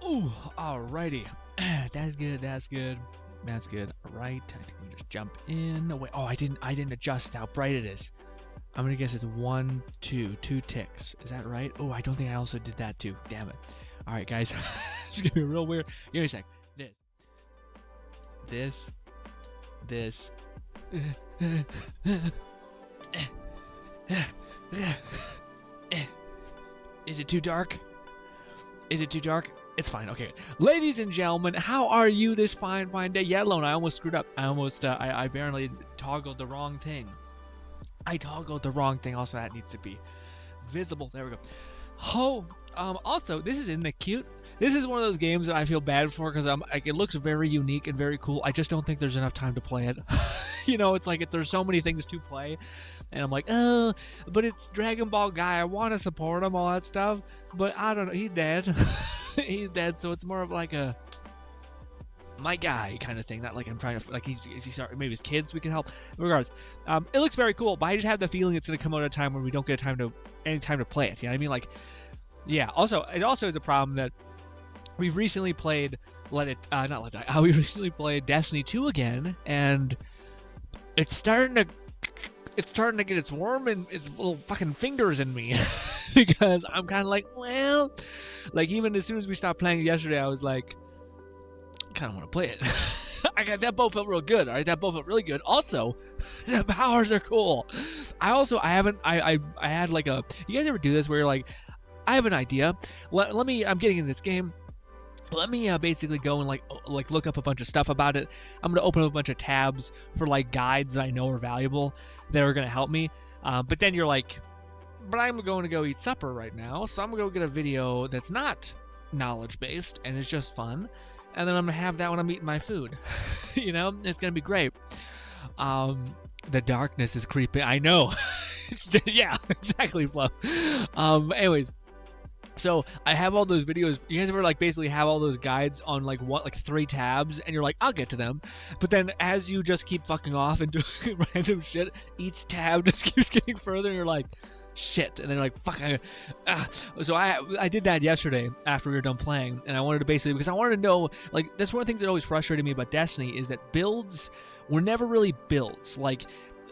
Ooh, alrighty. That's good. That's good. That's good. All right. I think we just jump in. Oh, wait. Oh, I didn't adjust how bright it is. I'm gonna guess it's 1, 2, 2 ticks. Is that right? Oh, I don't think I also did that too. Damn it. All right, guys. It's gonna be real weird. Give me a sec. This. Is it too dark? Is it too dark? It's fine. Okay. Ladies and gentlemen, how are you this fine day? Yeah, Lone, I almost screwed up. I apparently toggled the wrong thing. I toggled the wrong thing. Also, that needs to be visible. There we go. Oh, also, this is in the cute. This is one of those games that I feel bad for because like, it looks very unique and very cool. I just don't think there's enough time to play it. You know, it's like there's so many things to play, and I'm like, oh, but it's Dragon Ball guy. I want to support him, all that stuff, but I don't know. He's dead. He's dead, so it's more of like a my guy kind of thing. Not like I'm trying to like he's maybe his kids we can help. Regardless, it looks very cool, but I just have the feeling it's gonna come out at a time when we don't get any time to play it. You know what I mean? Like, yeah. Also, it also is a problem that we've recently played we recently played Destiny 2 again, and it's starting to get its worm and its little fucking fingers in me because I'm kind of like, well, like even as soon as we stopped playing yesterday, I was like, kind of want to play it. That boat felt real good. All right, that boat felt really good. Also, the powers are cool. I had like a. You guys ever do this where you're like, I have an idea. Let me. I'm getting in this game. Let me basically go and like look up a bunch of stuff about it. I'm gonna open up a bunch of tabs for like guides that I know are valuable that are gonna help me. But then you're like, but I'm going to go eat supper right now, so I'm gonna go get a video that's not knowledge based and it's just fun, and then I'm gonna have that when I'm eating my food. You know, it's gonna be great. The darkness is creeping. I know. It's just, yeah, exactly, Flo. Anyways. So I have all those videos. You guys ever like basically have all those guides on like 3 tabs, and you're like, I'll get to them. But then as you just keep fucking off and doing random shit, each tab just keeps getting further, and you're like, shit. And then you're like, fuck. So I did that yesterday after we were done playing, and I wanted to basically, because I wanted to know, like, that's one of the things that always frustrated me about Destiny is that builds were never really builds.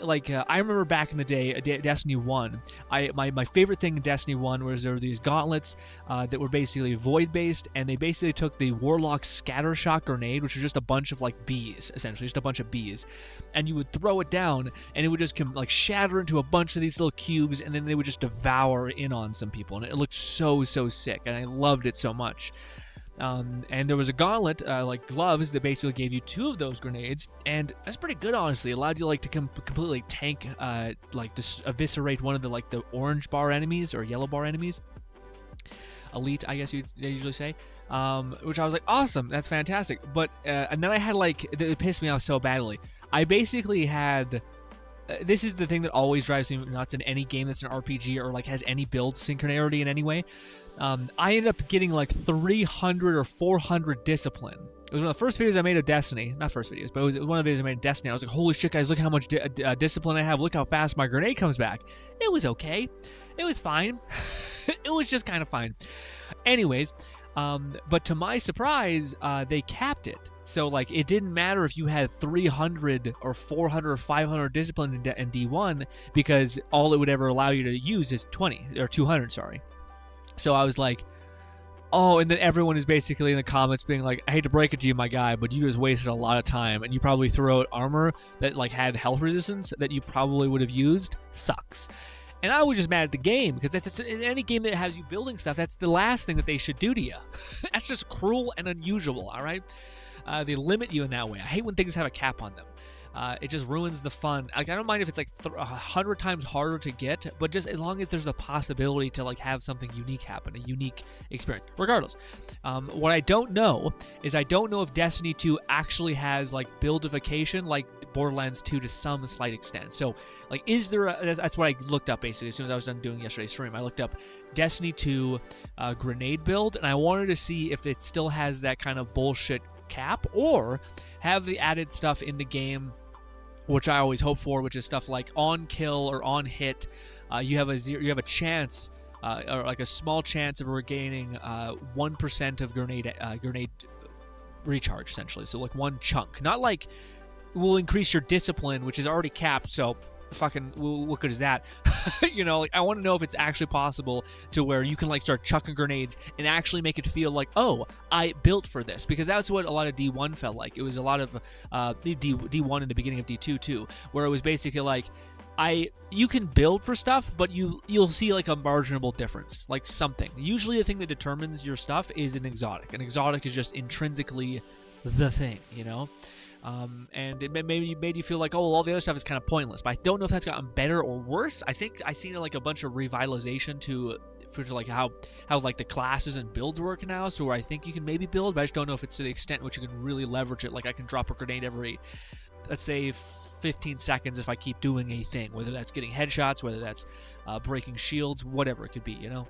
I remember back in the day, Destiny 1, my favorite thing in Destiny 1 was there were these gauntlets that were basically void-based, and they basically took the Warlock Scatter Shot Grenade, which was just a bunch of, like, bees, essentially, just a bunch of bees, and you would throw it down, and it would just, like, shatter into a bunch of these little cubes, and then they would just devour in on some people, and it looked so, so sick, and I loved it so much. And there was a gauntlet, like gloves, that basically gave you 2 of those grenades, and that's pretty good, honestly. It allowed you like to completely tank, like just eviscerate one of the like the orange bar enemies or yellow bar enemies. Elite, I guess they usually say. Which I was like, awesome, that's fantastic. But and then I had like it pissed me off so badly. I basically had. This is the thing that always drives me nuts in any game that's an RPG or like has any build synchronarity in any way. I ended up getting like 300 or 400 discipline. It was one of the first videos I made of Destiny. Not first videos, but it was one of the videos I made of Destiny. I was like, holy shit, guys, look how much discipline I have. Look how fast my grenade comes back. It was okay. It was fine. It was just kind of fine. Anyways, but to my surprise, they capped it. So, like, it didn't matter if you had 300 or 400 or 500 discipline in D1 because all it would ever allow you to use is 20 or 200, sorry. So I was like, oh, and then everyone is basically in the comments being like, I hate to break it to you, my guy, but you just wasted a lot of time, and you probably threw out armor that like had health resistance that you probably would have used. Sucks. And I was just mad at the game because that's in any game that has you building stuff, that's the last thing that they should do to you. That's just cruel and unusual, all right? They limit you in that way. I hate when things have a cap on them. It just ruins the fun. Like, I don't mind if it's like 100 times harder to get, but just as long as there's the possibility to like have something unique happen, a unique experience. Regardless, what I don't know is I don't know if Destiny 2 actually has like buildification like Borderlands 2 to some slight extent. So, like, is there that's what I looked up basically as soon as I was done doing yesterday's stream. I looked up Destiny 2 grenade build, and I wanted to see if it still has that kind of bullshit cap or have the added stuff in the game, which I always hope for, which is stuff like on kill or on hit. You have a chance or like a small chance of regaining 1% of grenade recharge, essentially. So like one chunk, not like will increase your discipline, which is already capped. So fucking what good is that? You know, like I want to know if it's actually possible to where you can like start chucking grenades and actually make it feel like, oh, I built for this, because that's what a lot of D1 felt like. It was a lot of D1 in the beginning of D2 too, where it was basically like you can build for stuff, but you'll see like a marginal difference, like something. Usually the thing that determines your stuff is an exotic. An exotic is just intrinsically the thing, you know? And it made you feel like, oh, well, all the other stuff is kind of pointless. But I don't know if that's gotten better or worse. I think I seen like a bunch of revitalization for like how like the classes and builds work now. So where I think you can maybe build, but I just don't know if it's to the extent in which you can really leverage it. Like I can drop a grenade every, let's say, 15 seconds if I keep doing a thing, whether that's getting headshots, whether that's breaking shields, whatever it could be, you know.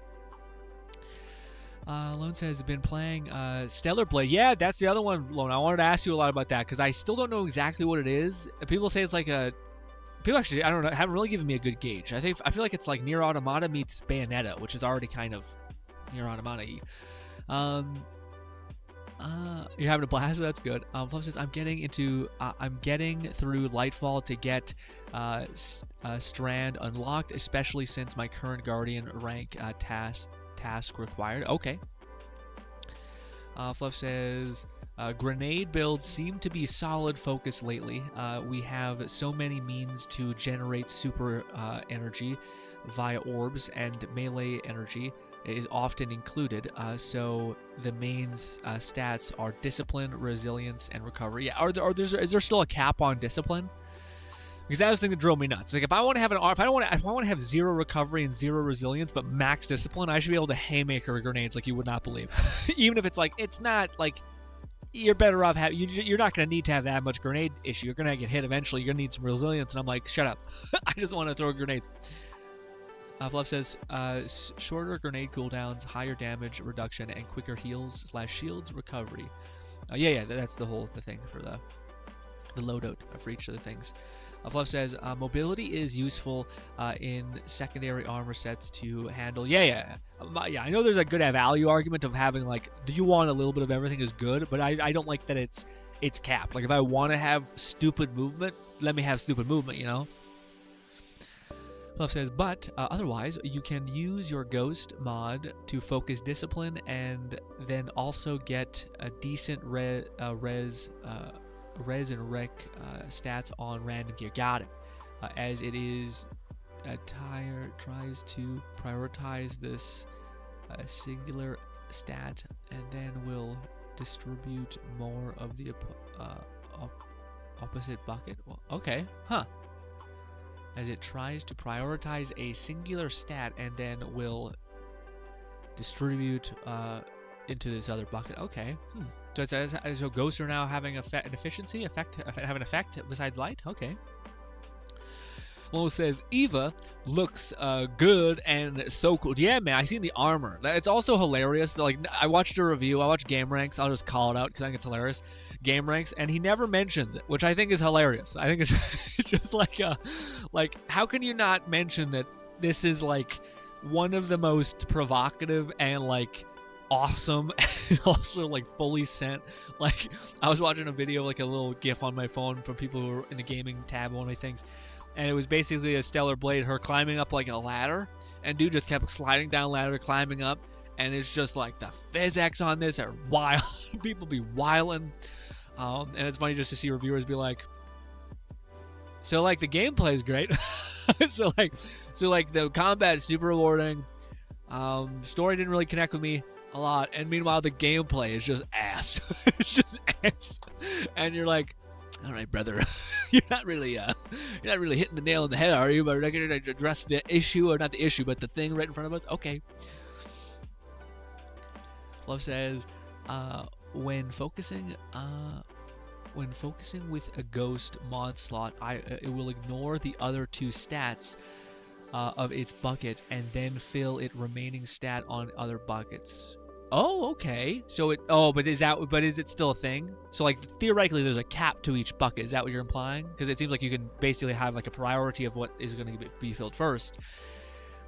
Lone says, been playing Stellar Blade. Yeah, that's the other one, Lone. I wanted to ask you a lot about that because I still don't know exactly what it is. People say it's like people actually, I don't know, haven't really given me a good gauge. I feel like it's like Nier Automata meets Bayonetta, which is already kind of Nier Automata-y. You're having a blast, so that's good. Fluff says, I'm getting through Lightfall to get Strand unlocked, especially since my current Guardian rank task required. Okay. Fluff says, grenade builds seem to be solid focus lately. We have so many means to generate super energy via orbs, and melee energy is often included. So the mains stats are discipline, resilience, and recovery. Yeah, is there still a cap on discipline? Because that was the thing that drove me nuts. Like if I want to have if I want to have 0 recovery and 0 resilience but max discipline, I should be able to haymaker grenades like you would not believe. Even if it's like, it's not like, you're better off having, you're not going to need to have that much grenade issue. You're going to get hit eventually. You're going to need some resilience. And I'm like, shut up. I just want to throw grenades. Fluff says, shorter grenade cooldowns, higher damage reduction, and quicker heals / shields recovery. Yeah, that's the thing for the loadout for each of the things. Fluff says, mobility is useful in secondary armor sets to handle. Yeah. I know there's a good value argument of having like, do you want a little bit of everything is good, but I don't like that it's capped. Like if I want to have stupid movement, let me have stupid movement, you know? Fluff says, but otherwise, you can use your Ghost mod to focus discipline and then also get a decent res and rec stats on random gear. Got it. As it is, tries to prioritize this singular stat and then will distribute more of the opposite bucket. Well, okay, huh. As it tries to prioritize a singular stat and then will distribute into this other bucket. Okay. So ghosts are now having an effect besides light? Okay. Well, it says, Eva looks good and so cool. Yeah, man, I seen the armor. It's also hilarious. Like, I watched a review. I watched Game Ranks. I'll just call it out because I think it's hilarious. Game Ranks, and he never mentions it, which I think is hilarious. I think it's just like, how can you not mention that this is, like, one of the most provocative and, like, awesome and also like fully sent. Like I was watching a video, like a little gif on my phone from people who were in the gaming tab, one of my things, and it was basically a Stellar Blade, her climbing up like a ladder, and dude just kept sliding down ladder, climbing up, and it's just like the physics on this are wild. People be wilding, and it's funny just to see reviewers be like, so like the gameplay is great. so like the combat is super rewarding, story didn't really connect with me a lot, and meanwhile the gameplay is just ass. It's just ass, and you're like, all right, brother, you're not really hitting the nail on the head, are you? But we're not going to address the issue, or not the issue, but the thing right in front of us. Okay. Love says, when focusing with a ghost mod slot, it will ignore the other 2 stats of its bucket and then fill its remaining stat on other buckets. Oh, okay. So but is it still a thing? So like theoretically there's a cap to each bucket. Is that what you're implying? Because it seems like you can basically have like a priority of what is going to be filled first.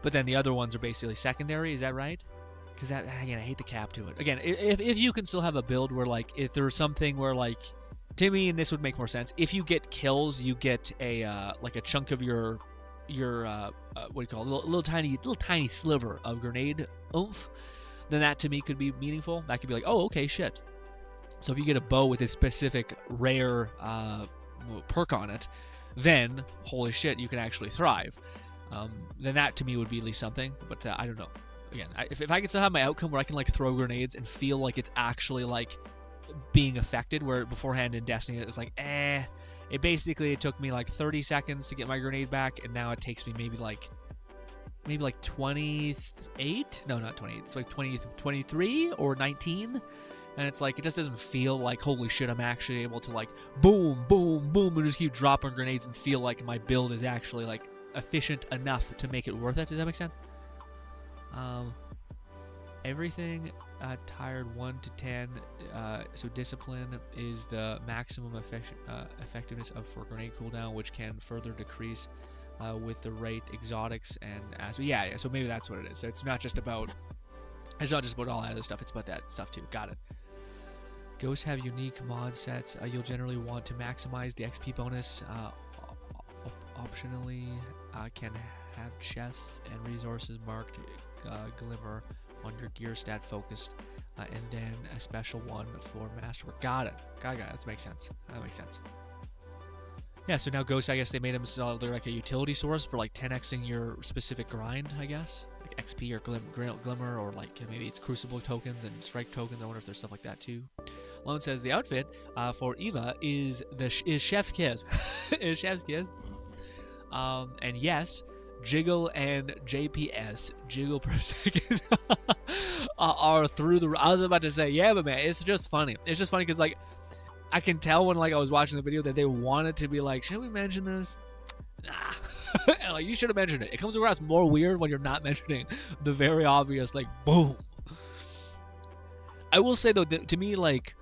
but then the other ones are basically secondary. Is that right? Because that, again, I hate the cap to it. Again, if you can still have a build where like if there's something where like to me, and this would make more sense, if you get kills, you get a like a chunk of your what do you call it? Little tiny sliver of grenade oomph. Then that to me could be meaningful. That could be like, oh, okay, shit. So if you get a bow with a specific rare perk on it, then holy shit, you can actually thrive. Then that to me would be at least something. But I don't know. Again, if I could still have my outcome where I can like throw grenades and feel like it's actually like being affected, where beforehand in Destiny it was like, it basically took me like 30 seconds to get my grenade back, and now it takes me maybe like 28. No, not 28. It's like 23 or 19. And it's like, it just doesn't feel like, holy shit, I'm actually able to like boom, boom, boom, and just keep dropping grenades and feel like my build is actually like efficient enough to make it worth it. Does that make sense? Everything tired 1 to 10. So discipline is the maximum effectiveness for grenade cooldown, which can further decrease with the rate, exotics, and yeah. So maybe that's what it is. So it's not just about all that other stuff. It's about that stuff too. Got it. Ghosts have unique mod sets. You'll generally want to maximize the XP bonus. Optionally, can have chests and resources marked glimmer on your gear stat focused, and then a special one for masterwork. Got it. That makes sense. Yeah, so now Ghost, I guess they made them so they're like a utility source for like 10xing your specific grind, I guess. Like XP or Glimmer, or like maybe it's Crucible tokens and Strike tokens. I wonder if there's stuff like that too. Lone says the outfit for Eva is Chef's Kiss. Is Chef's Kiss. And yes, Jiggle and JPS, Jiggle per second, are through the... I was about to say, yeah, but man, it's just funny. It's just funny because, like, I can tell when, like, I was watching the video that they wanted to be like, should we mention this? Nah. And, like, you should have mentioned it. It comes across more weird when you're not mentioning the very obvious, like, boom. I will say, though, to me, like...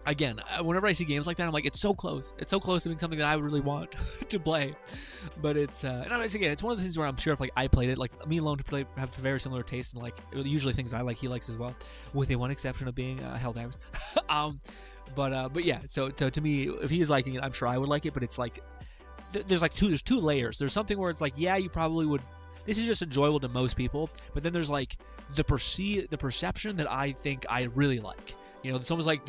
Again, whenever I see games like that, I'm like, it's so close. It's so close to being something that I really want to play. But it's, and again, it's one of the things where I'm sure if like I played it, like me alone have very similar tastes, and like usually things I like, he likes as well, with the one exception of being Helldivers. But yeah, so to me, if he's liking it, I'm sure I would like it. But it's like there's two layers. There's something where it's like, yeah, you probably would. This is just enjoyable to most people. But then there's like the perception that I think I really like. You know, it's almost like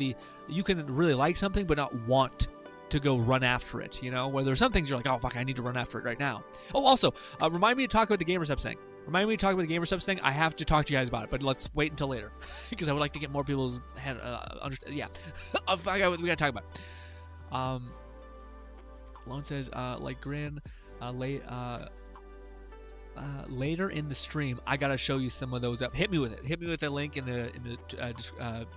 you can really like something but not want to go run after it, you know? Where there's some things you're like, oh, fuck, I need to run after it right now. Oh, also, remind me to talk about the Gamersubs thing. I have to talk to you guys about it, but let's wait until later. Because I would like to get more people's head, understand. Yeah. We gotta talk about it. Lone says, like GRINN, later in the stream, I gotta show you some of those up. Hit me with it. Hit me with a link in the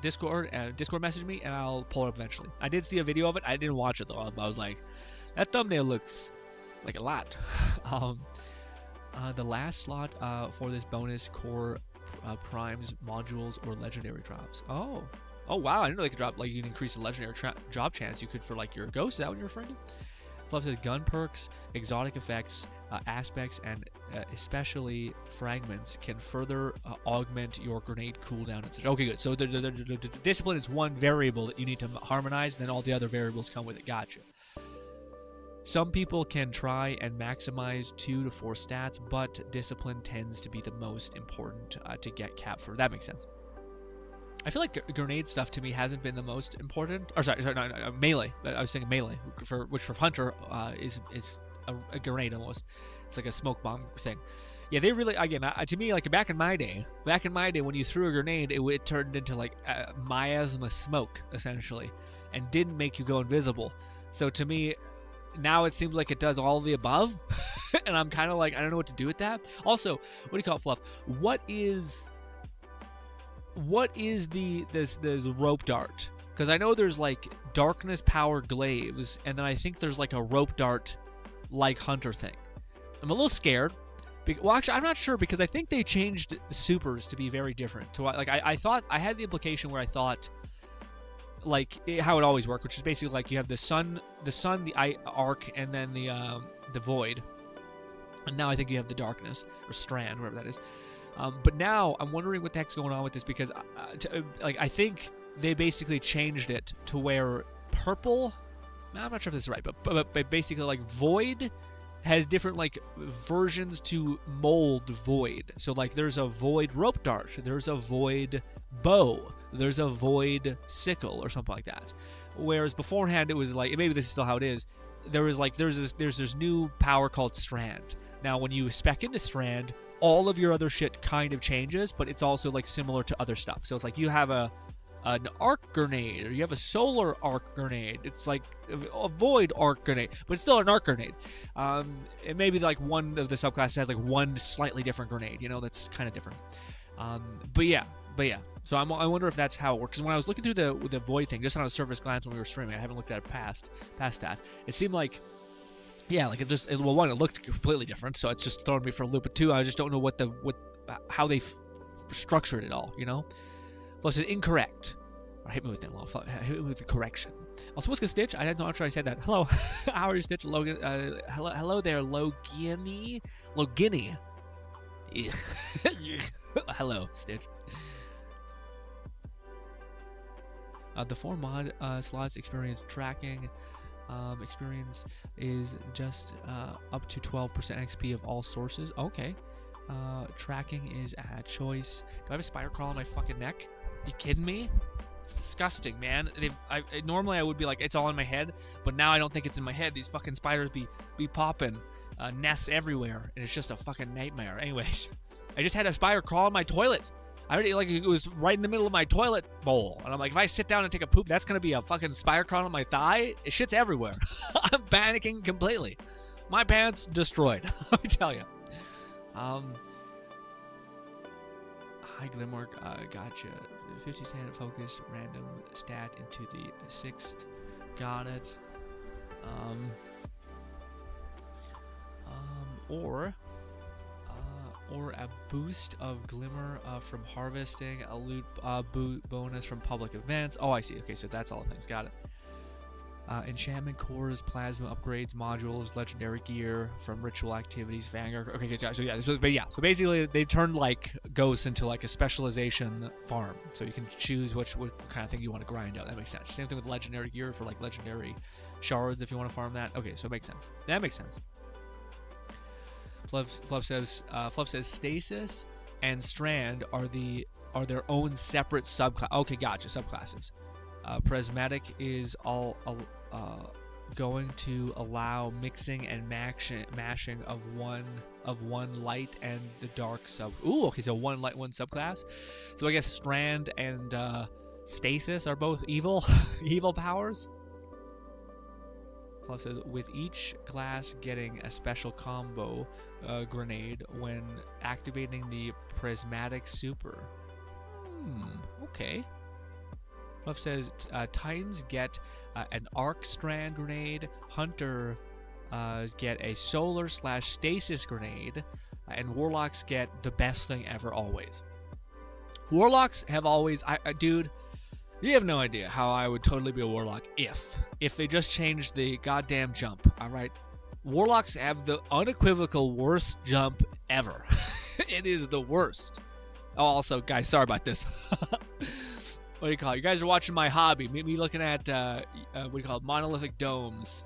Discord. Discord message me, and I'll pull it up eventually. I did see a video of it. I didn't watch it though. I was like, that thumbnail looks like a lot. The last slot for this bonus core primes, modules, or legendary drops. Oh wow! I didn't know they could drop, like, you can increase the legendary drop chance you could for like your ghost. Is that what you're referring to? Fluff says gun perks, exotic effects, aspects, and especially fragments can further augment your grenade cooldown and such. Okay, good. So the discipline is one variable that you need to harmonize, and then all the other variables come with it. Gotcha. Some people can try and maximize 2 to 4 stats, but discipline tends to be the most important to get cap for. That makes sense. I feel like grenade stuff to me hasn't been the most important. Or sorry, no, melee. I was thinking melee, which for Hunter is a grenade almost. It's like a smoke bomb thing. Yeah, they really, again, to me, like back in my day, when you threw a grenade, it turned into like miasma smoke essentially, and didn't make you go invisible. So to me, now it seems like it does all of the above, and I'm kind of like, I don't know what to do with that. Also, what do you call it, Fluff? What is the rope dart? Because I know there's like darkness power glaives, and then I think there's like a rope dart like Hunter thing. I'm a little scared. Well, actually, I'm not sure, because I think they changed the supers to be very different. To like, I thought I had the implication where I thought like how it always worked, which is basically like you have the sun, the arc, and then the void. And now I think you have the darkness, or strand, whatever that is. But now I'm wondering what the heck's going on with this, because I think they basically changed it to where purple, I'm not sure if this is right, but basically like void has different like versions to mold void. So like there's a void rope dart, there's a void bow, there's a void sickle or something like that. Whereas beforehand it was like, maybe this is still how it is, there's this new power called strand. Now when you spec into strand, all of your other shit kind of changes, but it's also like similar to other stuff. So it's like you have an arc grenade, or you have a solar arc grenade. It's like a void arc grenade, but it's still an arc grenade. It may be like one of the subclasses has like one slightly different grenade, you know, that's kind of different. But yeah. So I wonder if that's how it works. Because when I was looking through the void thing, just on a surface glance when we were streaming, I haven't looked at it past that. It seemed like, yeah, like it looked completely different. So it's just throwing me for a loop. But two, I just don't know how they structured it all, you know. Plus, it's incorrect. Hit me with it. Hit me with the correction. Also, what's good, Stitch? I'm not sure I said that. Hello. How are you, Stitch? Logan. Hello there, Logini. Hello, Stitch. The 4 mod slots experience tracking. Experience is just up to 12% XP of all sources. Okay. Tracking is at choice. Do I have a spider crawl on my fucking neck? You kidding me? It's disgusting, man. Normally I would be like, it's all in my head, but now I don't think it's in my head. These fucking spiders be popping nests everywhere, and it's just a fucking nightmare. Anyways, I just had a spider crawl on my toilet. I already, like, it was right in the middle of my toilet bowl, and I'm like, if I sit down and take a poop, that's gonna be a fucking spider crawl on my thigh. It shit's everywhere. I'm panicking completely. My pants destroyed. Let me tell you. Hi Glimwork, gotcha. 50 standard focus, random stat into the 6th. Got it. Or a boost of glimmer from harvesting, a loot bonus from public events. Oh, I see. Okay, so that's all the things. Got it. Enchantment cores, plasma upgrades, modules, legendary gear from ritual activities, Vanguard. Okay, so basically they turned like ghosts into like a specialization farm, so you can choose what kind of thing you want to grind out. That makes sense. Same thing with legendary gear for like legendary shards if you want to farm that. Okay, so it makes sense. That makes sense. Fluff says stasis and strand are their own separate subclass. Okay, gotcha. Subclasses. Prismatic is all going to allow mixing and mashing of one light and the dark sub. Ooh, okay, so one light, one subclass. So I guess strand and stasis are both evil powers. Fluff says with each class getting a special combo grenade when activating the prismatic super. Okay. Fluff says Titans get an arc strand grenade, Hunter get a solar / stasis grenade, and Warlocks get the best thing ever always. Warlocks have always, dude, you have no idea how I would totally be a Warlock if they just changed the goddamn jump, alright? Warlocks have the unequivocal worst jump ever. It is the worst. Oh, also, guys, sorry about this. What do you call it? You guys are watching my hobby. Me looking at, what do you call it? Monolithic domes.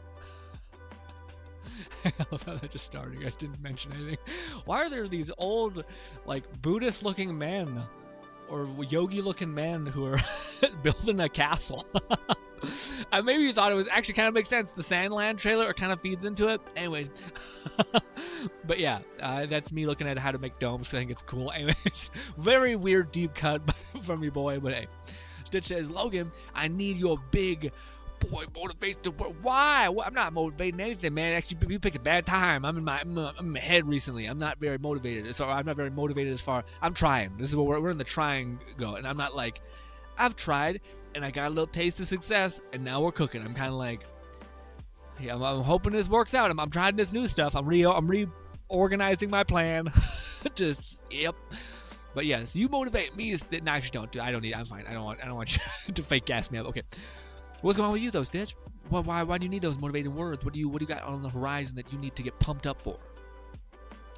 I love how that just started. You guys didn't mention anything. Why are there these old, like, Buddhist-looking men or yogi-looking men who are building a castle? Maybe you thought it was actually kind of makes sense. The Sandland trailer kind of feeds into it. Anyways. But yeah, that's me looking at how to make domes because I think it's cool. Anyways, very weird deep cut from your boy, but hey. Stitch says, Logan, I need your big boy motivation to work. Why? Well, I'm not motivating anything, man. Actually, you picked a bad time. I'm in my head recently. I'm not very motivated. So I'm not very motivated as far. I'm trying. This is what we're in the trying go. And I'm not like, I've tried and I got a little taste of success and now we're cooking. I'm kind of like, yeah, I'm hoping this works out. I'm trying this new stuff. I'm reorganizing my plan. Just, yep. But yes, you motivate me. No, actually don't. I'm fine. I don't want you to fake gas me up. Okay. What's going on with you though, Stitch? Why do you need those motivating words? What do you got on the horizon that you need to get pumped up for?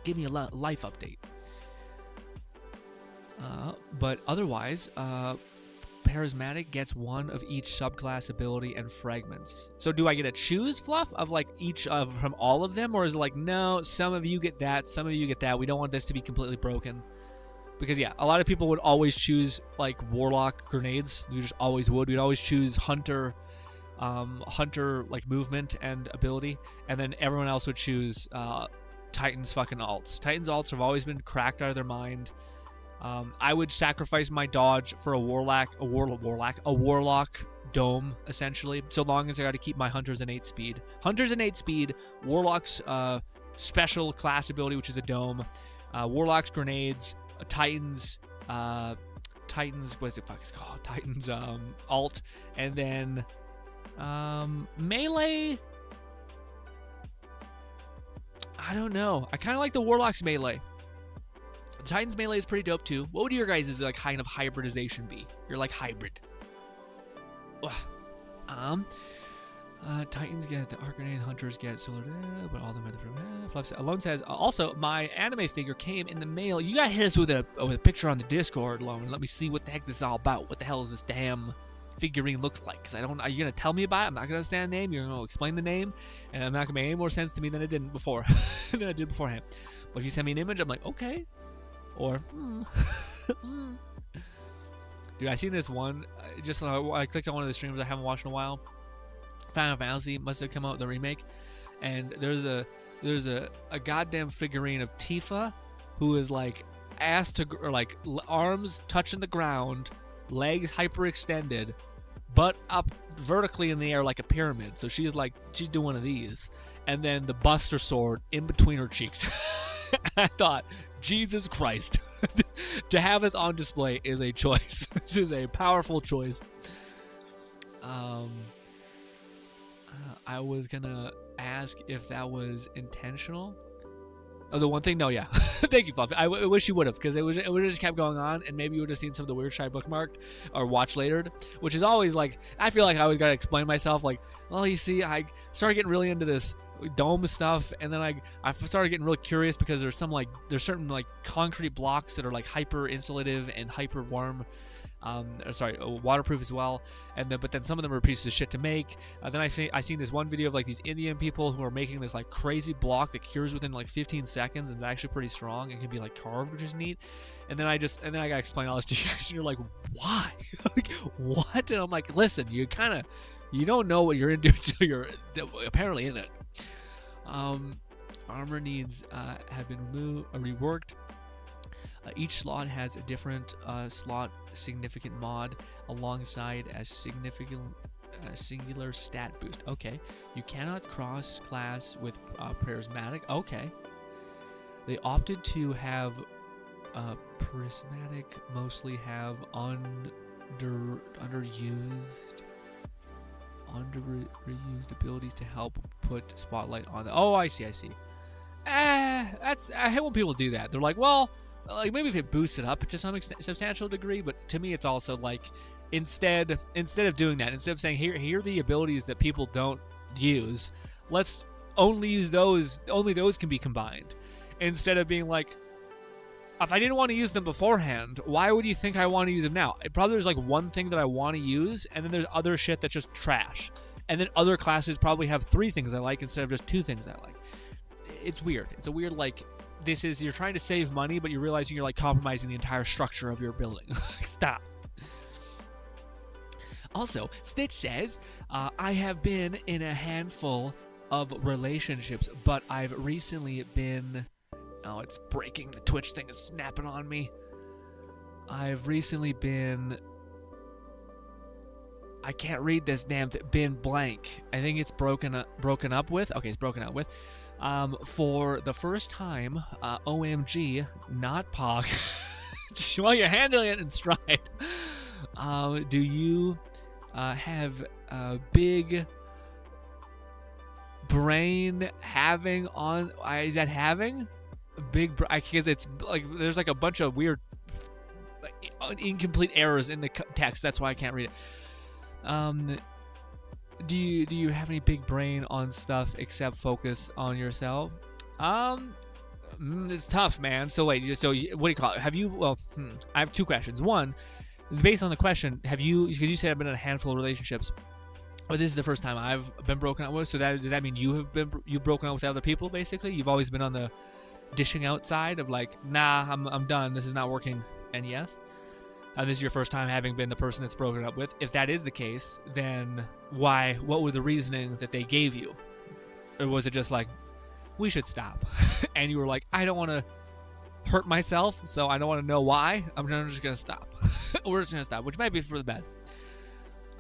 give me a life update. But otherwise, Charismatic gets one of each subclass ability and fragments. So do I get to choose, Fluff, of like each of from all of them, or is it like, no, some of you get that, some of you get that. We don't want this to be completely broken. Because yeah, a lot of people would always choose like Warlock grenades. We just always would. We'd always choose Hunter, Hunter like movement and ability, and then everyone else would choose Titan's fucking alts. Titan's alts have always been cracked out of their mind. I would sacrifice my dodge for a warlock dome, essentially, so long as I got to keep my hunters in 8 speed. Hunters in 8 speed, warlocks special class ability, which is a dome, warlocks grenades, Titans, what is it fuck it's called? Titans alt, and then melee. I don't know. I kind of like the warlocks melee. The Titans melee is pretty dope too. What would your guys' like kind of hybridization be? You're like hybrid. Titans get the arc grenade, hunters get solar, but all of them have the Fluff Alone says also my anime figure came in the mail. You gotta hit us with a picture on the Discord, Lone. Let me see what the heck this is all about. What the hell is this damn figurine looks like? Because I don't. Are you gonna tell me about it? I'm not gonna understand the name. You're gonna explain the name, and I'm not gonna make any more sense to me than it did before. than I did beforehand. But if you send me an image, I'm like, okay. Or, Dude, I seen this one. I clicked on one of the streams I haven't watched in a while. Final Fantasy must have come out with the remake, and there's a goddamn figurine of Tifa, who is like ass to or like arms touching the ground, legs hyperextended, butt up vertically in the air like a pyramid. So she's doing one of these, and then the Buster Sword in between her cheeks. I thought, Jesus Christ, to have this on display is a choice. This is a powerful choice. I was gonna ask if that was intentional. Oh, the one thing? No, yeah. Thank you, Fluffy. I wish you would have, because it would have just kept going on, and maybe you would have seen some of the weird shit I bookmarked or watched later, which is always like, I feel like I always gotta explain myself. Like, well, you see, I started getting really into this dome stuff, and then I started getting really curious because there's certain like concrete blocks that are like hyper insulative and hyper warm, waterproof as well, and but then some of them are pieces of shit to make. Then I seen this one video of like these Indian people who are making this like crazy block that cures within like 15 seconds and is actually pretty strong and can be like carved, which is neat. And then I gotta explain all this to you guys, and you're like, why? Like, what? And I'm like, listen, you don't know what you're into until you're apparently in it. Armor needs have been reworked. Each slot has a different slot significant mod alongside a significant singular stat boost. Okay, you cannot cross class with Charismatic. Okay, they opted to have Prismatic mostly have underused abilities to help put spotlight on the. Oh, I see. I hate when people do that. They're like, well, like maybe if it boosts it up to some substantial degree, but to me it's also like instead of doing that, instead of saying here are the abilities that people don't use, let's only use those. Only those can be combined. Instead of being like, if I didn't want to use them beforehand, why would you think I want to use them now? Probably there's like one thing that I want to use, and then there's other shit that's just trash. And then other classes probably have 3 things I like instead of just 2 things I like. It's weird. It's a weird, like, you're trying to save money, but you're realizing you're like compromising the entire structure of your building. Stop. Also, Stitch says, I have been in a handful of relationships, but I've recently been... Oh, it's breaking. The Twitch thing is snapping on me. I've recently been... I can't read this damn thing. Been blank. I think it's broken up with. Okay, it's broken up with. For the first time, OMG, not POG. While you're handling it in stride, do you have a big brain having on? Is that having? Big, because it's like there's like a bunch of weird incomplete errors in the text. That's why I can't read it. Do you have any big brain on stuff except focus on yourself? It's tough, man. So wait, what do you call it? Have you? Well, I have two questions. One, based on the question, have you? Because you said I've been in a handful of relationships, but this is the first time I've been broken up with. So does that mean you've broken up with other people? Basically, you've always been on the dishing out side of like, nah, I'm done. This is not working. And yes, this is your first time having been the person that's broken up with. If that is the case, then why? What were the reasoning that they gave you? Or was it just like, we should stop? And you were like, I don't want to hurt myself, so I don't want to know why. I'm just going to stop. We're just going to stop, which might be for the best.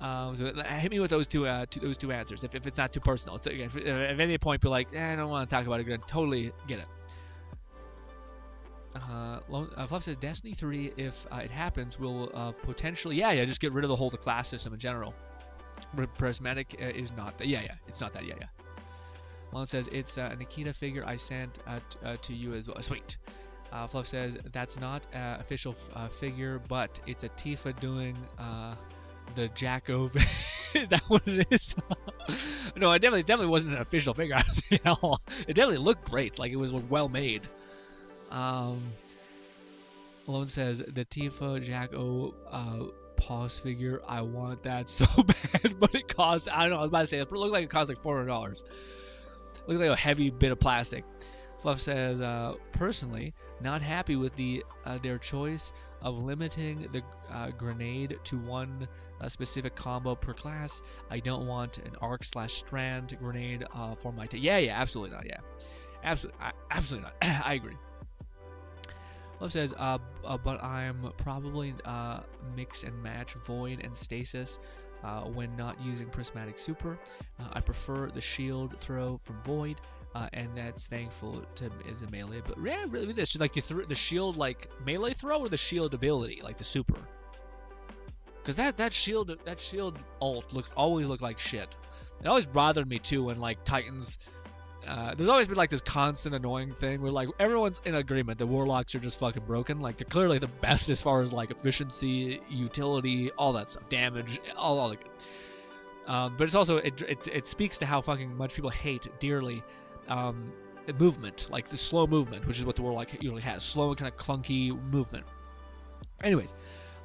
So hit me with those two answers. If it's not too personal. If at any point be like, I don't want to talk about it again. Totally get it. Fluff says Destiny 3, if it happens, will potentially, just get rid of the class system in general. Prismatic is not that. It's not that. Lon says it's a Nikita figure I sent to you as well. Sweet. Fluff says that's not an official figure, but it's a Tifa doing the Jacko. Is that what it is? No, it definitely wasn't an official figure. It definitely looked great. Like it was well made. Lone says the Tifa Jacko pause figure. I want that so bad, but it costs. I don't know. I was about to say it looked like it cost like $400. Looked like a heavy bit of plastic. Fluff says, personally, not happy with their choice of limiting the grenade to one specific combo per class. I don't want an arc/strand grenade for my absolutely not. Absolutely not. I agree. Fluff says, but I'm probably mix and match Void and Stasis when not using Prismatic Super. I prefer the shield throw from Void, and that's thankful to the melee. But yeah, really, this like the shield like melee throw or the shield ability like the super. Because that shield ult always looked like shit. It always bothered me too when like Titans. There's always been like this constant annoying thing where like everyone's in agreement that warlocks are just fucking broken. Like they're clearly the best as far as like efficiency, utility, all that stuff, damage, all the good. But it's also it speaks to how fucking much people hate dearly movement, like the slow movement, which is what the warlock usually has, slow and kind of clunky movement. Anyways,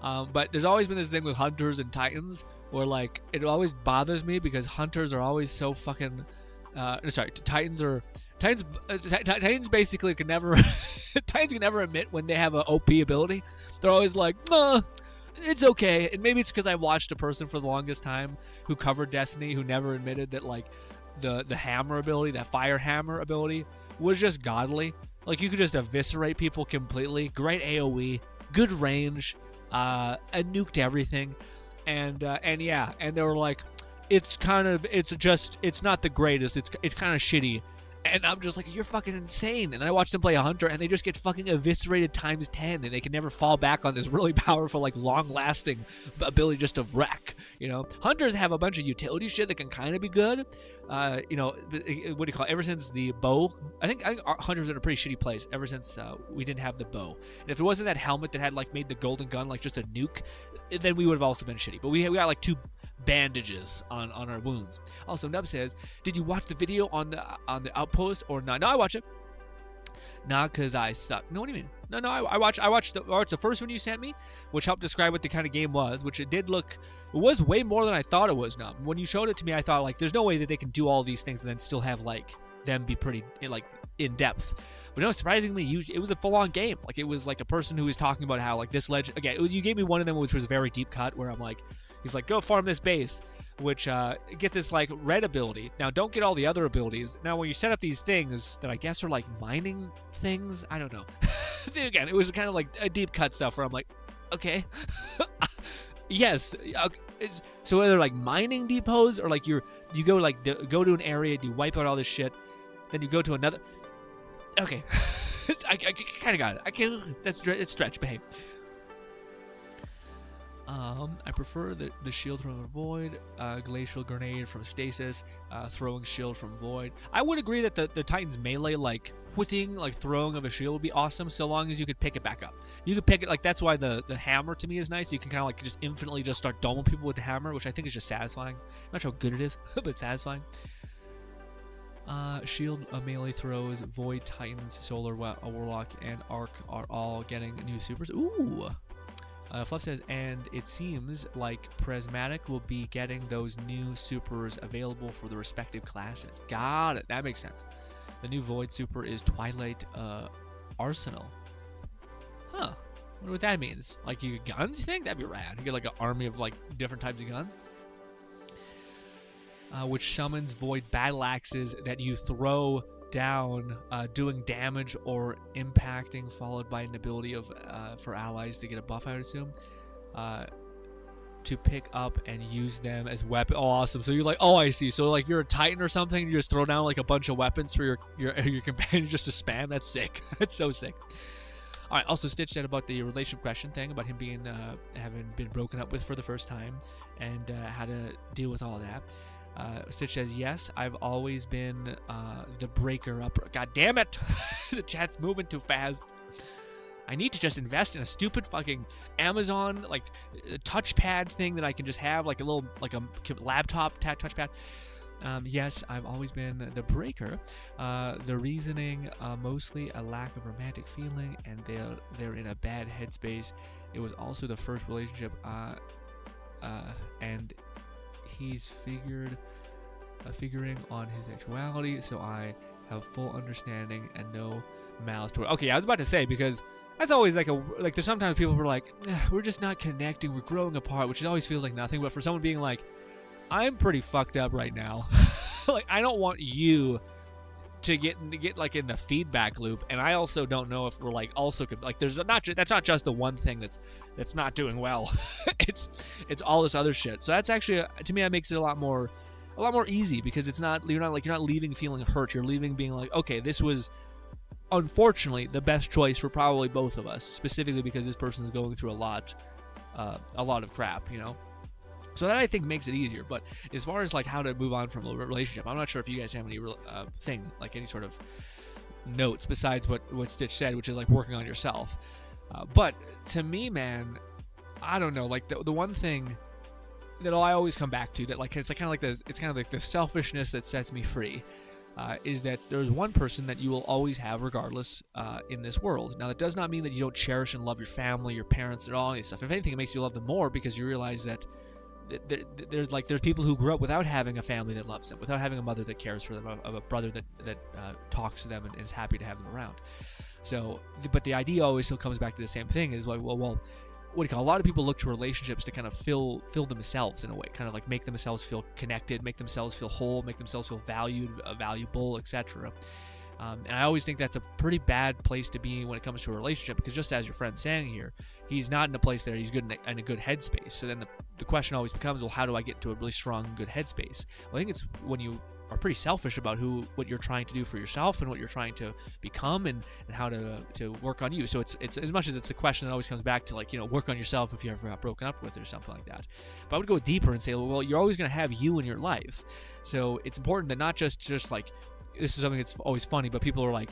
but there's always been this thing with hunters and titans where like it always bothers me because hunters are always so fucking. Titans basically can never Titans can never admit when they have an OP ability. They're always like, it's okay. And maybe it's because I watched a person for the longest time who covered Destiny who never admitted that like the hammer ability, that fire hammer ability, was just godly. Like you could just eviscerate people completely. Great AoE, good range, and nuked everything. And they were like, it's not the greatest. It's kind of shitty. And I'm just like, you're fucking insane. And I watched them play a hunter, and they just get fucking eviscerated times 10, and they can never fall back on this really powerful, like, long-lasting ability just to wreck, you know? Hunters have a bunch of utility shit that can kind of be good. What do you call it? Ever since the bow, I think Hunter's in a pretty shitty place ever since we didn't have the bow. And if it wasn't that helmet that had, like, made the golden gun, like, just a nuke, then we would have also been shitty. But we got, like, 2 bandages on our wounds. Also, Nub says, did you watch the video on the outpost or not? No, I watch it. Not because I suck. No, what do you mean? No, I watched the first one you sent me, which helped describe what the kind of game was, which it was way more than I thought it was. Now, when you showed it to me, I thought like, there's no way that they can do all these things and then still have like them be pretty like in depth. But no, surprisingly, it was a full-on game. Like it was like a person who was talking about how like this legend. Again, you gave me one of them which was a very deep cut, where I'm like. He's like, go farm this base, which get this like red ability. Now, don't get all the other abilities. Now, when you set up these things that I guess are like mining things, I don't know. Again, it was kind of like a deep cut stuff where I'm like, okay, yes. So either like mining depots or like you go like go to an area, you wipe out all this shit, then you go to another. Okay, I kind of got it. It's stretch, behave. I prefer the shield from Void, glacial grenade from Stasis, throwing shield from Void. I would agree that the Titan's melee, like whipping, like throwing of a shield would be awesome, so long as you could pick it back up. You could pick it, like that's why the hammer to me is nice. You can kind of like just infinitely just start doming people with the hammer, which I think is just satisfying. I'm not sure how good it is, but it's satisfying. Shield, melee throws, Void, Titans, Solar, Warlock, and Arc are all getting new supers. Ooh! Fluff says, and it seems like Prismatic will be getting those new supers available for the respective classes. Got it. That makes sense. The new Void super is Twilight Arsenal. Huh. Wonder what that means. Like, you get guns, you think? That'd be rad. You get like an army of like different types of guns. Which summons Void battle axes that you throw down, doing damage or impacting, followed by an ability of for allies to get a buff, I would assume, to pick up and use them as weapon. Oh, awesome! So you're like, oh, I see. So like you're a Titan or something, you just throw down like a bunch of weapons for your companion just to spam. That's sick. That's so sick. All right. Also, Stitch said about the relationship question thing about him being having been broken up with for the first time and how to deal with all that. Stitch says, yes, I've always been the breaker up. God damn it! The chat's moving too fast. I need to just invest in a stupid fucking Amazon like touchpad thing that I can just have like a little like a laptop touchpad. Yes, I've always been the breaker. The reasoning, mostly a lack of romantic feeling, and they're in a bad headspace. It was also the first relationship, and he's figuring on his sexuality, so I have full understanding and no malice toward. Okay, I was about to say, because that's always like there's sometimes people who are like, we're just not connecting, we're growing apart, which always feels like nothing. But for someone being like, I'm pretty fucked up right now, like I don't want you to get like in the feedback loop, and I also don't know if we're like also like there's that's not just the one thing that's not doing well. it's all this other shit. So that's actually to me that makes it a lot more easy, because it's not you're not leaving feeling hurt. You're leaving being like, okay, this was unfortunately the best choice for probably both of us, specifically because this person's going through a lot of crap, you know. So that I think makes it easier. But as far as like how to move on from a relationship, I'm not sure if you guys have any thing like any sort of notes besides what Stitch said, which is like working on yourself. But to me, man, I don't know. Like the one thing that I always come back to that like it's kind of like the selfishness that sets me free. Is that there's one person that you will always have regardless in this world. Now, that does not mean that you don't cherish and love your family, your parents, and all this stuff. If anything, it makes you love them more, because you realize that there's people who grew up without having a family that loves them, without having a mother that cares for them, a brother that talks to them and is happy to have them around. So, but the idea always still comes back to the same thing, is like, well, what do you call? A lot of people look to relationships to kind of fill themselves in a way, kind of like make themselves feel connected, make themselves feel whole, make themselves feel valued, valuable, etc. And I always think that's a pretty bad place to be when it comes to a relationship, because just as your friend's saying here, he's not in a place there, he's good in a good headspace. So then the question always becomes, well, how do I get to a really strong, good headspace? Well, I think it's when you are pretty selfish about what you're trying to do for yourself and what you're trying to become and how to work on you. So it's as much as it's a question that always comes back to, like, you know, work on yourself if you ever got broken up with or something like that. But I would go deeper and say, well, you're always going to have you in your life. So it's important that not just like, this is something that's always funny, but people are like,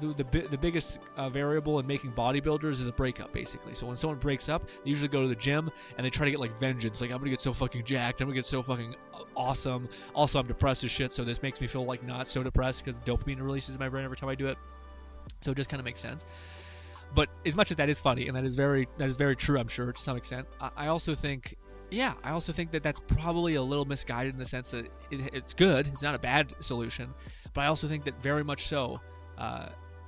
the biggest variable in making bodybuilders is a breakup, basically. So when someone breaks up, they usually go to the gym and they try to get like vengeance. Like, I'm gonna get so fucking jacked, I'm gonna get so fucking awesome. Also, I'm depressed as shit, so this makes me feel like not so depressed because dopamine releases in my brain every time I do it. So it just kind of makes sense. But as much as that is funny and that is very true, I'm sure, to some extent, I also think that that's probably a little misguided in the sense that it's good. It's not a bad solution. But I also think that very much so,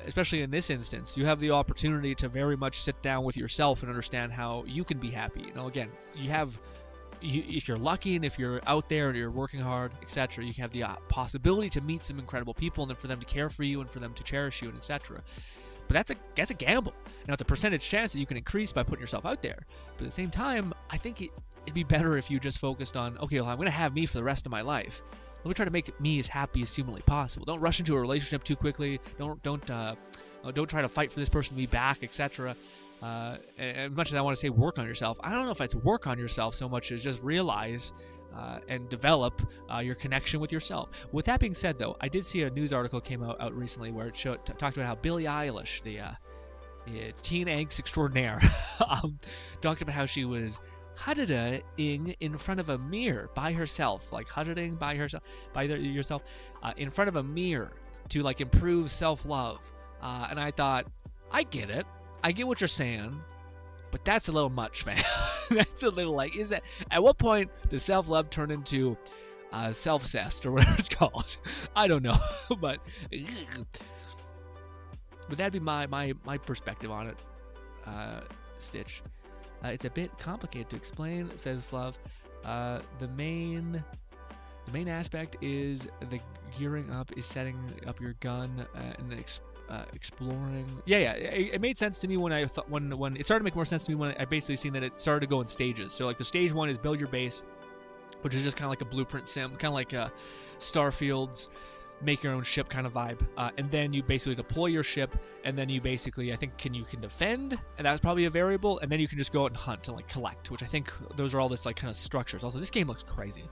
especially in this instance, you have the opportunity to very much sit down with yourself and understand how you can be happy. You know, again, if you're lucky and if you're out there and you're working hard, etc., you can have the possibility to meet some incredible people and then for them to care for you and for them to cherish you, and etc. But that's a gamble. Now, it's a percentage chance that you can increase by putting yourself out there. But at the same time, I think it'd be better if you just focused on, okay, well, I'm going to have me for the rest of my life. Let me try to make me as happy as humanly possible. Don't rush into a relationship too quickly. Don't try to fight for this person to be back, etc. As much as I want to say work on yourself, I don't know if it's work on yourself so much as just realize and develop your connection with yourself. With that being said, though, I did see a news article came out recently where it talked about how Billie Eilish, the teen angst extraordinaire, talked about how she was huddling in front of a mirror by herself, like huddling by herself, yourself, in front of a mirror to like improve self-love. And I thought, I get it. I get what you're saying, but that's a little much, man. That's a little like, is that, at what point does self-love turn into self-cessed or whatever it's called? I don't know, but that'd be my perspective on it. Stitch. It's a bit complicated to explain, says Fluff. The main aspect is the gearing up is setting up your gun and exploring. Yeah. It made sense to me when I thought when it started to make more sense to me when I basically seen that it started to go in stages. So like the stage 1 is build your base, which is just kind of like a blueprint sim, kind of like Starfield's make your own ship kind of vibe, and then you basically deploy your ship, and then you basically, I think, you can defend, and that's probably a variable, and then you can just go out and hunt and like collect, which I think those are all this like kind of structures. Also, this game looks crazy.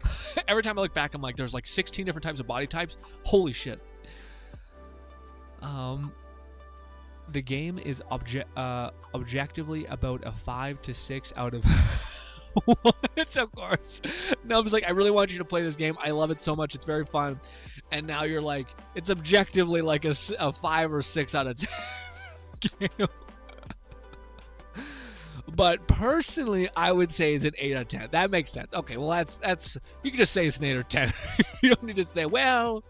Every time I look back, I'm like, there's like 16 different types of body types. Holy shit. The game is objectively about a 5 to 6 out of what? Of course. No, I was like, I really want you to play this game. I love it so much. It's very fun. And now you're like, it's objectively like a 5 or 6 out of 10 game. But personally, I would say it's an 8 out of 10. That makes sense. Okay, well, that's you can just say it's an 8 or 10. You don't need to say, well,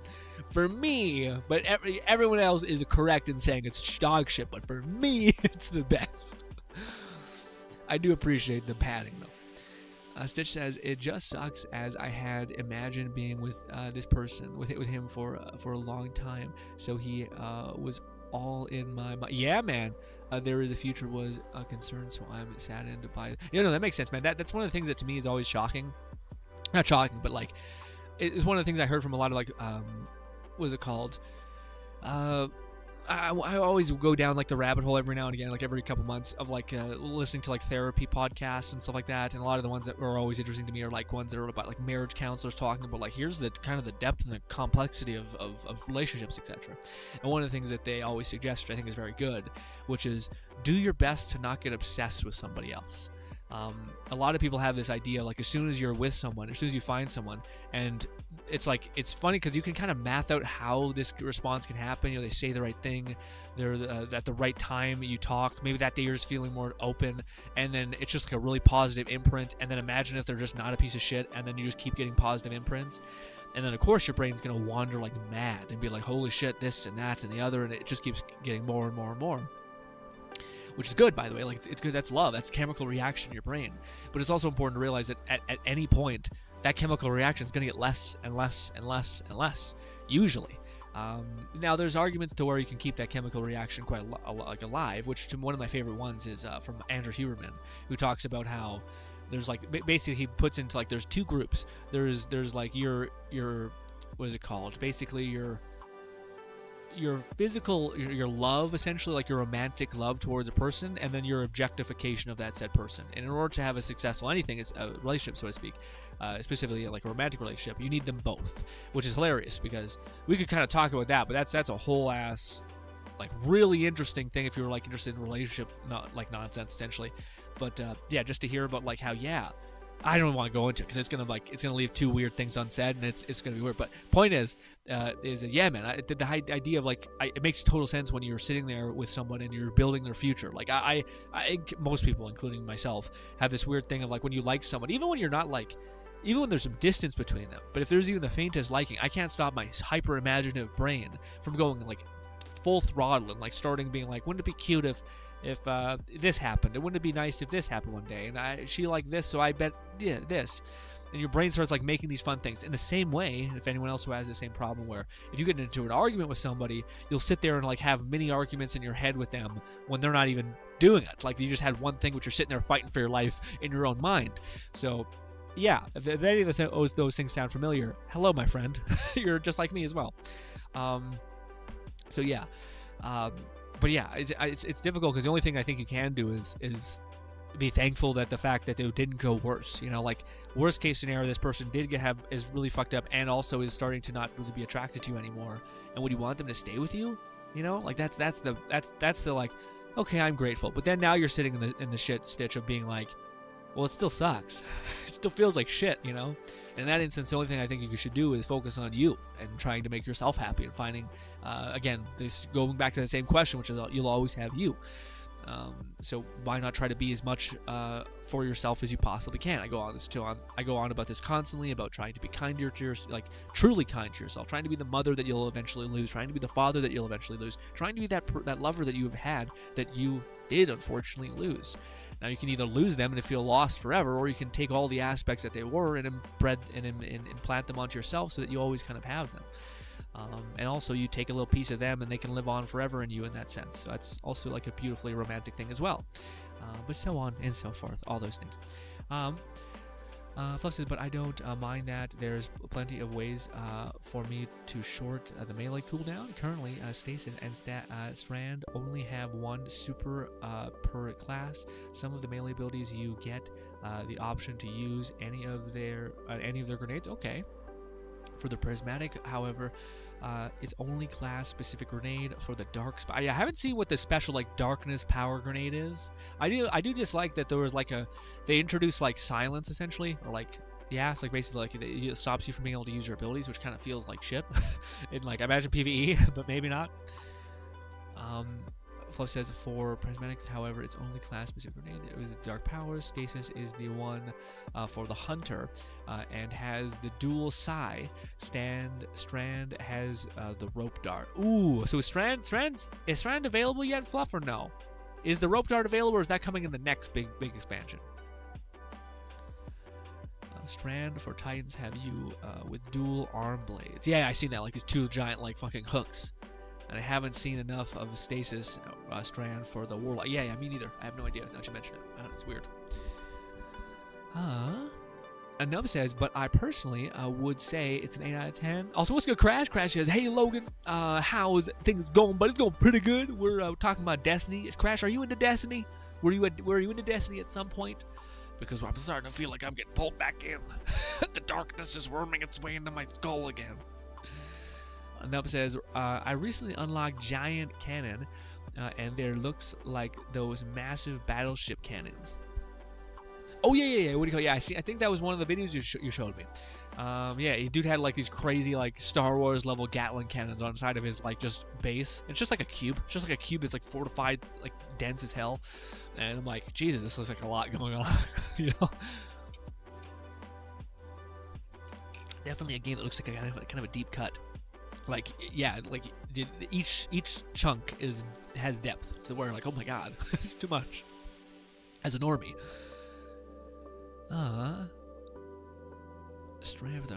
for me, but everyone else is correct in saying it's dog shit, but for me, it's the best. I do appreciate the padding, though. Stitch says, it just sucks as I had imagined being with this person, with him for a long time. So he was all in my mind. Yeah, man. There is a future was a concern, so I'm saddened by it. No, that makes sense, man. That's one of the things that to me is always shocking. Not shocking, but like, it's one of the things I heard from a lot of like, what is it called? I always go down like the rabbit hole every now and again, like every couple months of like listening to like therapy podcasts and stuff like that. And a lot of the ones that are always interesting to me are like ones that are about like marriage counselors talking about like, here's the kind of the depth and the complexity of relationships, etc. And one of the things that they always suggest, which I think is very good, which is do your best to not get obsessed with somebody else. A lot of people have this idea like as soon as you're with someone, as soon as you find someone, and it's like, it's funny because you can kind of math out how this response can happen. You know, they say the right thing, they're at the right time, you talk, maybe that day you're just feeling more open, and then it's just like a really positive imprint. And then imagine if they're just not a piece of shit, and then you just keep getting positive imprints. And then of course your brain's gonna wander like mad and be like, holy shit, this and that and the other, and it just keeps getting more and more and more. Which is good, by the way. Like it's good. That's love. That's chemical reaction in your brain. But it's also important to realize that at any point, that chemical reaction is going to get less and less and less and less. Usually. Now, there's arguments to where you can keep that chemical reaction quite like alive. Which to one of my favorite ones is from Andrew Huberman, who talks about how there's like basically he puts into like there's two groups. There's like your what is it called? Basically your physical, your love, essentially, like your romantic love towards a person, and then your objectification of that said person. And in order to have a successful anything, it's a relationship, so to speak, specifically like a romantic relationship, you need them both, which is hilarious because we could kind of talk about that, but that's a whole ass, like really interesting thing if you were like interested in relationship, not like nonsense essentially. But yeah, just to hear about like how, yeah, I don't want to go into it because it's gonna leave two weird things unsaid, and it's gonna be weird. But point is that yeah, man, the idea of like it makes total sense when you're sitting there with someone and you're building their future. Like I most people, including myself, have this weird thing of like when you like someone, even when you're not like, even when there's some distance between them, but if there's even the faintest liking, I can't stop my hyper imaginative brain from going like full throttle and like starting being like, wouldn't it be cute if this happened? Wouldn't it be nice if this happened one day? And she liked this, so I bet this. And your brain starts like making these fun things. In the same way, if anyone else who has the same problem, where if you get into an argument with somebody, you'll sit there and like have mini arguments in your head with them when they're not even doing it. Like you just had one thing, but you're sitting there fighting for your life in your own mind. So yeah, if any of those things sound familiar, hello, my friend. You're just like me as well. So yeah. But yeah, it's difficult because the only thing I think you can do is be thankful that the fact that it didn't go worse. You know, like worst case scenario, this person did is really fucked up and also is starting to not really be attracted to you anymore. And would you want them to stay with you? You know, like that's the like, okay, I'm grateful. But then now you're sitting in the shit stitch of being like, well, it still sucks. It still feels like shit, you know? In that instance, the only thing I think you should do is focus on you and trying to make yourself happy and finding, again, this going back to the same question, which is you'll always have you. So why not try to be as much for yourself as you possibly can? I go on about this constantly, about trying to be kinder to yourself, like truly kind to yourself, trying to be the mother that you'll eventually lose, trying to be the father that you'll eventually lose, trying to be that lover that you have had that you did unfortunately lose. Now you can either lose them and feel lost forever, or you can take all the aspects that they were and implant them onto yourself so that you always kind of have them. And also you take a little piece of them and they can live on forever in you in that sense. So that's also like a beautifully romantic thing as well. But so on and so forth, all those things. Fluff says, but I don't mind that. There's plenty of ways for me to short the melee cooldown. Currently, Stasis and Strand only have one super per class. Some of the melee abilities you get the option to use any of their grenades. Okay. For the prismatic, however, it's only class-specific grenade for the dark. I haven't seen what the special like darkness power grenade is. I do just like that there was like they introduced like silence essentially, or like it's like basically like it stops you from being able to use your abilities, which kind of feels like shit. In like imagine PvE, but maybe not. Fluff says for prismatic, however, it's only class-specific grenade. It was dark powers. Stasis is the one for the hunter and has the dual psi. Strand has the rope dart. Ooh, so is Strand available yet, Fluff, or no? Is the rope dart available, or is that coming in the next big expansion? Strand for Titans have you with dual arm blades. Yeah, I seen that, like these two giant like fucking hooks. And I haven't seen enough of Stasis Strand for the Warlock. Yeah, me neither. I have no idea. Now that you mention it, it's weird. Anub says, but I personally would say it's an 8 out of 10. Also, what's good, Crash? Crash says, hey, Logan, how's things going? But it's going pretty good. We're talking about Destiny. Crash, are you into Destiny? Were you into Destiny at some point? Because I'm starting to feel like I'm getting pulled back in. The darkness is worming its way into my skull again. Nub says, I recently unlocked Giant Cannon, and there looks like those massive battleship cannons. Oh, yeah. What do you call it? Yeah, I see. I think that was one of the videos you showed me. Yeah, dude had like these crazy like Star Wars level Gatling cannons on the side of his like just base. It's just like a cube. It's just like a cube. It's like fortified, like dense as hell. And I'm like, Jesus, this looks like a lot going on. You know? Definitely a game that looks like kind of a deep cut. Like, yeah, like each chunk has depth to where like, oh my god, it's too much. As a normie. Strand with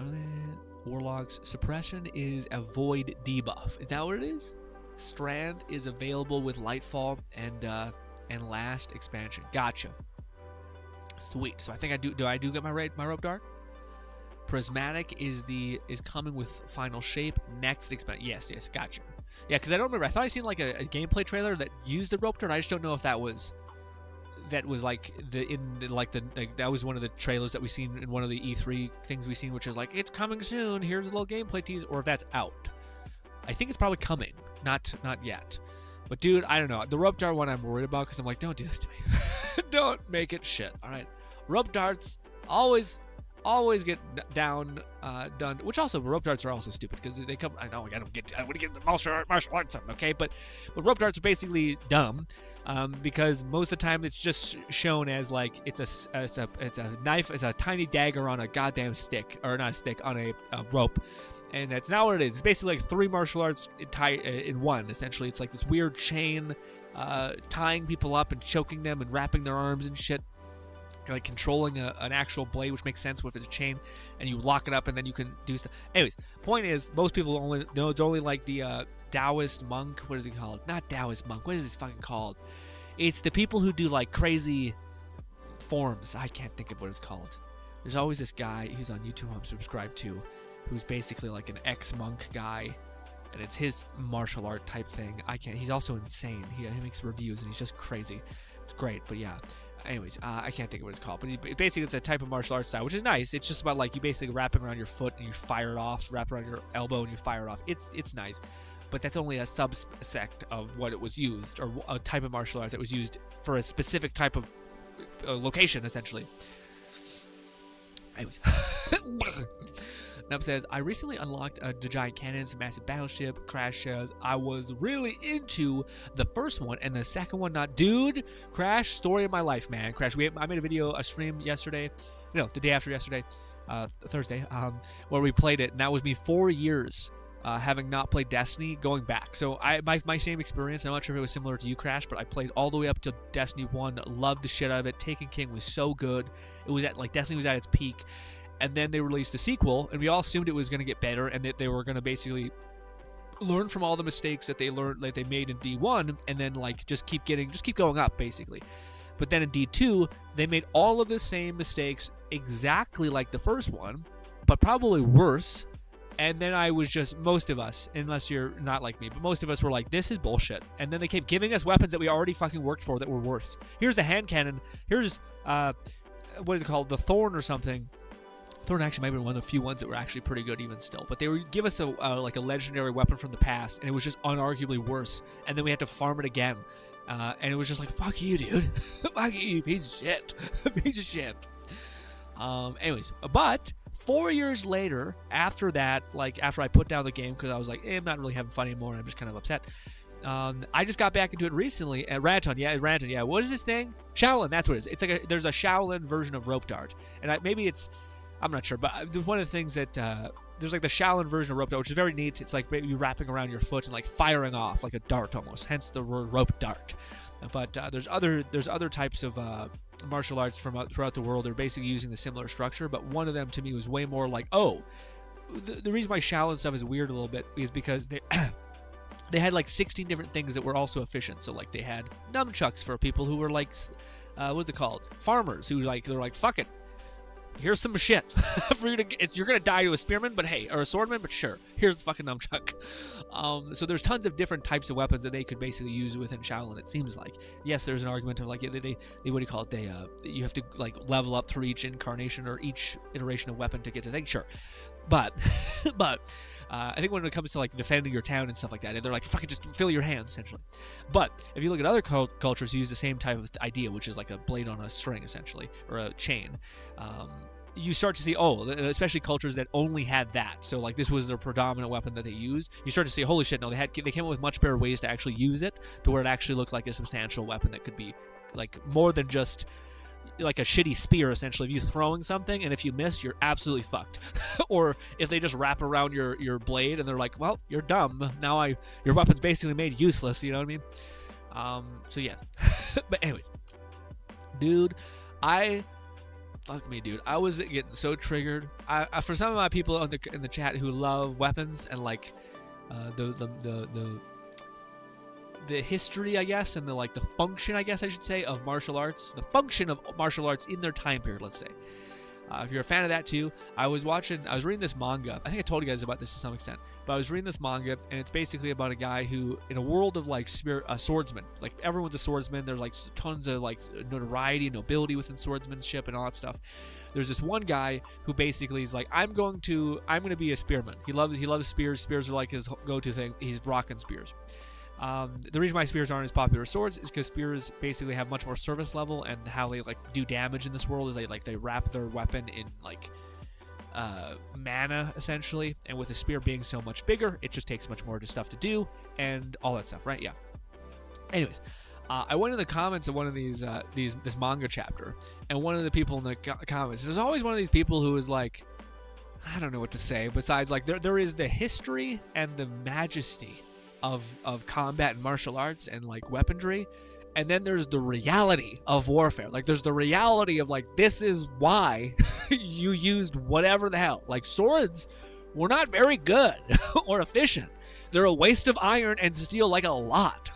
Warlock's suppression is a void debuff. Is that what it is? Strand is available with Lightfall and last expansion. Gotcha. Sweet. So I think I do get my rope dart. Prismatic is coming with final shape next expansion. Yes, gotcha. Yeah, because I don't remember. I thought I seen like a gameplay trailer that used the rope dart. I just don't know if that was like that was one of the trailers that we seen in one of the E3 things we seen, which is like it's coming soon. Here's a little gameplay tease, or if that's out. I think it's probably coming, not yet. But dude, I don't know. The rope dart one I'm worried about because I'm like, don't do this to me. Don't make it shit. All right, rope darts always get done. Which also rope darts are also stupid because they come. I know I want to get the martial arts stuff, okay? But rope darts are basically dumb because most of the time it's just shown as like it's a knife, it's a tiny dagger on a goddamn stick, or not a stick, on a rope. And that's not what it is. It's basically like 3 martial arts in one. Essentially, it's like this weird chain tying people up and choking them and wrapping their arms and shit. You're like controlling an actual blade, which makes sense if it's a chain, and you lock it up and then you can do stuff. Anyways, point is, most people only know it's only like the Taoist monk. What is it called? Not Taoist monk. What is this fucking called? It's the people who do like crazy forms. I can't think of what it's called. There's always this guy who's on YouTube I'm subscribed to, who's basically like an ex-monk guy, and it's his martial art type thing. He's also insane. He makes reviews and he's just crazy. It's great, but yeah. Anyways, I can't think of what it's called, but basically it's a type of martial arts style, which is nice. It's just about like you basically wrap it around your foot and you fire it off, wrap it around your elbow and you fire it off. It's nice, but that's only a subsect of what it was used, or a type of martial art that was used for a specific type of location essentially. Anyways. Nub says, I recently unlocked the giant cannons, massive battleship, Crash says, I was really into the first one and the second one not. Dude, Crash, story of my life, man. Crash, I made a stream yesterday, the day after yesterday, Thursday, where we played it, and that was me 4 years having not played Destiny, going back. So my same experience, I'm not sure if it was similar to you, Crash, but I played all the way up to Destiny 1, loved the shit out of it. Taken King was so good. It was Destiny was at its peak. And then they released a sequel, and we all assumed it was going to get better, and that they were going to basically learn from all the mistakes that they made in D1, and then just keep going up basically. But then in D2, they made all of the same mistakes exactly like the first one, but probably worse. And then most of us, unless you're not like me, but most of us were like, this is bullshit. And then they kept giving us weapons that we already fucking worked for that were worse. Here's a hand cannon. Here's what is it called? The Thorn or something. Thorn actually might have been one of the few ones that were actually pretty good even still. But they would give us a legendary weapon from the past, and it was just unarguably worse. And then we had to farm it again. And it was just like, fuck you, dude. Fuck you, you piece of shit. Piece of shit. Anyways, but 4 years later, after that, after I put down the game, because I was like, I'm not really having fun anymore, and I'm just kind of upset. I just got back into it recently at Ranton. Yeah. What is this thing? Shaolin, that's what it is. It's there's a Shaolin version of rope dart. And maybe it's, I'm not sure, but one of the things that there's the Shaolin version of rope dart, which is very neat. It's like you wrapping around your foot and firing off like a dart almost, hence the word rope dart. But there's other types of martial arts from throughout the world. They're basically using the similar structure, but one of them to me was way more the reason why Shaolin stuff is weird a little bit is because they they had 16 different things that were also efficient. So they had nunchucks for people who were what's it called? Farmers who they're fuck it. Here's some shit for you to. You're gonna die to a spearman, but hey, or a swordman, but sure. Here's the fucking nunchuck. So there's tons of different types of weapons that they could basically use within Shaolin. It seems like yes, there's an argument of they what do you call it? You have to level up through each incarnation or each iteration of weapon to get to things. Sure, but I think when it comes to defending your town and stuff like that, they're fucking just fill your hands essentially. But if you look at other cultures who use the same type of idea, which is a blade on a string essentially, or a chain, you start to see, especially cultures that only had that. So this was their predominant weapon that they used. You start to see, holy shit, no, they came up with much better ways to actually use it to where it actually looked like a substantial weapon that could be more than just a shitty spear essentially. If you throwing something and if you miss, you're absolutely fucked. Or if they just wrap around your blade and they're well, you're dumb now, your weapon's basically made useless, you know what I mean? So yes. But anyways, dude, fuck me, dude, I was getting so triggered. I for some of my people in the chat who love weapons and the history, I guess, and the function, I guess I should say, of martial arts, the function of martial arts in their time period, let's say. If you're a fan of that too, I was reading this manga. I think I told you guys about this to some extent, but I was reading this manga, and it's basically about a guy who, in a world of swordsmen, everyone's a swordsman. There's tons of notoriety, nobility within swordsmanship and all that stuff. There's this one guy who basically is I'm going to be a spearman. He loves spears. Spears are his go-to thing. He's rocking spears. The reason why spears aren't as popular as swords is because spears basically have much more service level, and how they do damage in this world is they wrap their weapon in mana essentially, and with a spear being so much bigger, it just takes much more stuff to do and all that stuff, right? Yeah. Anyways, I went in the comments of one of this manga chapter, and one of the people in the comments, there's always one of these people who is I don't know what to say besides there is the history and the majesty of combat and martial arts and weaponry, and then there's the reality of warfare. There's the reality of this is why you used whatever the hell. Swords were not very good or efficient. They're a waste of iron and steel a lot.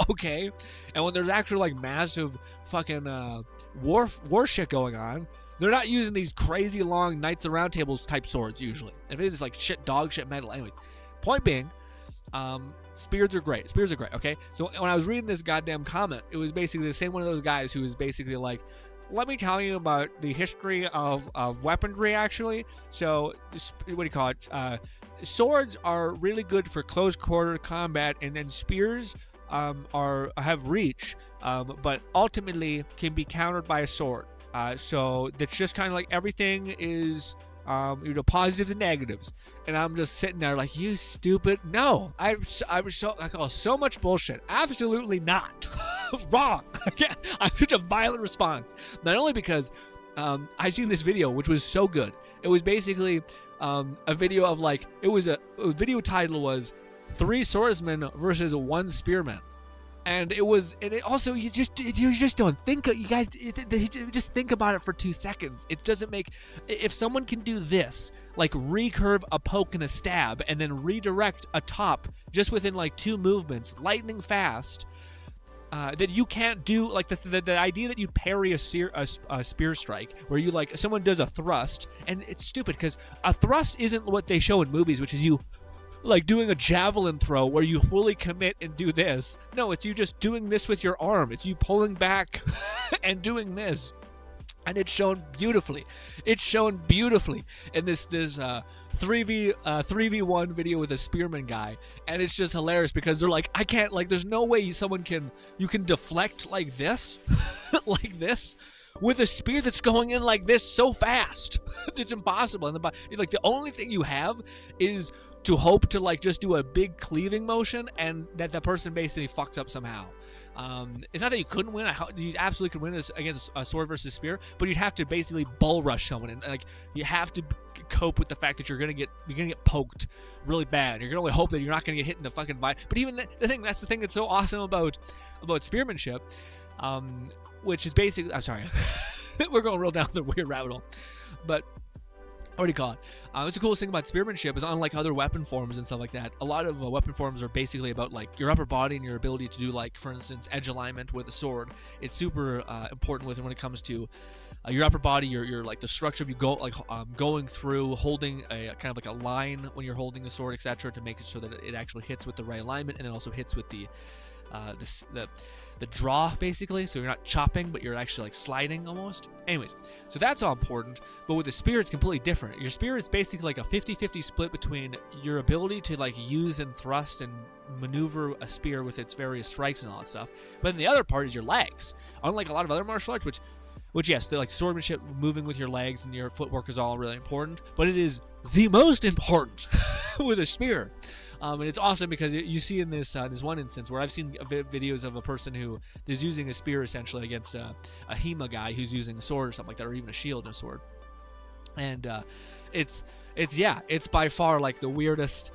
Okay? And when there's actually massive fucking war shit going on, they're not using these crazy long Knights of Round Tables type swords usually. If it is shit dog shit metal. Anyways, point being, spears are great, okay? So when I was reading this goddamn comment, it was basically the same one of those guys who was basically let me tell you about the history of weaponry, actually. So, what do you call it? Swords are really good for close quarter combat, and then spears have reach but ultimately can be countered by a sword. So it's just kind of like everything is positives and negatives, and I'm just sitting there like, you stupid. No, I call so much bullshit. Absolutely not. Wrong. I have such a violent response, not only because I seen this video which was so good. It was basically a video of like, it was a video title was 3 swordsmen versus 1 spearman. And it also, you just don't think, you guys, just think about it for 2 seconds. It doesn't make, if someone can do this, like recurve a poke and a stab, and then redirect a top just within like 2 movements, lightning fast, that you can't do, like the idea that you parry a spear strike, where you like, someone does a thrust, and it's stupid because a thrust isn't what they show in movies, which is you like doing a javelin throw where you fully commit and do this. No, it's you just doing this with your arm. It's you pulling back and doing this. And it's shown beautifully. It's shown beautifully in this 3v1 video with a spearman guy. And it's just hilarious because they're like, I can't, like, there's no way you can deflect like this, like this, with a spear that's going in like this so fast. It's impossible. And like the only thing you have is to hope to like just do a big cleaving motion, and that the person basically fucks up somehow. It's not that you couldn't win. You absolutely could win against a sword versus spear, but you'd have to basically bull rush someone, and like you have to cope with the fact that you're gonna get poked really bad. You're gonna only hope that you're not gonna get hit in the fucking vine. But even that's the thing that's so awesome about spearmanship, which is basically, I'm sorry, we're going real down the weird rabbit hole, but what do you call it? It's the coolest thing about spearmanship is, unlike other weapon forms and stuff like that, a lot of weapon forms are basically about like your upper body and your ability to do, like, for instance, edge alignment with a sword. It's super important when it comes to your upper body, your like the structure of you going through, holding a kind of like a line when you're holding the sword, etc., to make it so that it actually hits with the right alignment, and then also hits with the draw, basically, so you're not chopping, but you're actually like sliding almost. Anyways, so that's all important, but with the spear, it's completely different. Your spear is basically like a 50-50 split between your ability to like use and thrust and maneuver a spear with its various strikes and all that stuff, but then the other part is your legs. Unlike a lot of other martial arts, which yes, they're like swordmanship, moving with your legs and your footwork is all really important, but it is the most important with a spear. And it's awesome because you see in this one instance where I've seen videos of a person who is using a spear essentially against a Hema guy who's using a sword or something like that, or even a shield and a sword. And it's by far like the weirdest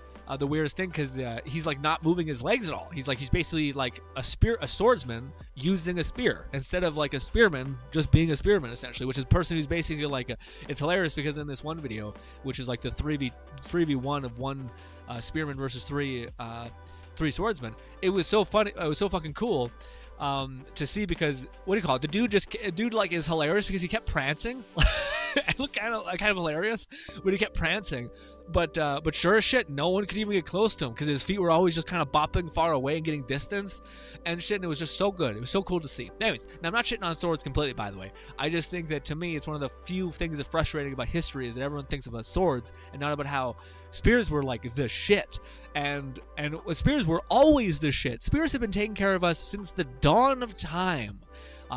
thing, because he's like not moving his legs at all. He's basically like a swordsman using a spear instead of like a spearman just being a spearman essentially, which is a person who's basically like it's hilarious because in this one video, which is like the 3v1 of 1 spearman versus 3 swordsmen, it was so funny. It was so fucking cool to see, because what do you call it? The dude like is hilarious because he kept prancing. It looked kind of hilarious, but he kept prancing. But sure as shit, no one could even get close to him because his feet were always just kind of bopping far away and getting distance and shit, and it was just so good. It was so cool to see. Anyways, now I'm not shitting on swords completely, by the way. I just think that, to me, it's one of the few things that's frustrating about history is that everyone thinks about swords and not about how spears were like the shit. And spears were always the shit. Spears have been taking care of us since the dawn of time.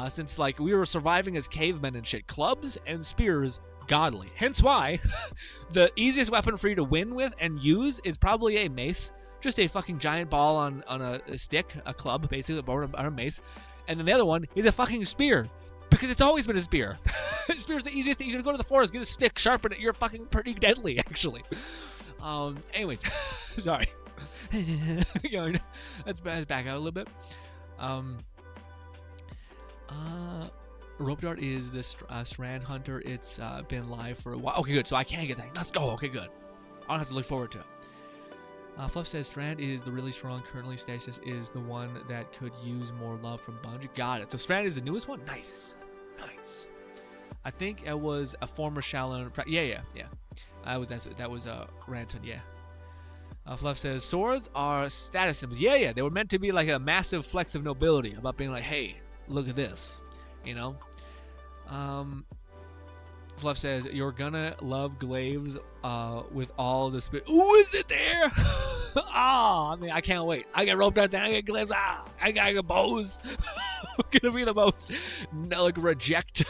Since like we were surviving as cavemen and shit. Clubs and spears, godly. Hence why the easiest weapon for you to win with and use is probably a mace. Just a fucking giant ball on a stick, a club, basically, or a mace. And then the other one is a fucking spear, because it's always been a spear. Spear's the easiest thing. You're gonna go to the forest, get a stick, sharpen it. You're fucking pretty deadly, actually. Anyways, sorry. Let's back out a little bit. Rope dart is this strand hunter. It's been live for a while. Okay, good. So I can get that. Let's go. Okay, good. I don't have to look forward to it. Fluff says Strand is the really strong. Currently, Stasis is the one that could use more love from Bungie. Got it. So Strand is the newest one. Nice. I think it was a former Shaolin. Yeah. That was Ranton. Yeah. Fluff says swords are status symbols. Yeah. They were meant to be like a massive flex of nobility, about being like, hey, look at this. You know. Fluff says you're gonna love glaives with all the spirit. Ooh, is it there? I mean, I can't wait. I got rope dart, then I got glaives. I got bows. gonna be the most like reject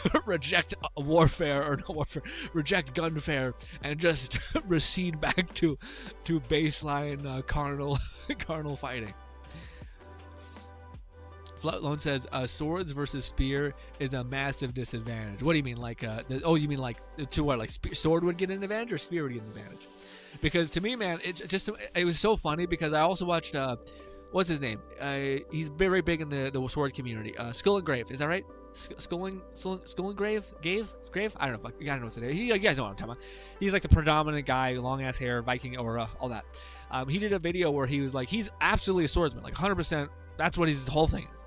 warfare or no warfare, reject gunfare, and just recede back to baseline carnal fighting. Flatlone says swords versus spear is a massive disadvantage. What do you mean? Like you mean like to what? Like sword would get an advantage or spear would get an advantage? Because to me, man, it was so funny because I also watched what's his name? He's very big in the sword community. Skull and Grave, is that right? Skull and Grave? Grave? I don't know. You gotta know what's it. You guys know what I'm talking about. He's like the predominant guy, long ass hair, Viking aura, all that. He did a video where he was like, he's absolutely a swordsman, like 100%. That's what his whole thing is.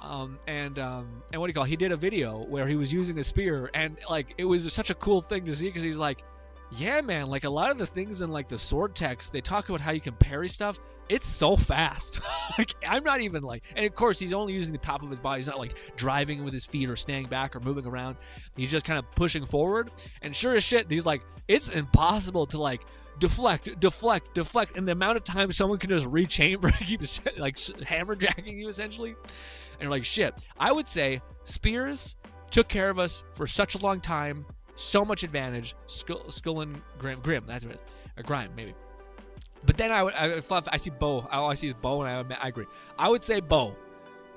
And what do you call it? He did a video where he was using a spear, and like it was such a cool thing to see because he's like, yeah, man, like a lot of the things in like the sword text, they talk about how you can parry stuff. It's so fast. Like I'm not even like, and of course he's only using the top of his body. He's not like driving with his feet or staying back or moving around. He's just kind of pushing forward. And sure as shit, he's like, it's impossible to like deflect, and the amount of time someone can just rechamber and keep like hammerjacking you essentially. And you're like, shit. I would say spears took care of us for such a long time. So much advantage. Skull and Grim. That's what it is. Or Grime, maybe. But then I see bow. All I see is bow, and I agree. I would say bow.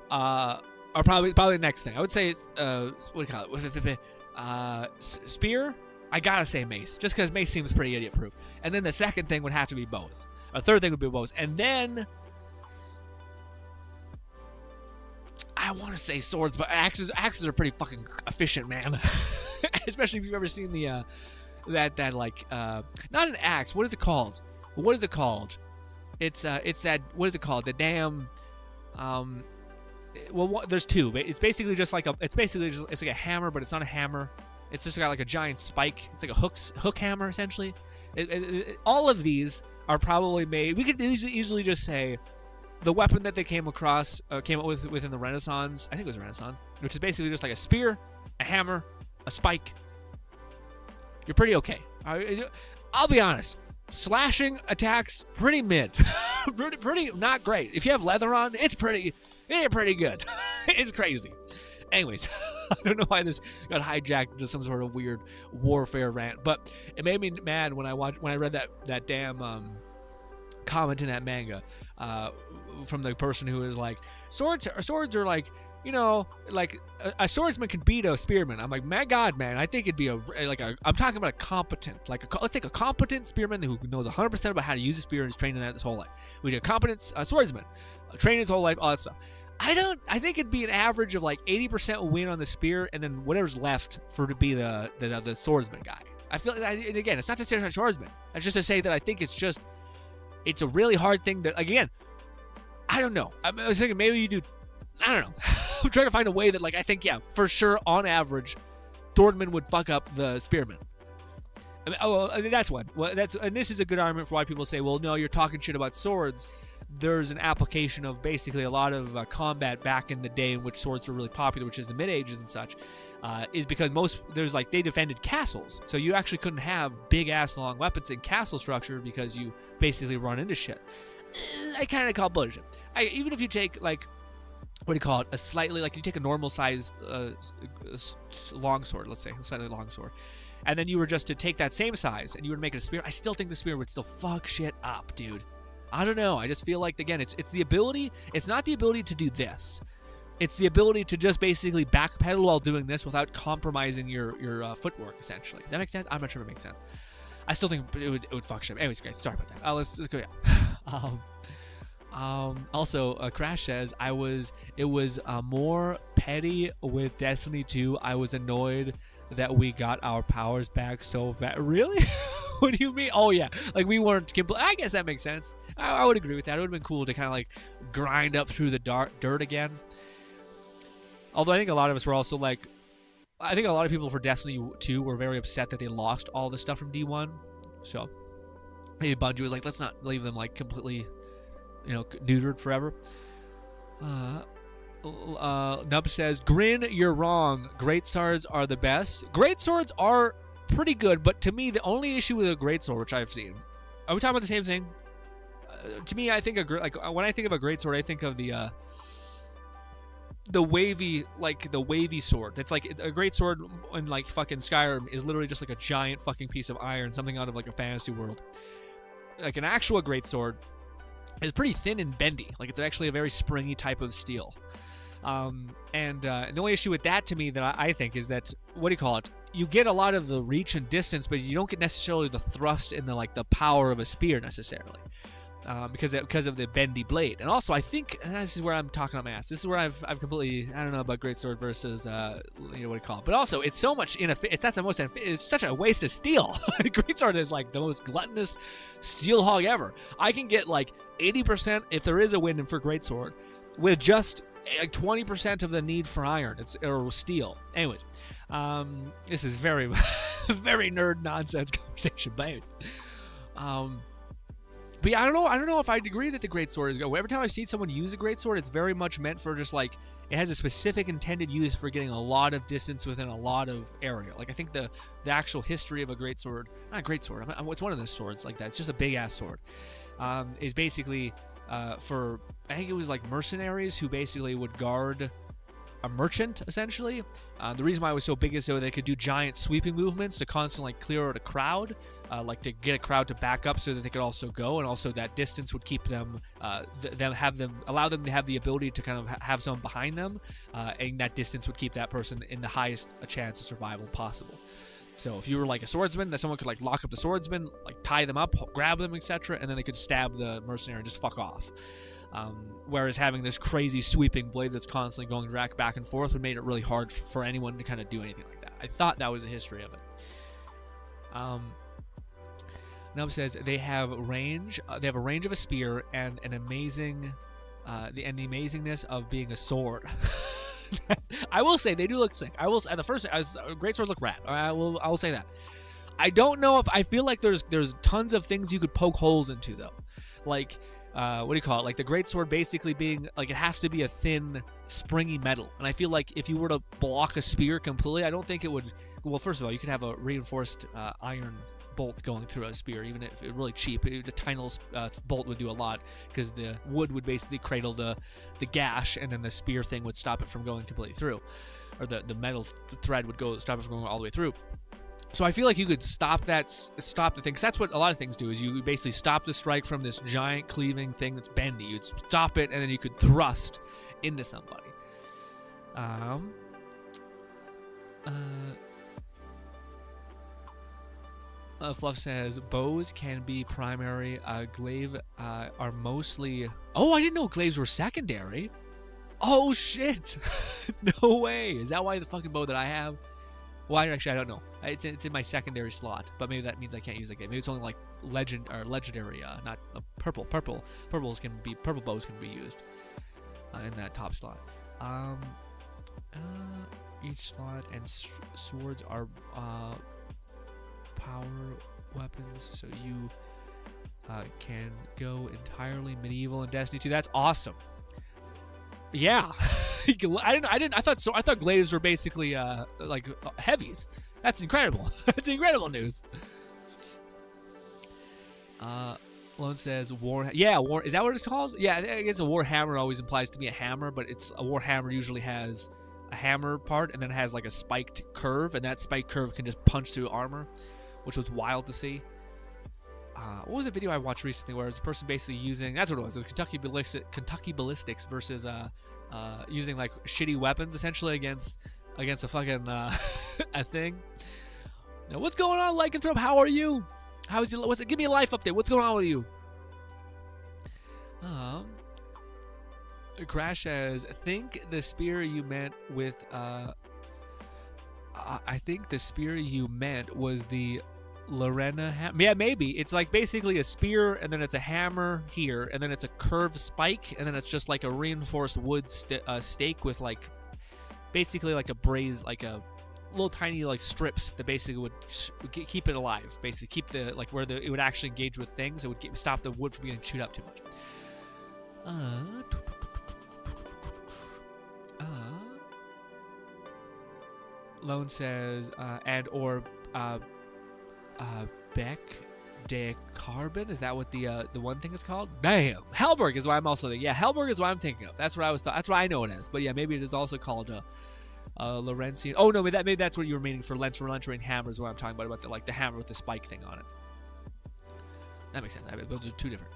Or probably the next thing. I would say it's what do you call it? Spear. I gotta say mace, just because mace seems pretty idiot-proof. And then the second thing would have to be bows. A third thing would be bows, and then I want to say swords, but axes are pretty fucking efficient, man. Especially if you've ever seen the that like not an axe. What is it called? What is it called? It's that, what is it called? The damn well, there's two. It's basically just like it's like a hammer, but it's not a hammer. It's just got like a giant spike. It's like a hook hammer essentially. All of these are probably made. We could easily just say the weapon that they came up with within the Renaissance. I think it was Renaissance, which is basically just like a spear, a hammer, a spike. You're pretty okay. I'll be honest. Slashing attacks, pretty mid. pretty not great. If you have leather on, it's pretty good. It's crazy. Anyways, I don't know why this got hijacked into some sort of weird warfare rant, but it made me mad when I read that damn comment in that manga from the person who was like, swords are like, you know, like a swordsman can beat a spearman. I'm like, my God, man, I think it'd be I'm talking about a competent, let's take a competent spearman who knows 100% about how to use a spear and is trained in that his whole life. We do a competent swordsman, trained his whole life, all that stuff. I think it'd be an average of like 80% win on the spear, and then whatever's left to be the swordsman guy. I feel like, again, it's not to say it's swordsman. It's just to say that I think it's a really hard thing to, again, I don't know. I was thinking maybe you do, I don't know. I'm trying to find a way that, like, I think, yeah, for sure, on average, swordman would fuck up the spearman. I mean, that's one. Well, and this is a good argument for why people say, well, no, you're talking shit about swords. There's an application of basically a lot of combat back in the day in which swords were really popular, which is the mid ages and such, is because they defended castles. So you actually couldn't have big ass long weapons in castle structure because you basically run into shit. I kind of call bullshit. Even if you take, like, what do you call it? A slightly, like, you take a normal sized longsword, let's say, a slightly longsword, and then you were just to take that same size and you would make it a spear, I still think the spear would still fuck shit up, dude. I don't know. I just feel like, again, it's the ability. It's not the ability to do this. It's the ability to just basically backpedal while doing this without compromising your footwork, essentially. Does that make sense? I'm not sure if it makes sense. I still think it would fuck shit. Anyways, guys, sorry about that. Let's go. Yeah. Also, Crash says it was more petty with Destiny 2. I was annoyed that we got our powers back so fast. Really? What do you mean? Oh yeah, like we weren't. I guess that makes sense. I would agree with that. It would have been cool to kind of like grind up through the dirt again. Although I think a lot of us were also like, I think a lot of people for Destiny 2 were very upset that they lost all the stuff from D1. So maybe Bungie was like, let's not leave them like completely, neutered forever. Nub says, Grin, you're wrong. Great swords are the best. Great swords are pretty good, but to me, the only issue with a great sword, which I've seen, are we talking about the same thing? To me, I think when I think of a great sword, I think of the the wavy sword. It's like a great sword in like fucking Skyrim is literally just like a giant fucking piece of iron, something out of like a fantasy world. Like an actual great sword is pretty thin and bendy. Like it's actually a very springy type of steel. And the only issue with that to me that I think is that, what do you call it? You get a lot of the reach and distance, but you don't get necessarily the thrust and the power of a spear necessarily. Because of the bendy blade. And also, I think, and this is where I'm talking on my ass. This is where I've completely, I don't know about greatsword versus what do you call it. But also, it's so much it's such a waste of steel. Greatsword is like the most gluttonous steel hog ever. I can get like 80% if there is a win for greatsword with just like 20% of the need for iron or steel. Anyways, this is very very nerd nonsense conversation. But anyways, but yeah, I don't know if I'd agree that the greatsword is good. Every time I see someone use a greatsword, it's very much meant for just like, it has a specific intended use for getting a lot of distance within a lot of area. Like I think the actual history of a greatsword, not a greatsword, it's one of those swords like that. It's just a big ass sword. Is basically for, I think it was like mercenaries who basically would guard a merchant, essentially. The reason why it was so big is so they could do giant sweeping movements to constantly clear out a crowd, like to get a crowd to back up so that they could also go, and also that distance would keep them, allow them to have the ability to kind of have someone behind them, and that distance would keep that person in the highest chance of survival possible. So if you were like a swordsman, that someone could like lock up the swordsman, like tie them up, grab them, etc., and then they could stab the mercenary and just fuck off. Whereas having this crazy sweeping blade that's constantly going back and forth would make it really hard for anyone to kind of do anything like that. I thought that was the history of it. Nub says they have range. They have a range of a spear and an amazing, the amazingness of being a sword. I will say they do look sick. I will. At the first, great swords look rad. I will say that. I don't know if I feel like there's tons of things you could poke holes into though, like. What do you call it? Like the greatsword basically being like, it has to be a thin, springy metal. And I feel like if you were to block a spear completely, I don't think it would. Well, first of all, you could have a reinforced iron bolt going through a spear, even if it's really cheap. A tiny little bolt would do a lot because the wood would basically cradle the gash, and then the spear thing would stop it from going completely through, or the metal thread would stop it from going all the way through. So I feel like you could stop the thing, because that's what a lot of things do, is you basically stop the strike from this giant cleaving thing that's bendy. You'd stop it, and then you could thrust into somebody. Fluff says, bows can be primary, glaive are mostly... Oh, I didn't know glaives were secondary. Oh, shit. No way. Is that why the fucking bow that I have... Well, actually, I don't know. It's in my secondary slot, but maybe that means I can't use the game. Maybe it's only like legendary, not purple. Purple bows can be used in that top slot. Each slot and swords are power weapons, so you can go entirely medieval in Destiny 2. That's awesome. Yeah. I thought glaives were basically like heavies. That's incredible. That's incredible news. Lone says war. Yeah, war. Is that what it's called? Yeah, I guess a war hammer always implies to be a hammer, but it's a war hammer usually has a hammer part and then it has like a spiked curve, and that spiked curve can just punch through armor, which was wild to see. What was a video I watched recently where it was a person basically using, that's what it was. It was Kentucky Ballistics versus using like shitty weapons essentially against a fucking a thing. Now, what's going on, Lycanthrope? How are you? How's your? Give me a life update. What's going on with you? Crash says, think the spear you meant with I think the spear you meant was the Lorena hammer. Yeah, maybe. It's like basically a spear, and then it's a hammer here, and then it's a curved spike, and then it's just like a reinforced wood stake with like basically like a braise, like a little tiny like strips that basically would keep it alive. Basically keep the like where it would actually engage with things. It would stop the wood from getting chewed up too much. Lone says and or Decarbon. Is that what the one thing is called? Damn, Hellberg is why I'm also thinking. Yeah, Hellberg is what I'm thinking of. That's what I was. That's what I know it as. But yeah, maybe it is also called Laurentian. Oh no, maybe that's what you were meaning for Laurentian hammer is what I'm talking about the hammer with the spike thing on it. That makes sense. Those are two different.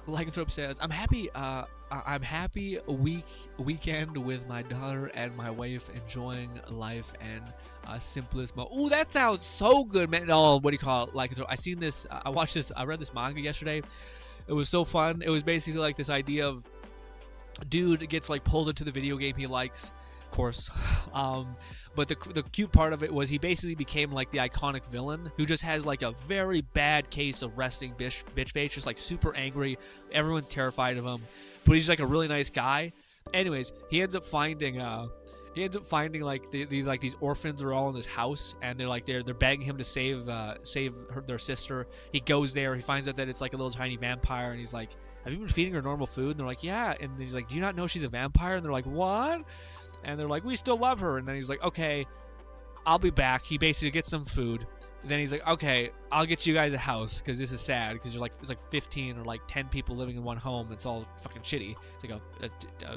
Lycanthrope says, I'm happy weekend with my daughter and my wife, enjoying life and simplest mode. Ooh, that sounds so good, man. Oh, what do you call it? Lycanthrope. I read this manga yesterday. It was so fun. It was basically like this idea of dude gets like pulled into the video game he likes, of course. But the cute part of it was he basically became like the iconic villain who just has like a very bad case of resting bitch face, just like super angry. Everyone's terrified of him, but he's like a really nice guy. Anyways, he ends up finding like these orphans are all in his house, and they're begging him to save their sister. He goes there, he finds out that it's like a little tiny vampire, and he's like, have you been feeding her normal food? And they're like, yeah. And he's like, do you not know she's a vampire? And they're like, what? And they're like, we still love her. And then he's like, okay, I'll be back. He basically gets some food. And then he's like, okay, I'll get you guys a house because this is sad because there's like 15 or like 10 people living in one home. It's all fucking shitty. It's like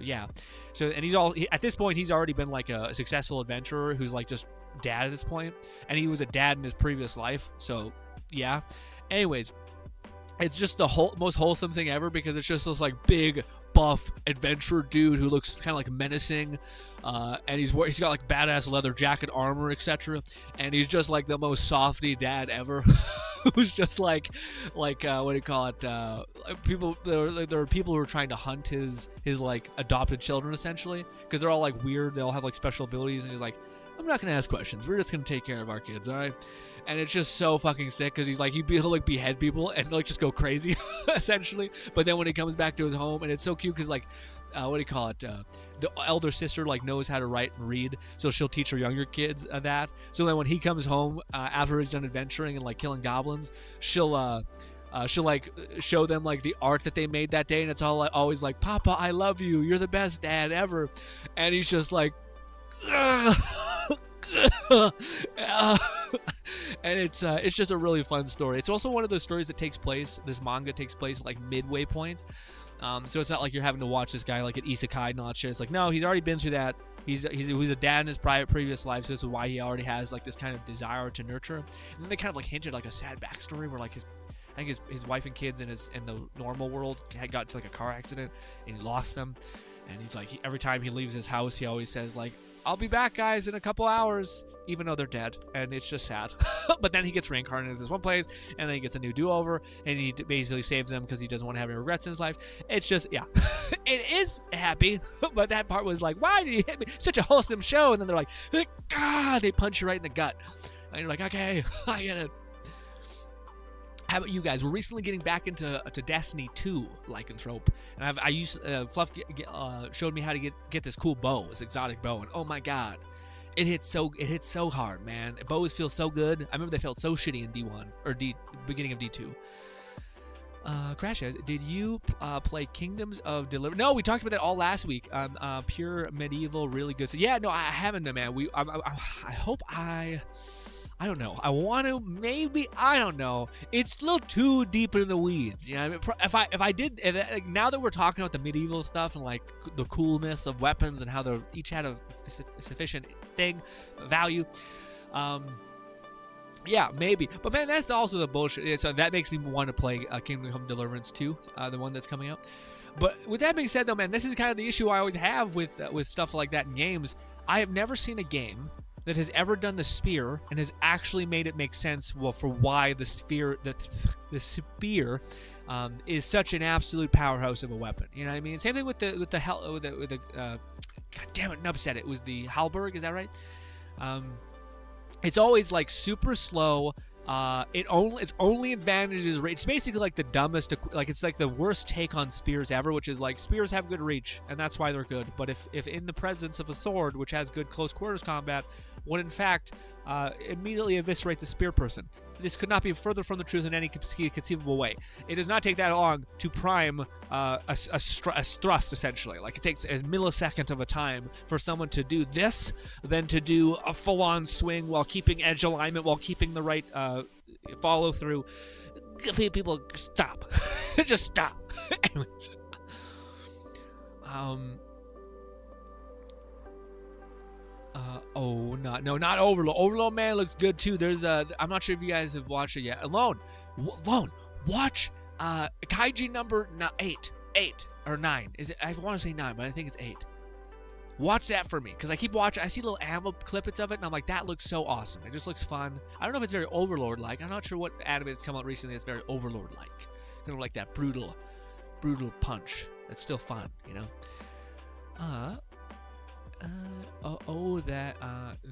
yeah. So and at this point he's already been like a successful adventurer who's like just dad at this point, and he was a dad in his previous life. So yeah. Anyways, it's just the most wholesome thing ever because it's just this like big buff adventurer dude who looks kind of like menacing, and he's got like badass leather jacket, armor, etc. And he's just like the most softy dad ever. Who's just like what do you call it? People there are people who are trying to hunt his like adopted children essentially because they're all like weird. They all have like special abilities, and he's like, I'm not gonna ask questions. We're just gonna take care of our kids, all right? And it's just so fucking sick because he'll like behead people and like just go crazy, essentially. But then when he comes back to his home, and it's so cute because like, what do you call it? The elder sister like knows how to write and read, so she'll teach her younger kids that. So then when he comes home after he's done adventuring and like killing goblins, she'll like show them like the art that they made that day, and it's all like, always like, Papa, I love you. You're the best dad ever. And he's just like. And it's just a really fun story. It's also one of those stories that this manga takes place at like midway point, so it's not like you're having to watch this guy like at isekai and all that shit. It's like, no, he's already been through that. He was a dad in his previous life, so this is why he already has like this kind of desire to nurture. And then they kind of like hinted like a sad backstory where like his wife and kids in the normal world had got into like a car accident and he lost them, and he's like every time he leaves his house he always says like, I'll be back, guys, in a couple hours, even though they're dead, and it's just sad. But then he gets reincarnated as this one place, and then he gets a new do-over, and he basically saves them because he doesn't want to have any regrets in his life. It's just, yeah, it is happy, but that part was like, why did you hit me? Such a wholesome show, and then they're like, ah, they punch you right in the gut, and you're like, okay, I get it. How about you guys? We're recently getting back into Destiny 2, Lycanthrope, and Fluff showed me how to get this cool bow, this exotic bow, and oh my god, it hits so hard, man. Bows feel so good. I remember they felt so shitty in D1 or beginning of D2. Crash says, did you play Kingdoms of Deliverance? No, we talked about that all last week. Pure medieval, really good. So yeah, no, I haven't, man. I hope I don't know. I want to, maybe, I don't know. It's a little too deep in the weeds. You know, I mean, now that we're talking about the medieval stuff and like the coolness of weapons and how they each had a sufficient value, yeah, maybe. But man, that's also the bullshit. So that makes me want to play Kingdom of Deliverance 2, the one that's coming out. But with that being said, though, man, this is kind of the issue I always have with stuff like that in games. I have never seen a game that has ever done the spear and has actually made it make sense, well, for why the spear is such an absolute powerhouse of a weapon. You know what I mean? Same thing with the god damn it, Nub said it was the Halberg, is that right? It's always like super slow. Its only advantage is it's basically like the dumbest, like it's like the worst take on spears ever, which is like spears have good reach and that's why they're good, but if in the presence of a sword which has good close quarters combat would in fact immediately eviscerate the spear person. This could not be further from the truth in any conceivable way. It does not take that long to prime a thrust, essentially. Like, it takes a millisecond of a time for someone to do this than to do a full-on swing while keeping edge alignment, while keeping the right follow through. People, stop. Just stop. Anyways. Not Overlord. Overlord, man, looks good too. There's I'm not sure if you guys have watched it yet. Alone, watch Kaiji number 8 or 9. Is it? I want to say 9, but I think it's 8. Watch that for me, because I keep watching. I see little ammo clippets of it, and I'm like, that looks so awesome. It just looks fun. I don't know if it's very Overlord-like. I'm not sure what anime that's come out recently that's very Overlord-like. Kind of like that brutal punch. That's still fun, you know.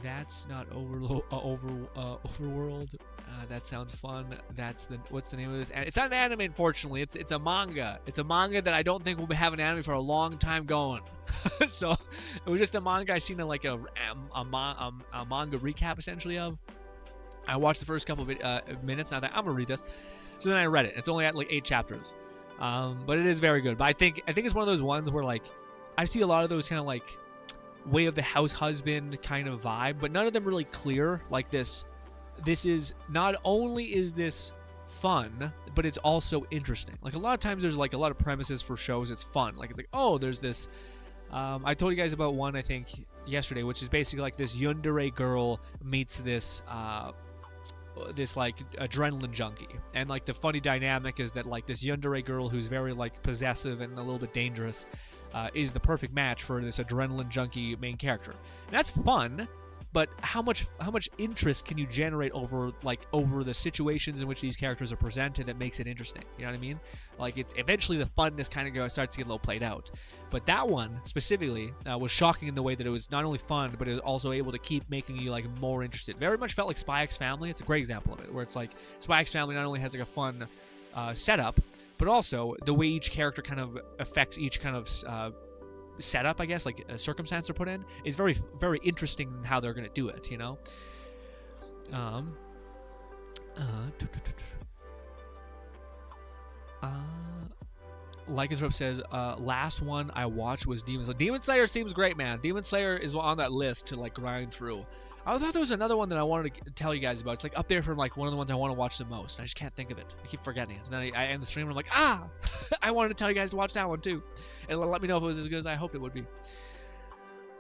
That's not Overworld. That sounds fun. What's the name of this? It's not an anime, unfortunately. It's a manga. It's a manga that I don't think will have an anime for a long time going. So it was just a manga I seen a manga recap essentially of. I watched the first couple of minutes, and I thought I'm gonna read this. So then I read it. It's only at like 8 chapters, but it is very good. But I think it's one of those ones where like I see a lot of those kind of like way of the house husband kind of vibe, but none of them really clear. Like this is not only is this fun, but it's also interesting. Like a lot of times there's like a lot of premises for shows. It's fun. Like it's like, oh, there's this. I told you guys about one I think yesterday, which is basically like this yandere girl meets this like adrenaline junkie, and like the funny dynamic is that like this yandere girl who's very like possessive and a little bit dangerous is the perfect match for this adrenaline junkie main character. And that's fun, but how much interest can you generate over the situations in which these characters are presented that makes it interesting? You know what I mean? Like eventually the funness kind of starts to get a little played out. But that one specifically was shocking in the way that it was not only fun, but it was also able to keep making you like more interested. Very much felt like Spy X Family. It's a great example of it, where it's like Spy X Family not only has like a fun setup, but also the way each character kind of affects each kind of setup, I guess, like a circumstance they're put in, is very, very interesting in how they're going to do it, you know? Lycanthrope says, last one I watched was Demon Slayer. Demon Slayer seems great, man. Demon Slayer is on that list to like grind through. I thought there was another one that I wanted to tell you guys about. It's like up there from like one of the ones I want to watch the most. I just can't think of it. I keep forgetting it. And then I end the stream and I'm like, I wanted to tell you guys to watch that one too. And let me know if it was as good as I hoped it would be.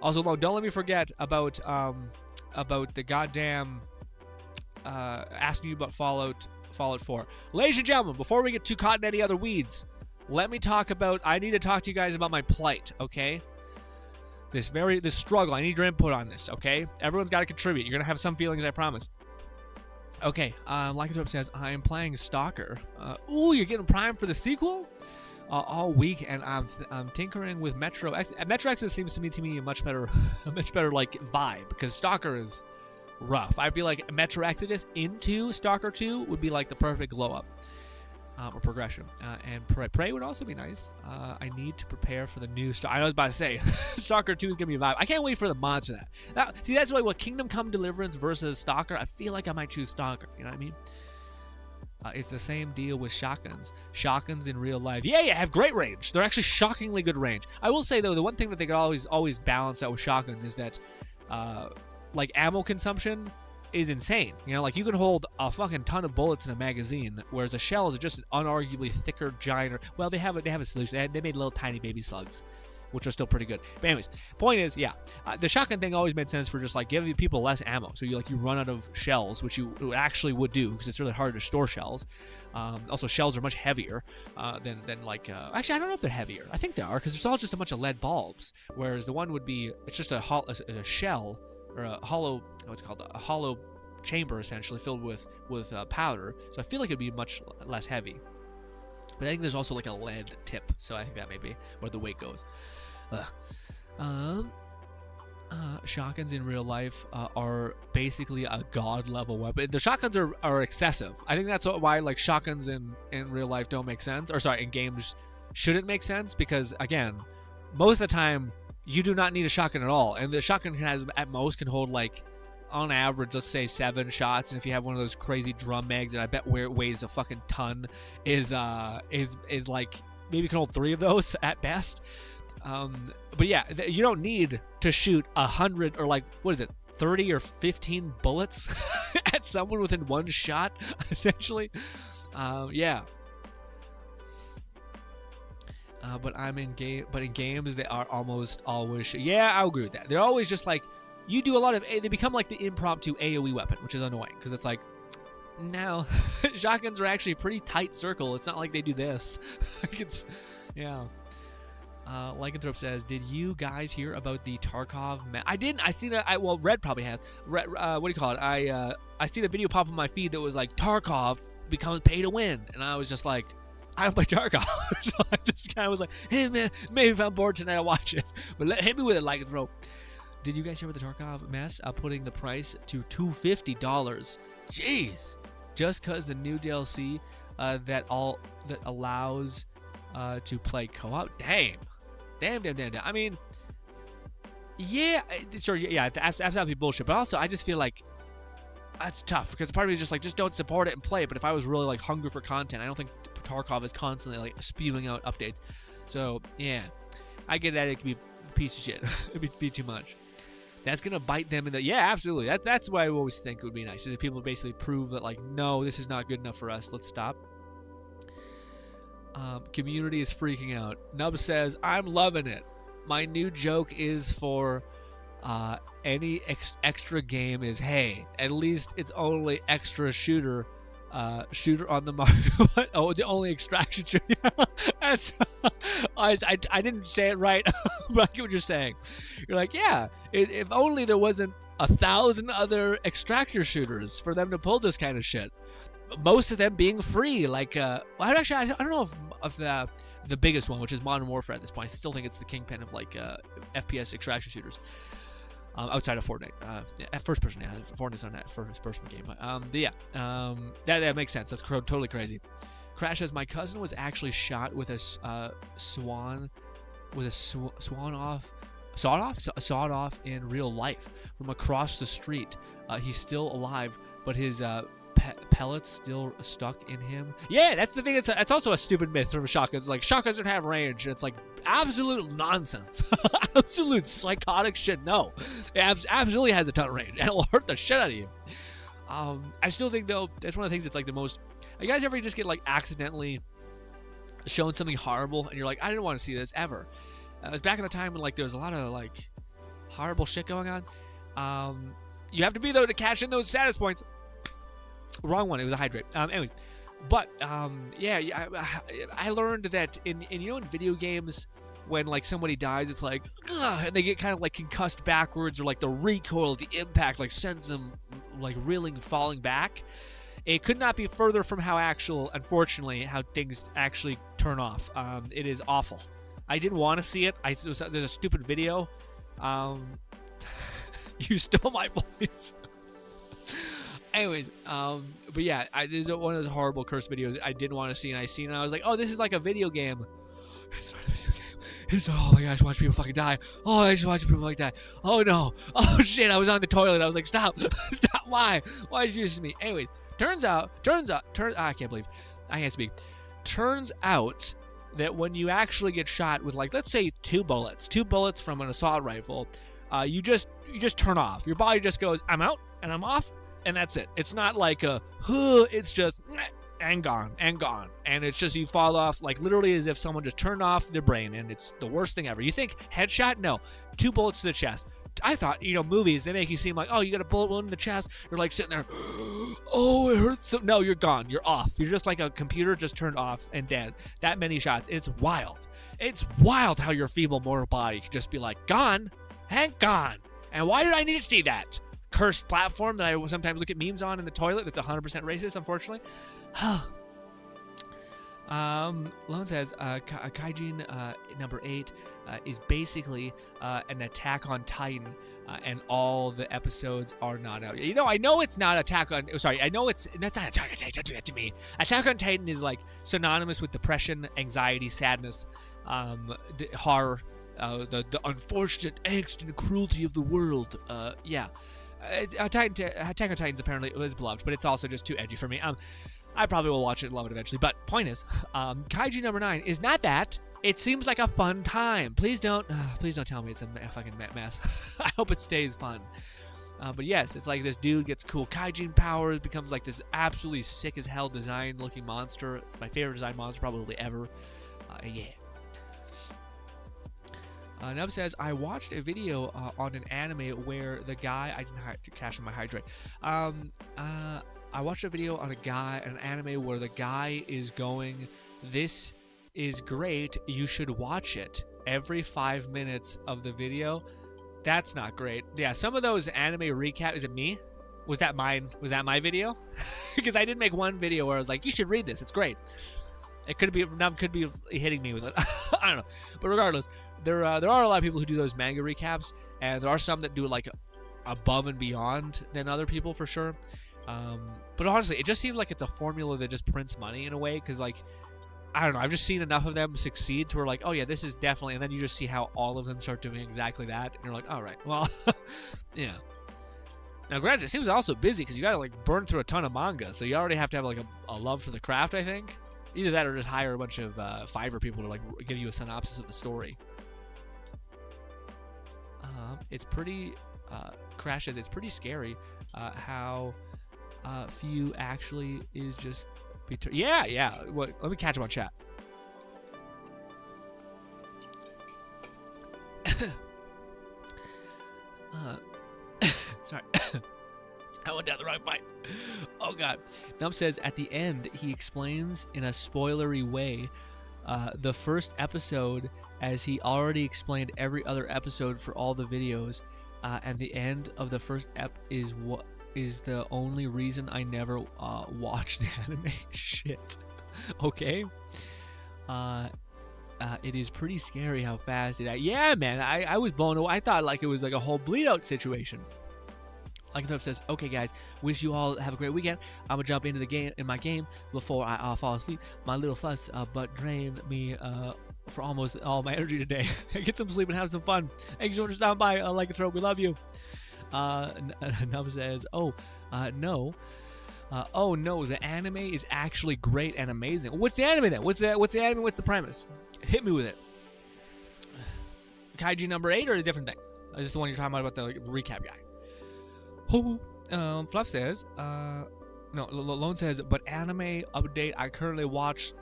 Also, don't let me forget about the goddamn asking you about Fallout 4. Ladies and gentlemen, before we get too caught in any other weeds, I need to talk to you guys about my plight, okay? This struggle. I need your input on this, okay? Everyone's got to contribute. You're going to have some feelings, I promise. Okay, Lycanthrope says, I am playing Stalker. Ooh, you're getting primed for the sequel? All week, and I'm tinkering with Metro X. Metro Exodus seems to me a much better like vibe, because Stalker is rough. I feel like Metro Exodus into Stalker 2 would be like the perfect glow up. Or progression, and Prey would also be nice. I need to prepare for the new I was about to say Stalker 2 is gonna be a vibe. I can't wait for the mods for that. See, that's like what Kingdom Come Deliverance versus Stalker. I feel like I might choose Stalker. You know what I mean? It's the same deal with shotguns. Shotguns in real life, yeah, have great range. They're actually shockingly good range. I will say though, the one thing that they could always balance out with shotguns is that, like ammo consumption is insane. You know, like you can hold a fucking ton of bullets in a magazine, whereas a shell is just an unarguably thicker, giant. Well, they have a solution. They made little tiny baby slugs, which are still pretty good. But anyways, point is, yeah, the shotgun thing always made sense for just like giving people less ammo. So you run out of shells, which you actually would do because it's really hard to store shells. Also, shells are much heavier than like. Actually, I don't know if they're heavier. I think they are because it's all just a bunch of lead bulbs. Whereas the one would be it's just a shell. Or a hollow, what's it called? A hollow chamber essentially filled with powder. So I feel like it'd be much less heavy. But I think there's also like a lead tip, so I think that may be where the weight goes. Shotguns in real life are basically a god level weapon. The shotguns are excessive. I think that's why like shotguns in real life don't make sense. Or sorry, in games shouldn't make sense because again, most of the time. You do not need a shotgun at all, and the shotgun at most can hold like, on average, let's say 7 shots. And if you have one of those crazy drum mags that I bet weighs a fucking ton, is like maybe can hold 3 of those at best. But yeah, you don't need to shoot 100 or like what is it, 30 or 15 bullets at someone within one shot, essentially. Yeah. But in games they are almost always. Yeah, I agree with that. They're always just like, you do a lot of. They become like the impromptu AOE weapon, which is annoying because it's like, no, shotguns are actually a pretty tight circle. It's not like they do this. Like it's, yeah. Lycanthrope says, did you guys hear about the Tarkov I didn't. I seen it. Well, Red probably has. Red, what do you call it? I seen a video pop on my feed that was like, Tarkov becomes pay to win. And I was just like, I don't play Tarkov. So I just kind of was like, hey man, maybe if I'm bored tonight I'll watch it. But hit me with it, Lycanthrope. Did you guys hear about the Tarkov mess? Putting the price to $250. Jeez. Just because the new DLC that allows to play co-op. Damn. I mean, yeah, sure, yeah, that's absolutely bullshit. But also, I just feel like that's tough because part of me is just like, just don't support it and play it. But if I was really like hungry for content, I don't think Tarkov is constantly like spewing out updates. So yeah, I get that it could be a piece of shit. It'd be too much. That's gonna bite them in the. Yeah, absolutely. That's what I always think it would be nice. If people basically prove that like, no, this is not good enough for us. Let's stop. Community is freaking out. Nub says, I'm loving it. My new joke is for any extra game is, hey, at least it's only extra shooter on the Mario. Oh, the only extraction shooter. That's I didn't say it right, but I get what you're saying. You're like, yeah, if only there wasn't 1,000 other extractor shooters for them to pull this kind of shit. Most of them being free, like well, actually, I don't know if the biggest one, which is Modern Warfare at this point. I still think it's the kingpin of like FPS extraction shooters outside of Fortnite. Yeah, first person, yeah, Fortnite's on that first person game, but yeah, that makes sense. That's totally crazy. Crash says, my cousin was actually shot with a sawed off in real life from across the street. He's still alive, but his pellets still stuck in him. Yeah, that's the thing. It's also a stupid myth from shotguns. Like, shotguns don't have range, and it's like absolute nonsense. Absolute psychotic shit. No, it absolutely has a ton of range, and it'll hurt the shit out of you. I still think though, that's one of the things that's like the most. You guys ever just get like accidentally shown something horrible, and you're like, I didn't want to see this ever. It was back in the time when like there was a lot of like horrible shit going on. You have to be though to cash in those status points. Wrong one. It was a hydrate. Anyways, but yeah, I learned that in video games, when like somebody dies, it's like, ugh, and they get kind of like concussed backwards, or like the recoil, the impact, like sends them like reeling, falling back. It could not be further from unfortunately, how things actually turn off. It is awful. I didn't want to see it. There's a stupid video. You stole my voice. Anyways, but yeah, there's one of those horrible curse videos I didn't want to see, and I seen it, and I was like, oh, this is like a video game. It's not a video game. It's, oh my gosh, watch people fucking die. Oh, I just watch people fucking die. Oh no. Oh shit, I was on the toilet. I was like, stop. Stop. Why did you do this to me? Anyways, turns out, I can't believe, I can't speak. Turns out that when you actually get shot with, like, let's say two bullets from an assault rifle, you just turn off. Your body just goes, I'm out and I'm off, and that's it. It's not like it's just and gone. And it's just, you fall off like literally as if someone just turned off their brain, and it's the worst thing ever. You think headshot? No. 2 bullets to the chest. I thought, movies, they make you seem like, oh, you got a bullet wound in the chest. You're like sitting there, oh, it hurts. So no, you're gone. You're off. You're just like a computer just turned off and dead. That many shots. It's wild. It's wild how your feeble mortal body can just be like, gone and gone. And why did I need to see that? Cursed platform that I sometimes look at memes on in the toilet that's 100% racist, unfortunately. Lone says, Kaijin number 8 is basically an Attack on Titan, and all the episodes are not out. I know it's not Attack on... I know that's not Attack on Titan. Don't do that to me. Attack on Titan is like synonymous with depression, anxiety, sadness, horror, the unfortunate angst and cruelty of the world. Yeah. Attack on Titan's apparently was beloved, but it's also just too edgy for me. I probably will watch it and love it eventually. But point is, Kaiji number 9 is not that. It seems like a fun time. Please don't tell me it's a fucking mess. I hope it stays fun. But yes, it's like this dude gets cool kaijin powers, becomes like this absolutely sick as hell design looking monster. It's my favorite design monster probably ever. Yeah. Nub says, I watched a video on an anime where the guy, I didn't cash in my hydrate. I watched a video on an anime where the guy is going, this is great, you should watch it. Every 5 minutes of the video. That's not great. Yeah, some of those anime recap, is it me? Was that mine? Was that my video? Because I did make one video where I was like, you should read this, it's great. It could be, Nub could be hitting me with it. I don't know. But regardless, there are a lot of people who do those manga recaps, and there are some that do it like above and beyond than other people for sure. But honestly, it just seems like it's a formula that just prints money in a way, because like, I don't know, I've just seen enough of them succeed to where like, oh yeah, this is definitely, and then you just see how all of them start doing exactly that, and you're like, all right, well, yeah. Now granted, it seems also busy because you gotta like burn through a ton of manga, so you already have to have like a love for the craft, I think. Either that or just hire a bunch of Fiverr people to like give you a synopsis of the story. It's pretty, Crash says, it's pretty scary how few actually is just... Yeah. Let me catch him on chat. Sorry. I went down the wrong pipe. Oh, God. Num says, at the end, he explains in a spoilery way the first episode, as he already explained every other episode for all the videos, and the end of the first ep is what is the only reason I never watched the anime. Shit. Okay. It is pretty scary how fast it... Yeah, man. I was blown away. I thought like it was like a whole bleed out situation. Like Nub says, okay guys, wish you all have a great weekend. I'm gonna jump into the game before I fall asleep. My little fuss butt drained me for almost all my energy today. Get some sleep and have some fun. Thanks so much for stopping by. Like a throat, we love you. Nub says, oh no, the anime is actually great and amazing. What's the anime then? What's the anime? What's the premise? Hit me with it. Kaiji number 8 or a different thing? Is this the one you're talking about the like, recap guy? Fluff says, no, Lone says, but anime update, I currently watch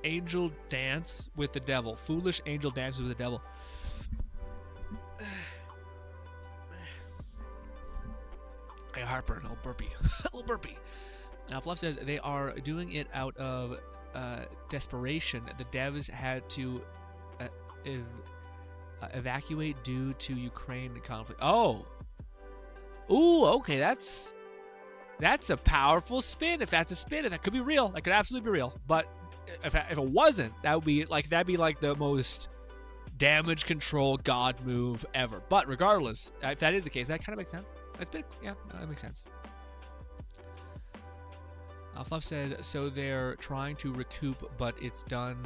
Angel Dance with the Devil. Foolish Angel Dances with the Devil. I got heartburn, a little burpee. A little burpee. Now, Fluff says they are doing it out of desperation. The devs had to evacuate due to Ukraine conflict. Oh! Ooh, okay, that's a powerful spin. If that's a spin, that could be real. That could absolutely be real. But if it wasn't, that'd be like the most damage control god move ever. But regardless, if that is the case, that kind of makes sense. Yeah, that makes sense. Fluff says, so they're trying to recoup, but it's done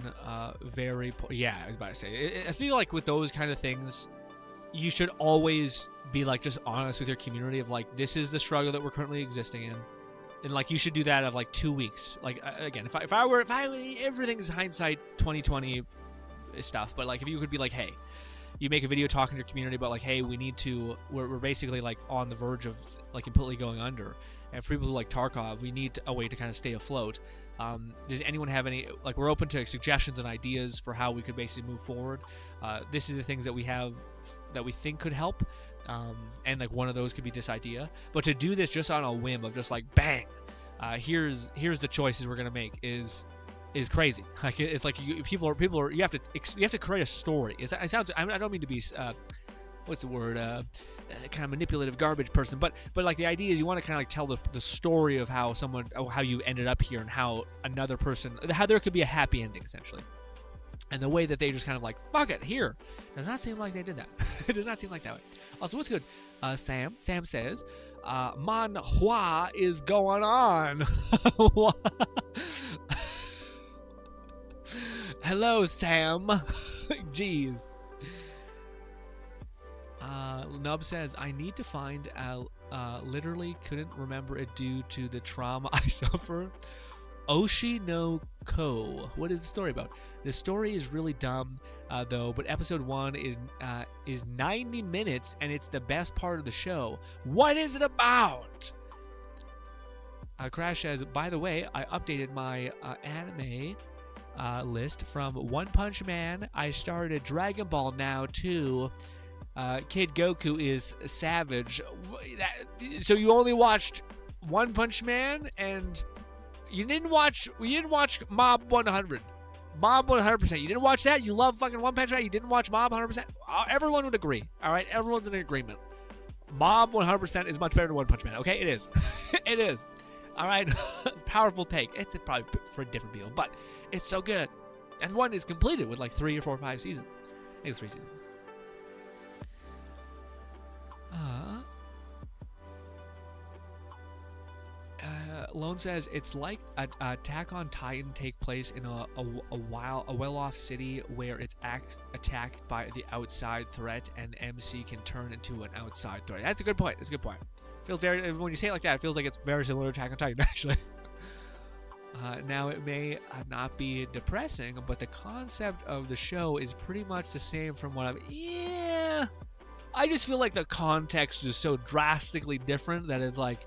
very poor. Yeah, I was about to say. I feel like with those kind of things, you should always be like just honest with your community of like, this is the struggle that we're currently existing in, and like you should do that of like 2 weeks. Like again, if everything's hindsight 2020 stuff, but like if you could be like, hey, you make a video talking to your community about like, hey, we're basically like on the verge of like completely going under, and for people like Tarkov, we need a way to kind of stay afloat. Does anyone have any, like, we're open to suggestions and ideas for how we could basically move forward. This is the things that we have that we think could help, and like one of those could be this idea. But to do this just on a whim of just like bang, here's the choices we're gonna make is crazy. Like it's like you have to create a story. It sounds, I don't mean to be what's the word, kind of manipulative garbage person, but like the idea is you want to kind of like tell the story of how you ended up here, and how another person, how there could be a happy ending essentially. And the way that they just kind of like, fuck it, here. Does not seem like they did that. It does not seem like that way. Also, what's good? Sam says, Manhwa is going on. Hello, Sam. Jeez. Nub says, I need to find out. Literally couldn't remember it due to the trauma I suffered. Oshi no Ko. What is the story about? The story is really dumb, though, but episode 1 is is 90 minutes, and it's the best part of the show. What is it about? Crash says, by the way, I updated my anime list from One Punch Man. I started Dragon Ball now too. Kid Goku is savage. So you only watched One Punch Man, and you didn't watch Mob 100. Mob 100%. You didn't watch that? You love fucking One Punch Man? You didn't watch Mob 100%? Everyone would agree. All right? Everyone's in agreement. Mob 100% is much better than One Punch Man. Okay? It is. It is. All right? It's a powerful take. It's probably for different people, but it's so good. And one is completed with like 3 or 4 or 5 seasons. I think it's 3 seasons. Lone says it's like Attack on Titan take place in a well-off city where it's attacked by the outside threat, and MC can turn into an outside threat. That's a good point. That's a good point. Feels very, when you say it like that, it feels like it's very similar to Attack on Titan, actually. Now, it may not be depressing, but the concept of the show is pretty much the same from what I've... Yeah. I just feel like the context is so drastically different that it's like...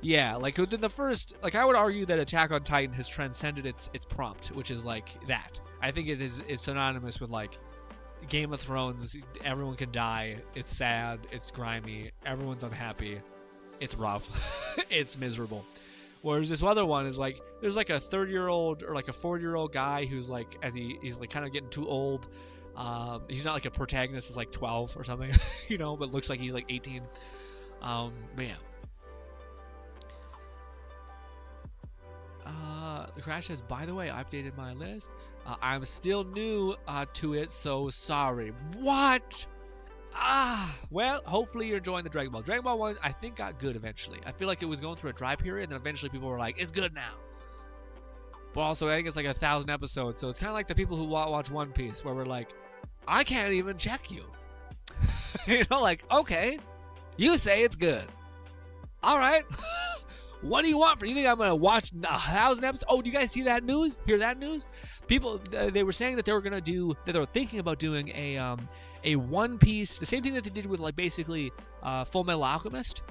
Yeah, like within the first, like I would argue that Attack on Titan has transcended its prompt, which is like that. I think it's synonymous with like Game of Thrones. Everyone can die. It's sad. It's grimy. Everyone's unhappy. It's rough. It's miserable. Whereas this other one is like there's like a 30-year-old or like a 40-year-old guy who's like he's like kind of getting too old. He's not like a protagonist. He's like 12 or something, you know, but looks like he's like 18. But yeah. The Crash says, by the way, I updated my list. I'm still new to it, so sorry. What? Well, hopefully you're enjoying the Dragon Ball. Dragon Ball 1, I think, got good eventually. I feel like it was going through a dry period, and then eventually people were like, it's good now. But also, I think it's like 1,000 episodes, so it's kind of like the people who watch One Piece, where we're like, I can't even check you. You know, like, okay, you say it's good. All right. What do you want? You think I'm going to watch 1,000 episodes? Oh, do you guys see that news? Hear that news? People, they were saying that they were going to do, that they were thinking about doing a One Piece, the same thing that they did with like basically Full Metal Alchemist.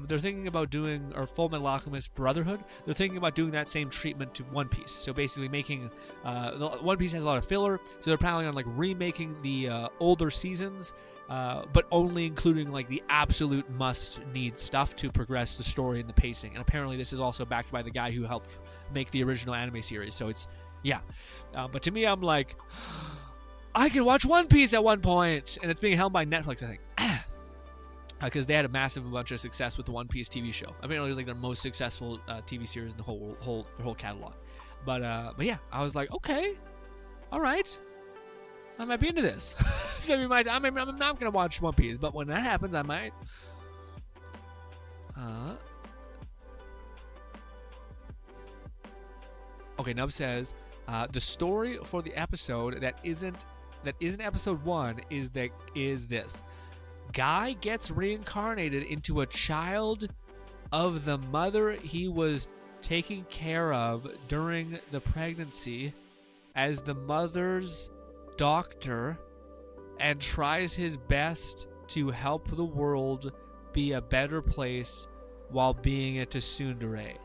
They're thinking about doing, or Full Metal Alchemist Brotherhood. They're thinking about doing that same treatment to One Piece. So basically making, One Piece has a lot of filler, so they're planning on like remaking the older seasons, but only including like the absolute must-need stuff to progress the story and the pacing. And apparently this is also backed by the guy who helped make the original anime series. So it's, yeah. But to me, I'm like, I can watch One Piece at one point, and it's being held by Netflix, I think. Because they had a massive bunch of success with the One Piece TV show. Apparently it was like their most successful TV series in the whole catalog. But yeah, I was like, okay, all right. I might be into this. This maybe I'm not gonna watch One Piece, but when that happens, I might. Okay, Nub says the story for the episode that isn't episode 1 is this: Guy gets reincarnated into a child of the mother he was taking care of during the pregnancy, as the mother's doctor, and tries his best to help the world be a better place while being a tsundere.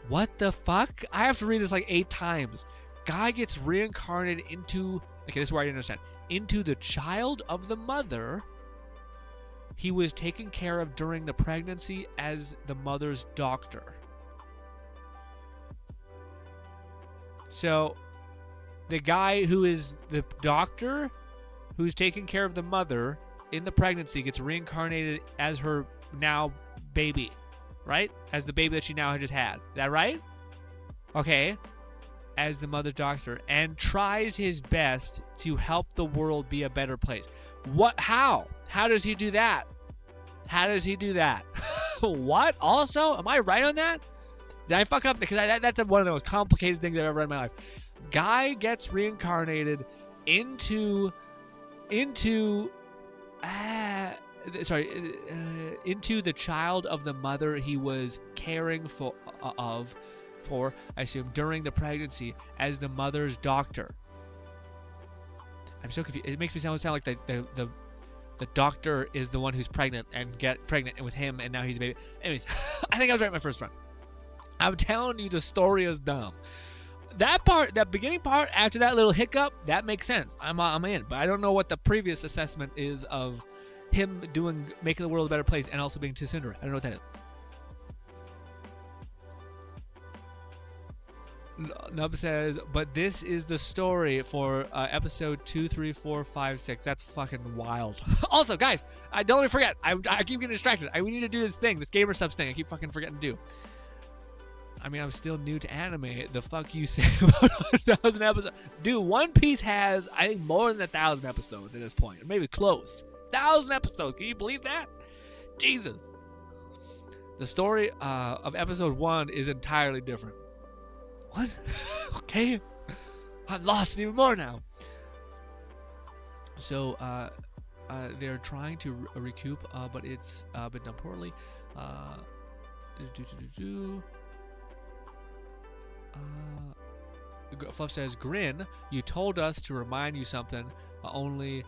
What the fuck? I have to read this like 8 times. Guy gets reincarnated into, okay, this is where I didn't understand, into the child of the mother he was taken care of during the pregnancy as the mother's doctor. So the guy who is the doctor who's taking care of the mother in the pregnancy gets reincarnated as her now baby, right? As the baby that she now just had. Is that right? Okay. As the mother's doctor, and tries his best to help the world be a better place. What? How? How does he do that? How does he do that? What? Also? Am I right on that? Did I fuck up? Because that's one of the most complicated things I've ever read in my life. Guy gets reincarnated into the child of the mother he was caring for, I assume, during the pregnancy as the mother's doctor. I'm so confused. It makes me sound like the doctor is the one who's pregnant and get pregnant with him, and now he's a baby. Anyways, I think I was right my first run. I'm telling you, the story is dumb. That part, that beginning part, after that little hiccup, that makes sense. I'm in, but I don't know what the previous assessment is of him making the world a better place and also being Tsundere. I don't know what that is. Nub says, but this is the story for episode 2, 3, 4, 5, 6. That's fucking wild. Also, guys, don't let me forget. I keep getting distracted. We need to do this thing, this gamer subs thing. I keep fucking forgetting to do. I mean, I'm still new to anime. The fuck you say about 1,000 episodes? Dude, One Piece has, I think, more than 1,000 episodes at this point. Maybe close. 1,000 episodes. Can you believe that? Jesus. The story of episode 1 is entirely different. What? Okay. I'm lost even more now. So, they're trying to recoup, but it's been done poorly. Fluff says, Grin, you told us to remind you something, only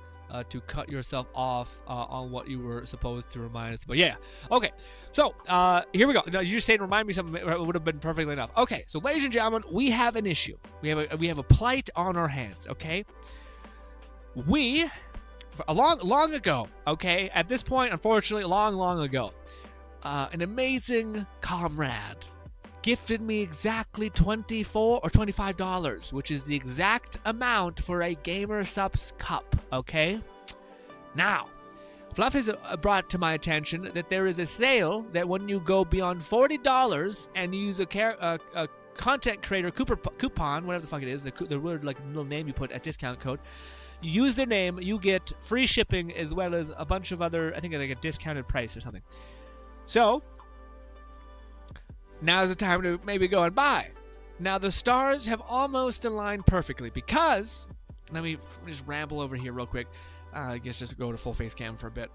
to cut yourself off on what you were supposed to remind us. But yeah, okay. So here we go. No, you just saying remind me something. It would have been perfectly enough. Okay, so ladies and gentlemen, we have an issue. We have a plight on our hands. Okay, long ago. Okay, at this point, unfortunately, long ago, an amazing comrade gifted me exactly $24 or $25, which is the exact amount for a Gamer Subs cup, okay? Now, Fluff has brought to my attention that there is a sale that when you go beyond $40 and use a content creator coupon, whatever the fuck it is, the word, like, little name you put, a discount code, you use their name, you get free shipping as well as a bunch of other, I think like a discounted price or something. So, now's the time to maybe go and buy. Now, the stars have almost aligned perfectly because, let me just ramble over here real quick. I guess just go to full face cam for a bit.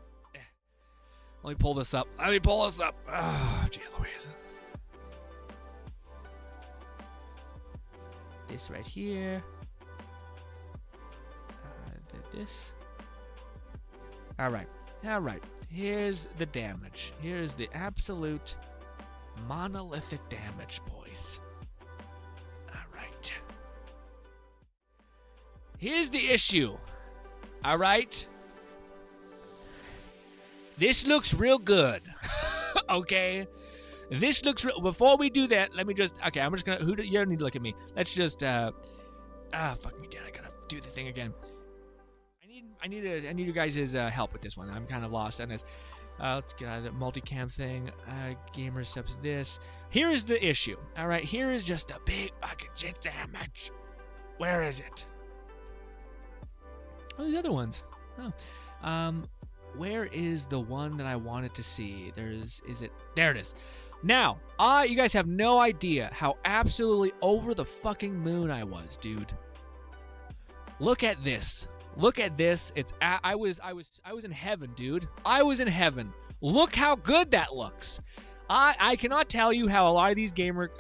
Let me pull this up. Oh, jeez Louise. This right here. This. All right. Here's the damage. Here's the absolute monolithic damage, boys. Alright. Here's the issue. Alright? This looks real good. Okay? This looks real. Before we do that, let me just. Okay, I'm just gonna. You don't need to look at me. Let's just. Fuck me, Dad. I gotta do the thing again. I need you guys' help with this one. I'm kind of lost on this. Let's get out of the multicam thing. Gamer subs this. Here is the issue. All right, here is just a big fucking shit damage. Where is it? Oh, the other ones. Oh, where is the one that I wanted to see? There it? There it is. Now, you guys have no idea how absolutely over the fucking moon I was, dude. Look at this. Look at this. I was in heaven, dude. I was in heaven. Look how good that looks. I cannot tell you how a lot of these gamer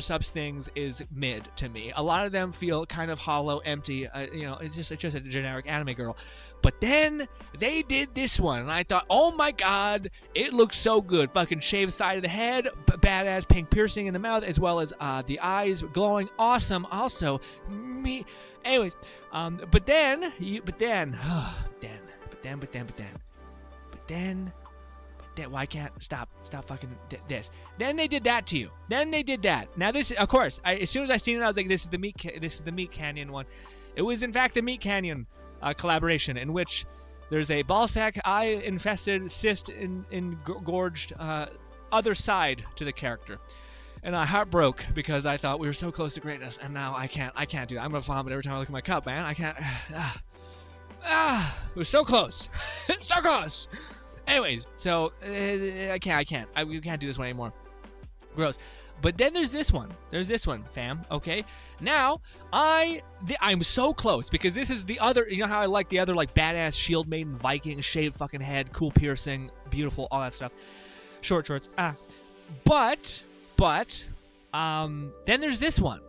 subs things is mid to me. A lot of them feel kind of hollow, empty. It's just a generic anime girl. But then they did this one, and I thought, oh my god, it looks so good. Fucking shaved side of the head, badass pink piercing in the mouth, as well as the eyes glowing. Awesome. Also, me. Anyways, but then, why can't stop fucking this? Then they did that to you. Then they did that. Now this, of course, as soon as I seen it, I was like, this is the Meat Canyon one. It was in fact the Meat Canyon collaboration in which there's a ballsack eye infested cyst engorged other side to the character. And I heart broke because I thought we were so close to greatness, and now I can't do that. I'm gonna vomit every time I look at my cup, man. I can't. It was so close, so close. Anyways, so I can't. We can't do this one anymore. Gross. But then there's this one. Fam. Okay. Now I'm so close because this is the other. You know how I like the other like badass shield maiden Viking, shaved fucking head, cool piercing, beautiful, all that stuff. Short shorts. But then there's this one.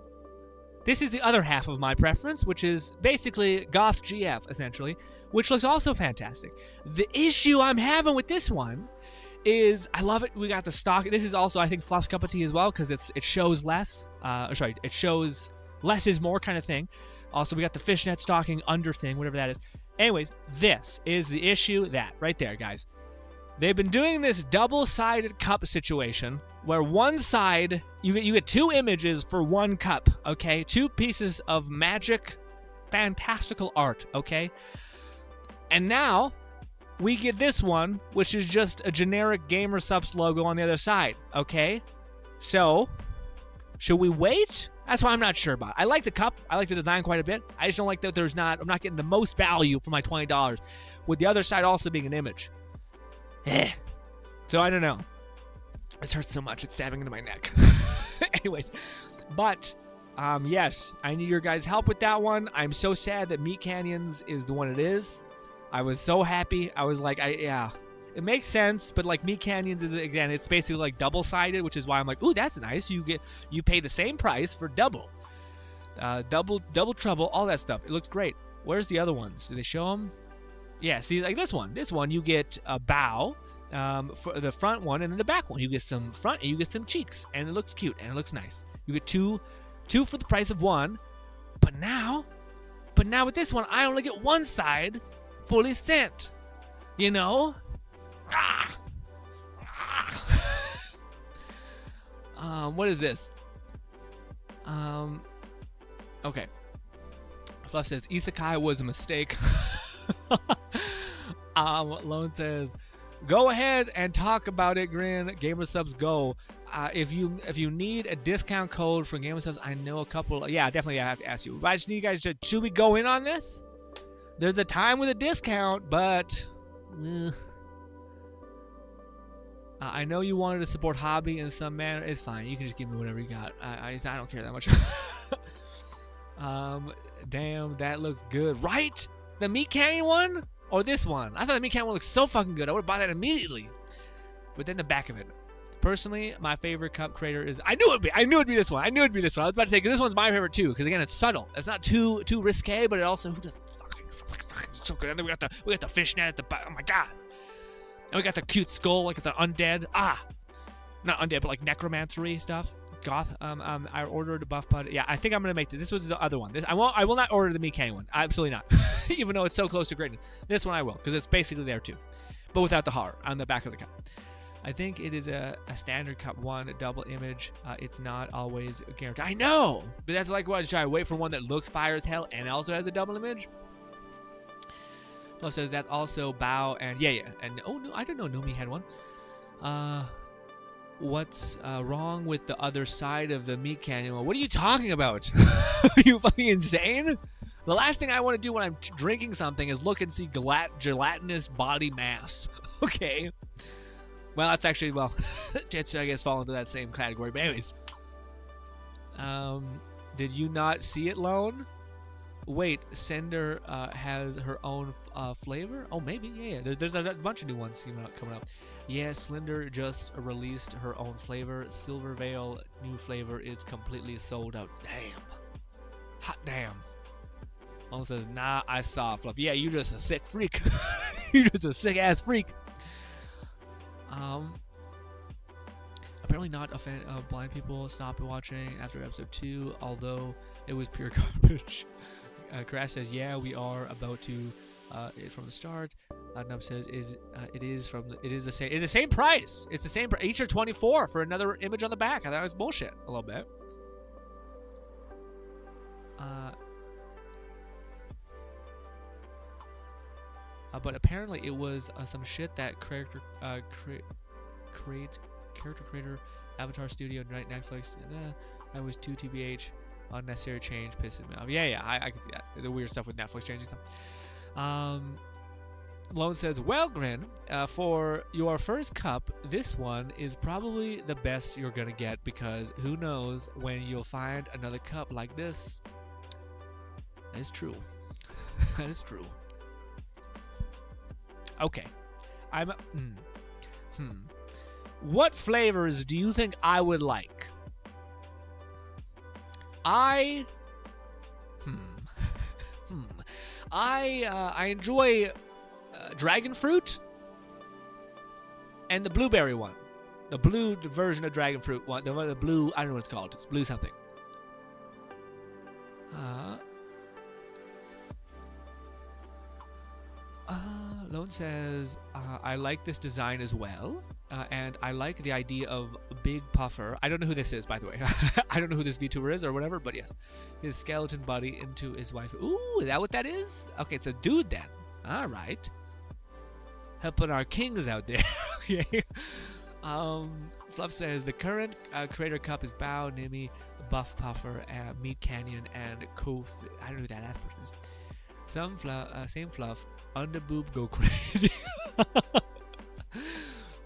This is the other half of my preference, which is basically Goth GF, essentially, which looks also fantastic. The issue I'm having with this one is I love it. We got the stock. This is also, I think, Fluff's cup of tea as well, because it shows less. It shows less is more kind of thing. Also, we got the fishnet stocking under thing, whatever that is. Anyways, this is the issue that, right there, guys. They've been doing this double-sided cup situation where one side, you get two images for one cup, okay? Two pieces of magic, fantastical art, okay? And now, we get this one, which is just a generic Gamer Subs logo on the other side, okay? So, should we wait? That's what I'm not sure about. I like the cup. I like the design quite a bit. I just don't like that I'm not getting the most value for my $20, with the other side also being an image. So I don't know. This hurts so much, it's stabbing into my neck. Anyways, but yes, I need your guys' help with that one. I'm so sad that Meat Canyons is the one it is. I was so happy. I was like, yeah, it makes sense, but like Meat Canyons is, again, it's basically like double-sided, which is why I'm like, ooh, that's nice. You pay the same price for double trouble, all that stuff. It looks great. Where's the other ones? Did they show them? Yeah, see, like this one you get a bow for the front one, and then the back one you get some front and you get some cheeks, and it looks cute and it looks nice. You get two for the price of one, but now with this one I only get one side fully sent, you know. What is this? Okay, Fluff says Isekai was a mistake. Lone says, go ahead and talk about it, Grin. Gamer Subs go. If you need a discount code for Gamer Subs, I know a couple. Yeah, definitely I have to ask you. But I just need you guys to, should we go in on this? There's a time with a discount, but I know you wanted to support hobby in some manner. It's fine. You can just give me whatever you got. I don't care that much. Damn, that looks good. Right? The Meat Canyon one? Or this one? I thought the Meat Canyon one looked so fucking good. I would buy that immediately. But then the back of it. Personally, my favorite cup creator is... I knew it'd be this one. I was about to say, because this one's my favorite too. Because again, it's subtle. It's not too risque, but it also... Who does fucking so good. And then we got the fishnet at the back. Oh my god. And we got the cute skull like it's an undead. Not undead, but like necromancery stuff. Goth. I ordered a buff pud. Yeah, I think I'm gonna make this. This was the other one. I will not order the Meat Canyon one. Absolutely not. Even though it's so close to greatness. This one I will, because it's basically there too, but without the horror on the back of the cup. I think it is a standard cup one, a double image. It's not always guaranteed. I know, but that's like what should I wait for one that looks fire as hell and also has a double image? Flo says that also bow and yeah, and oh no, I didn't know Numi had one. What's wrong with the other side of the Meat Canyon? What are you talking about? Are you fucking insane? The last thing I want to do when I'm drinking something is look and see gelatinous body mass. Okay. Well, that's actually, well, tits, I guess, fall into that same category. But anyways. Did you not see it, Lone? Wait, Cinder has her own flavor? Oh, maybe, yeah. There's a bunch of new ones coming up. Yeah, Slender just released her own flavor. Silver Veil, new flavor is completely sold out. Damn. Hot damn. Lone says, nah, I saw Fluff. Yeah, you're just a sick freak. You're just a sick-ass freak. Apparently not a fan of blind people. Stopped watching after episode 2, although it was pure garbage. Crash says, yeah, we are about to from the start. Nub says, it is the same price. It's the same price. Each are 24 for another image on the back. I thought it was bullshit a little bit. But apparently it was some shit that character creator Avatar Studio right Netflix. That was 2 TBH. Unnecessary change pisses me off. Yeah, I can see that. The weird stuff with Netflix changing stuff. Lone says, well, Grin, for your first cup, this one is probably the best you're gonna get, because who knows when you'll find another cup like this. That is true. That is true. Okay. What flavors do you think I would like? I I enjoy dragon fruit and the blueberry one. The blue version of dragon fruit one. The blue, I don't know what it's called. It's blue something. Lone says, I like this design as well. And I like the idea of Big Puffer. I don't know who this is, by the way. I don't know who this VTuber is or whatever, but yes. His skeleton body into his wife. Ooh, is that what that is? Okay, it's a dude then. All right. Helping our kings out there. Okay. Fluff says, the current Creator Cup is Bao, Nimi, Buff Puffer, Meat Canyon, and Kof. I don't know who that ass person is. Same Fluff. Underboob go crazy.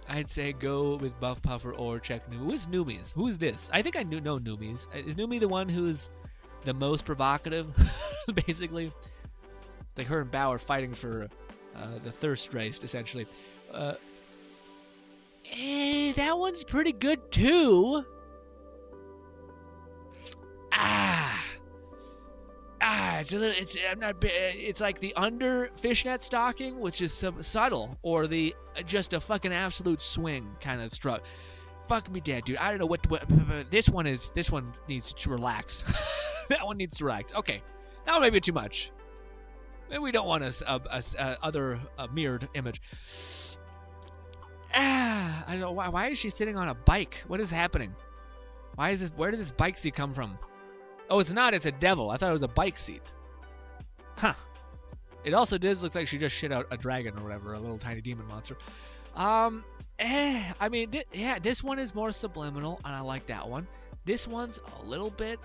I'd say go with Buff Puffer or check Numi. Who's Numies? Who's this? I think I know Numies. Is Numi the one who's the most provocative? Basically. It's like her and Bao are fighting for the thirst race, essentially. That one's pretty good too. It's like the under fishnet stocking, which is subtle, or the just a fucking absolute swing kind of struck. Fuck me dead, dude. I don't know what this one needs to relax. That one needs to relax. Okay, that one may be too much. Maybe we don't want other mirrored image. I don't know why is she sitting on a bike? What is happening? Why is this? Where did this bike seat come from? Oh, it's not. It's a devil. I thought it was a bike seat. Huh. It also does look like she just shit out a dragon or whatever, a little tiny demon monster. I mean, this one is more subliminal, and I like that one. This one's a little bit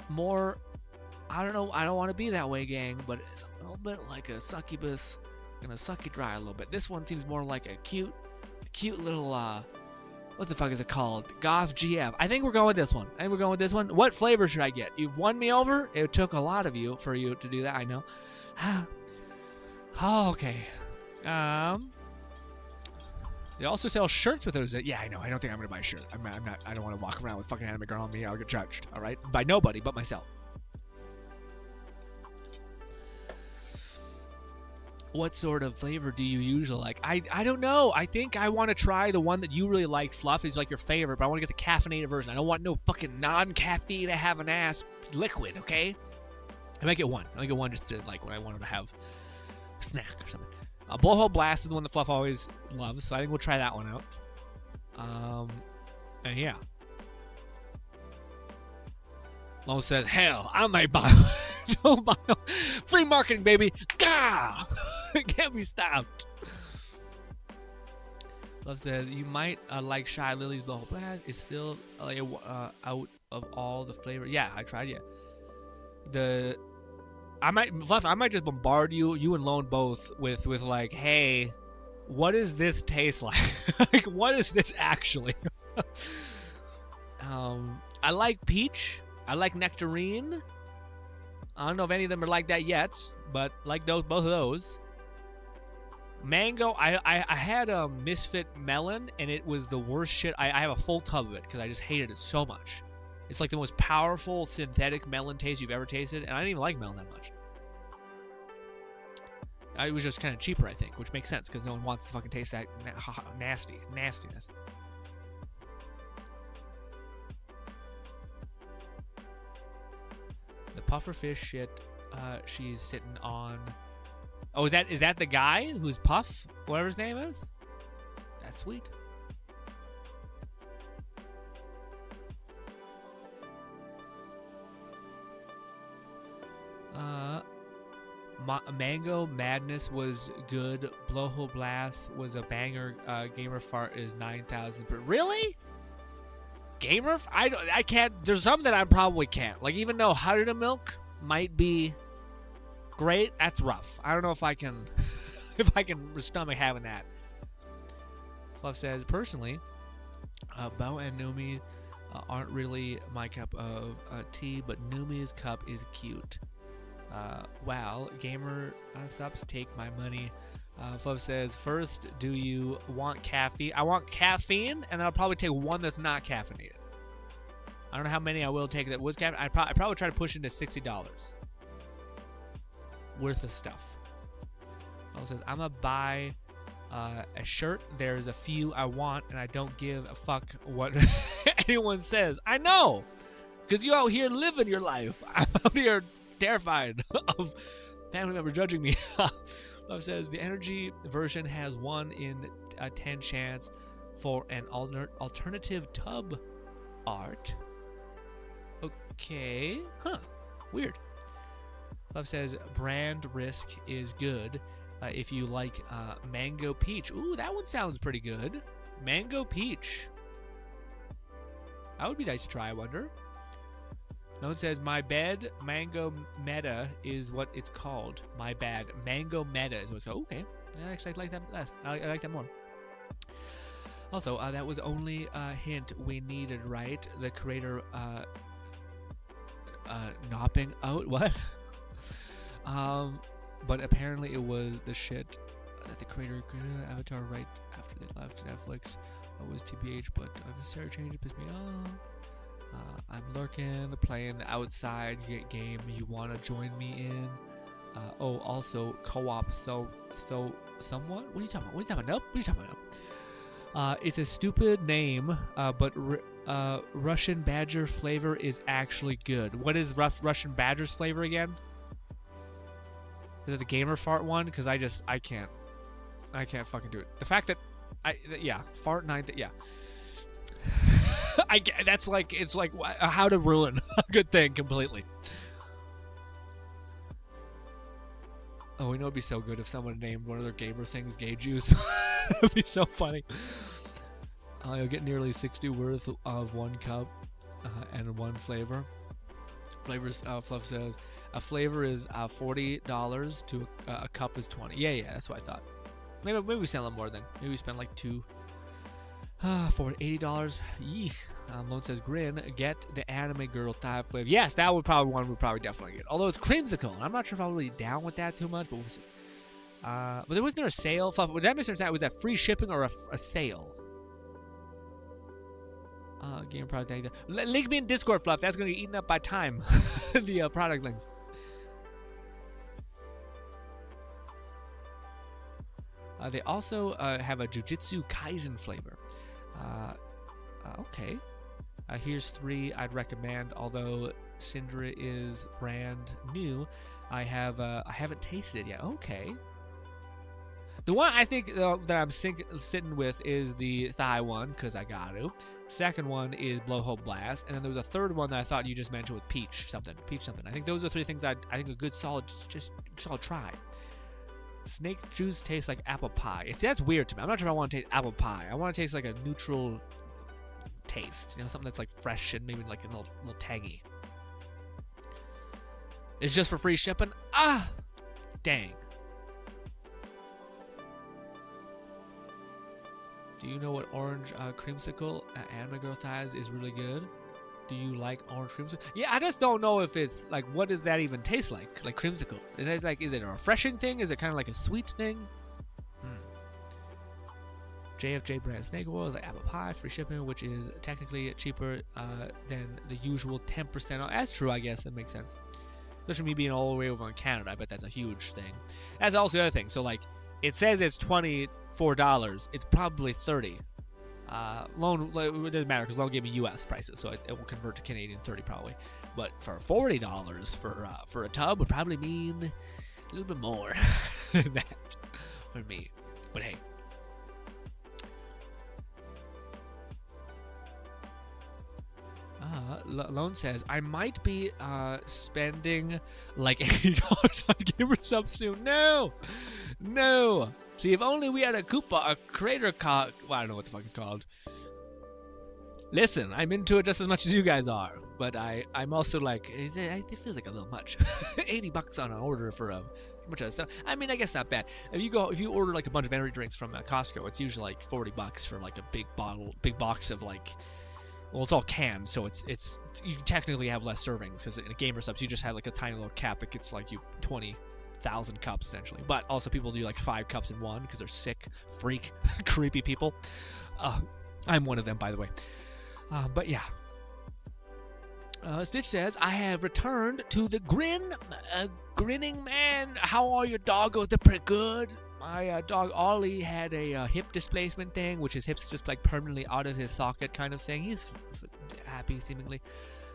more, I don't know, I don't want to be that way, gang, but it's a little bit like a succubus. Gonna suck you dry a little bit. This one seems more like a cute little, what the fuck is it called? Goth GF. I think we're going with this one. What flavor should I get? You've won me over. It took a lot of you for you to do that. I know. Oh, okay. They also sell shirts with those. Yeah, I know. I don't think I'm gonna buy a shirt. I'm not. I don't want to walk around with fucking anime girl on me. I'll get judged. All right, by nobody but myself. What sort of flavor do you usually like? I don't know. I think I want to try the one that you really like, Fluff. Is like your favorite, but I want to get the caffeinated version. I don't want no fucking non-caffeine to have an ass liquid, okay? I might get one. I might get one just to, like, when I wanted to have a snack or something. Blowhole Blast is the one that Fluff always loves, so I think we'll try that one out. And yeah. Lone said, hell, I might buy free marketing, baby. Gah! Can't be stopped. Love says, you might like Shy Lily's Blowhole Blast. It's still out of all the flavor. Yeah, I tried it. I might just bombard you and Lone both with like, hey, what does this taste like? Like, what is this actually? I like peach. I like nectarine. I don't know if any of them are like that yet, but like both of those. Mango, I had a Misfit melon, and it was the worst shit. I have a full tub of it because I just hated it so much. It's like the most powerful synthetic melon taste you've ever tasted, and I didn't even like melon that much. It was just kind of cheaper, I think, which makes sense because no one wants to fucking taste that nastiness. The pufferfish shit she's sitting on. Oh, is that the guy who's Puff? Whatever his name is? That's sweet. Mango Madness was good. Blowhole Blast was a banger. Gamer Fart is 9,000. Really? Gamer? I can't. There's some that I probably can't. Like, even though Hydra Milk might be great, that's rough. I don't know if I can stomach having that. Fluff says, personally, Bao and Numi aren't really my cup of tea, but Numi's cup is cute. Wow, gamer subs take my money. Fluff says, first, do you want caffeine? I want caffeine, and I'll probably take one that's not caffeinated. I don't know how many I will take that was caffeinated. I probably try to push into $60. worth of stuff. It says, I'm gonna buy a shirt. There's a few I want, and I don't give a fuck what anyone says. I know, because you out here living your life. I'm out here terrified of family members judging me. Love says, the energy version has 1 in 10 chance for an alternative tub art. Okay. Huh. Weird. Love says, brand risk is good if you like mango peach. Ooh, that one sounds pretty good. Mango peach. That would be nice to try, I wonder. No one says, my bed mango meta is what it's called. My bad. Mango meta is what it's called. Okay. I actually like that less. I like that more. Also, that was only a hint we needed, right? The creator knopping out. What? But apparently it was the shit that the creator created Avatar right after they left Netflix. It was TBH, but unnecessary change pissed me off. I'm lurking, playing the outside game you want to join me in. Oh, also co-op. So somewhat. What are you talking about? What are you talking about? Nope. What are you talking about? It's a stupid name, but Russian Badger flavor is actually good. What is Russian Badger's flavor again? Is it the gamer fart one? Because I can't fucking do it. The fact that yeah, fart 9, yeah. That's like, it's like how to ruin a good thing completely. Oh, we know it'd be so good if someone named one of their gamer things Gay Juice. It'd be so funny. You'll get nearly 60 worth of 1 cup and 1 flavor. Flavors, Fluff says, a flavor is $40 to a cup is 20. Yeah, that's what I thought. Maybe we spend a little more then. Maybe we spend like $2 for $80. Yeesh. Lone says, Grin, get the anime girl type flavor. Yes, that would probably one we'd probably definitely get. Although it's creamsicle, and I'm not sure if I'm really down with that too much, but we'll see. But there wasn't there a sale? Fluff, did I misunderstand? Was that free shipping or a sale? Game product. Link me in Discord, Fluff. That's going to get eaten up by time. The product links. They also have a Jujutsu Kaisen flavor. Okay. Here's 3 I'd recommend. Although Syndra is brand new, I haven't tasted it yet. Okay. The one I think that I'm sitting with is the Thai one, because I got to. Second one is Blowhole Blast, and then there was a third one that I thought you just mentioned with Peach something. I think those are 3 things I think a good solid try. Snake juice tastes like apple pie. See, that's weird to me. I'm not sure if I want to taste apple pie. I want to taste like a neutral taste. You know, something that's like fresh and maybe like a little tangy. It's just for free shipping? Ah! Dang. Do you know what orange creamsicle Anime Girl Thighs is really good? Do you like orange creamsicle? Yeah, I just don't know if it's like, what does that even taste like creamsicle? Is it a refreshing thing? Is it kind of like a sweet thing? JFJ brand snake oil is like apple pie, free shipping, which is technically cheaper than the usual 10% off. That's true, I guess. That makes sense. Especially me being all the way over in Canada. I bet that's a huge thing. That's also the other thing. So, like, it says it's $24. It's probably $30. Loan, it doesn't matter because they'll give me U.S. prices, so it will convert to Canadian 30 probably. But for $40 for a tub would probably mean a little bit more than that for me. But hey. Lone says, I might be spending like $80 on Gamer Sub soon. No! See, if only we had a creator well, I don't know what the fuck it's called. Listen, I'm into it just as much as you guys are, but I'm also like, it feels like a little much. $80 on an order for a bunch of stuff. I mean, I guess not bad. If you order like a bunch of energy drinks from Costco, it's usually like $40 for like a big box of like. Well, it's all canned, so it's you technically have less servings because in a Gamer Subs you just have like a tiny little cap that gets like you 20,000 cups essentially. But also people do like 5 cups in one because they're sick, freak, creepy people. I'm one of them, by the way. But yeah. Stitch says, I have returned to the grinning man. How are your doggos? They're pretty good. My dog Ollie had a hip displacement thing, which his hips just like permanently out of his socket kind of thing. He's happy seemingly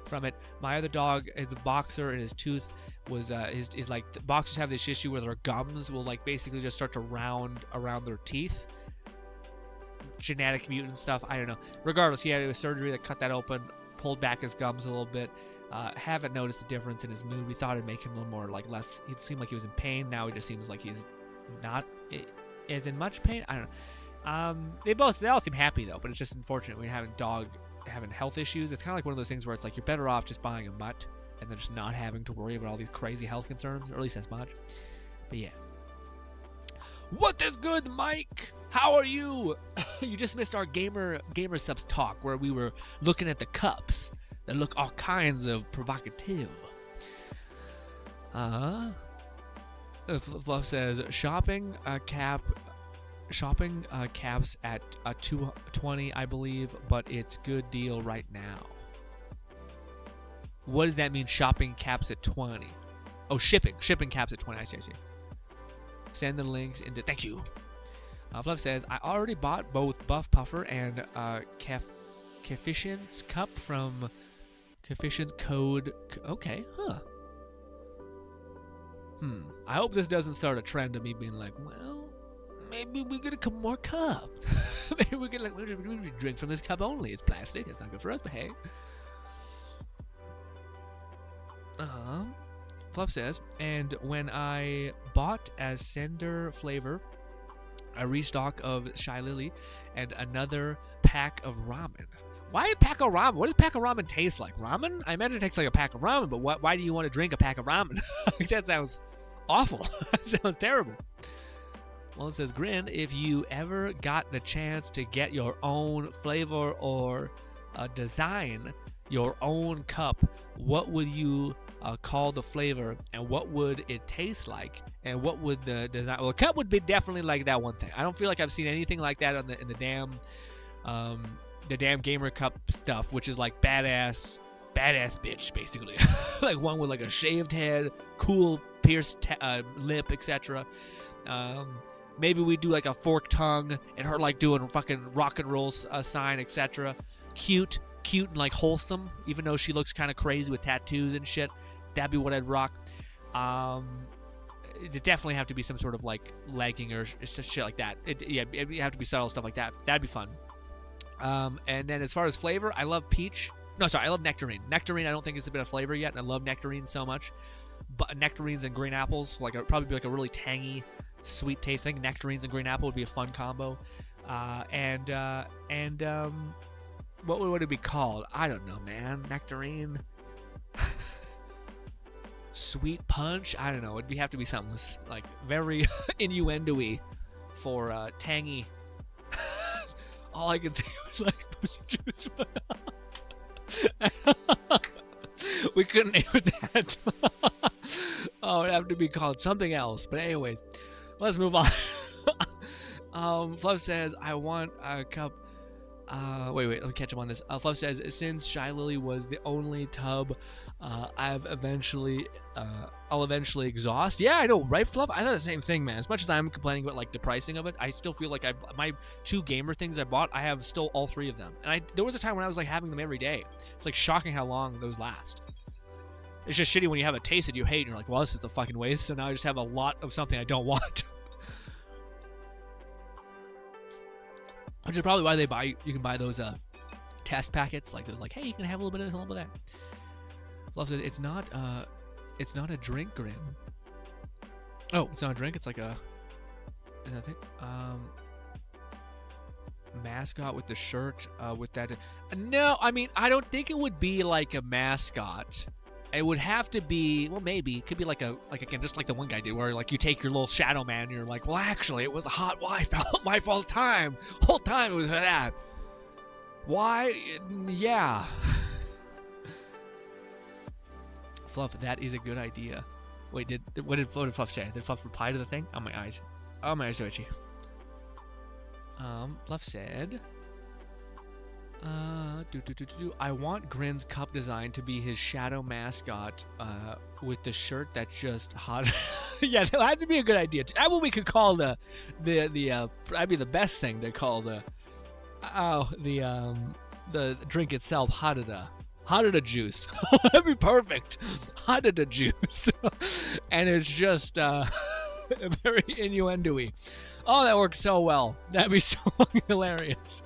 from it. My other dog is a boxer, and his tooth was his like the boxers have this issue where their gums will like basically just start to round around their teeth. Genetic mutant stuff, I don't know. Regardless, he had a surgery that cut that open, pulled back his gums a little bit. Haven't noticed a difference in his mood. We thought it'd make him a little more like less. He seemed like he was in pain. Now he just seems like he's not as in much pain. I don't know. They all seem happy though, but it's just unfortunate when you're having health issues. It's kind of like one of those things where it's like you're better off just buying a mutt and then just not having to worry about all these crazy health concerns, or at least as much. But yeah. What is good, Mike? How are you? You just missed our gamer subs talk where we were looking at the cups that look all kinds of provocative. Fluff says shopping caps at 220, I believe, but it's good deal right now. What does that mean? Shopping caps at 20? Oh, shipping caps at 20. I see. Send the links into. Thank you. Fluff says, I already bought both Buff Puffer and Coefficient's Cup from Coefficient Code. Okay, huh. I hope this doesn't start a trend of me being like, well, maybe we get a couple more cups. Maybe we get we drink from this cup only. It's plastic. It's not good for us, but hey. Fluff says, and when I bought as Sender flavor, a restock of Shy Lily, and another pack of ramen. Why a pack of ramen? What does a pack of ramen taste like? Ramen? I imagine it tastes like a pack of ramen, but why do you want to drink a pack of ramen? That sounds awful. That sounds terrible. Well, it says, Grin, if you ever got the chance to get your own flavor or design your own cup, what would you call the flavor, and what would it taste like, and what would the design? Well, the cup would be definitely like that one thing. I don't feel like I've seen anything like that in the damn gamer cup stuff, which is like badass bitch basically. Like one with like a shaved head, cool pierced lip, etc. Maybe we do like a forked tongue and her like doing fucking rock and roll sign, etc. Cute and like wholesome, even though she looks kind of crazy with tattoos and shit. That'd be what I'd rock. It'd definitely have to be some sort of like legging or shit like that. It'd have to be subtle stuff like that. That'd be fun. And then as far as flavor, I love peach. No, sorry, I love nectarine. Nectarine, I don't think it's a bit of flavor yet, and I love nectarines so much. But nectarines and green apples, like probably be like a really tangy, sweet taste. I think nectarines and green apple would be a fun combo. What would it be called? I don't know, man. Nectarine. Sweet punch? I don't know. It'd have to be something like very innuendo-y for tangy. All I could think was like pussy juice. We couldn't name it that. Oh, it'd have to be called something else. But anyways, let's move on. Fluff says, I want a cup. Wait, let me catch up on this. Fluff says, since Shy Lily was the only tub I'll eventually exhaust. Yeah, I know, right, Fluff? I thought the same thing, man. As much as I'm complaining about like the pricing of it, I still feel like my 2 gamer things I bought, I have still all 3 of them. And there was a time when I was like having them every day. It's like shocking how long those last. It's just shitty when you have a taste that you hate and you're like, well, this is a fucking waste. So now I just have a lot of something I don't want. Which is probably why you can buy those test packets, like those, like, hey, you can have a little bit of this, a little bit of that. Fluff says it's not a drink, Grin. Oh, it's not a drink. It's like a, I think, mascot with the shirt with that. No, I mean, I don't think it would be like a mascot. It would have to be, well, maybe it could be like again, just like the one guy did, where like you take your little shadow man, and you're like, well, actually, it was a hot wife all the time. Whole time it was that. Why? Yeah. Fluff, that is a good idea. Wait, what did Fluff say? Did Fluff reply to the thing? Oh, my eyes. Oh, my eyes are itchy. Fluff said, I want Grinn's cup design to be his shadow mascot, with the shirt that's just hot. Yeah, that'd be a good idea. That's what we could call that'd be the best thing to call the drink itself, Hadada juice. That'd be perfect. Hadada juice. And it's just very innuendo-y. Oh, that works so well. That'd be so hilarious.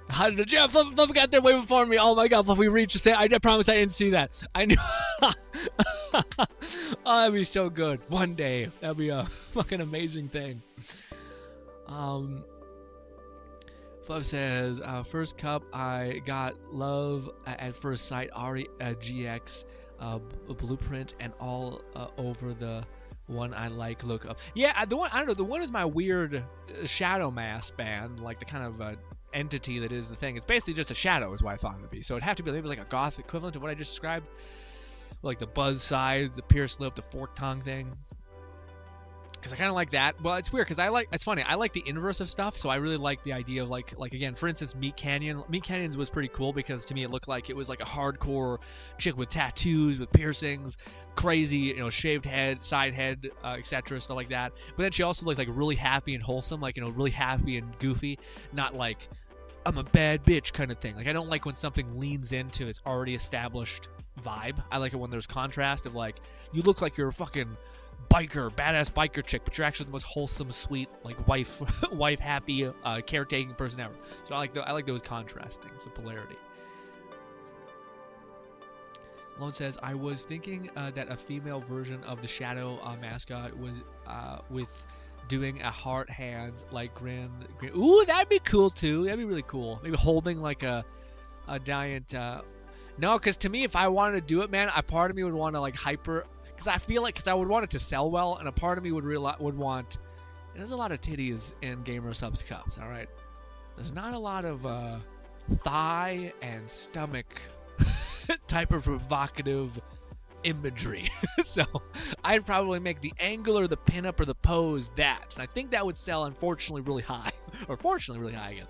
Hadada juice. Fluffy got there way before me. Oh my god, Fluffy reached to say, I promise I didn't see that. I knew. Oh, that'd be so good. One day. That'd be a fucking amazing thing. Fluff says, first cup, I got love at first sight, Ari GX blueprint, and all over the one I like look up. Yeah, the one, I don't know, the one with my weird shadow mask band, like the kind of entity that is the thing. It's basically just a shadow is what I thought it would be. So it'd have to be maybe like a goth equivalent of what I just described. Like the buzz sides, the pierced lip, the forked tongue thing. Because I kind of like that. Well, it's weird because it's funny. I like the inverse of stuff, so I really like the idea of like again, for instance, Meat Canyon. Meat Canyon's was pretty cool because to me it looked like it was like a hardcore chick with tattoos, with piercings, crazy, shaved head, side head, etc., stuff like that. But then she also looked like really happy and wholesome, like really happy and goofy, not like I'm a bad bitch kind of thing. Like I don't like when something leans into its already established vibe. I like it when there's contrast of like you look like you're a fucking badass biker chick, but you're actually the most wholesome, sweet, like wife happy, caretaking person ever. So I like those contrast things, the polarity. Lone says, I was thinking that a female version of the shadow mascot was with doing a heart hand like Grin. Ooh, that'd be cool too. That'd be really cool. Maybe holding like a giant. No, because to me, if I wanted to do it, man, a part of me would want to like hyper. Because I feel like, I would want it to sell well, and a part of me would want. There's a lot of titties in Gamer Subs cups. All right, there's not a lot of thigh and stomach type of provocative imagery. So I'd probably make the angle or the pinup or the pose that, and I think that would sell, unfortunately, really high, or fortunately, really high, I guess.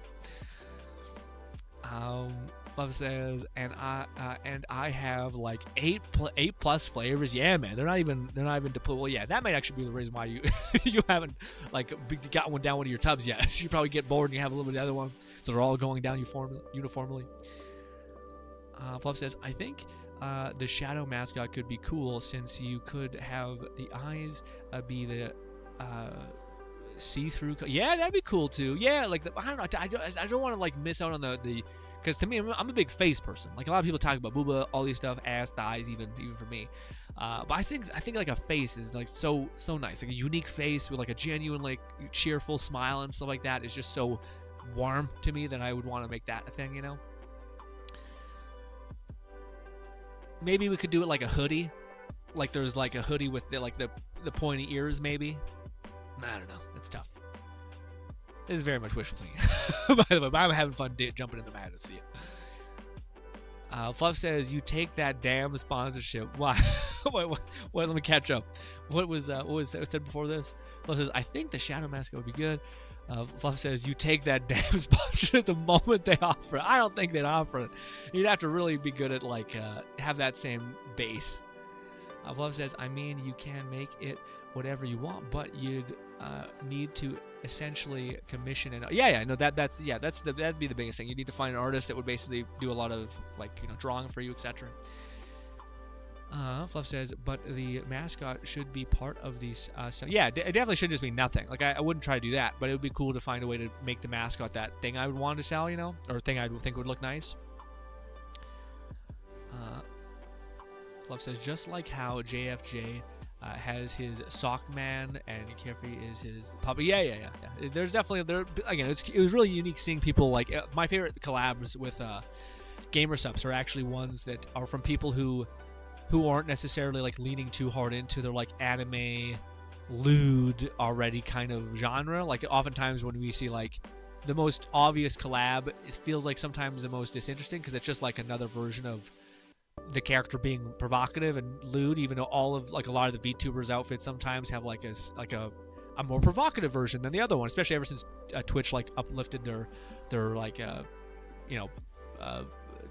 Love says, and I have like eight plus flavors. Yeah, man, they're not even deployable. Well, yeah, that might actually be the reason why you you haven't like got one down one of your tubs yet. So you probably get bored and you have a little bit of the other one, so they're all going down uniformly. Fluff says, I think the shadow mascot could be cool since you could have the eyes be the see-through. Yeah, that'd be cool too. Yeah, like I don't know. I don't want to like miss out on the. Because to me, I'm a big face person. Like a lot of people talk about booba, all these stuff, ass, thighs, even for me. But I think like a face is like so nice. Like a unique face with like a genuine like cheerful smile and stuff like that is just so warm to me that I would want to make that a thing. Maybe we could do it like a hoodie. Like there's like a hoodie with the pointy ears. Maybe. I don't know. It's tough. This is very much wishful thinking. By the way, but I'm having fun jumping in the madness to you. Fluff says, you take that damn sponsorship. Why? Wait, let me catch up. What was said before this? Fluff says, I think the shadow mascot would be good. Fluff says, you take that damn sponsorship the moment they offer it. I don't think they'd offer it. You'd have to really be good at like have that same base. Fluff says, I mean, you can make it whatever you want, but you'd need to essentially commission and that'd be the biggest thing. You need to find an artist that would basically do a lot of like drawing for you, etc. Fluff says, but the mascot should be part of these it definitely should just be nothing. Like I wouldn't try to do that, but it would be cool to find a way to make the mascot that thing I would want to sell, or thing I would think would look nice. Fluff says, just like how JFJ has his sock man and Carefree is his puppy. Yeah. There's definitely again. It was really unique seeing people like my favorite collabs with Gamer Subs are actually ones that are from people who aren't necessarily like leaning too hard into their like anime lewd already kind of genre. Like oftentimes when we see like the most obvious collab, it feels like sometimes the most disinteresting because it's just like another version of the character being provocative and lewd, even though all of like a lot of the VTubers outfits sometimes have like a more provocative version than the other one, especially ever since Twitch like uplifted their like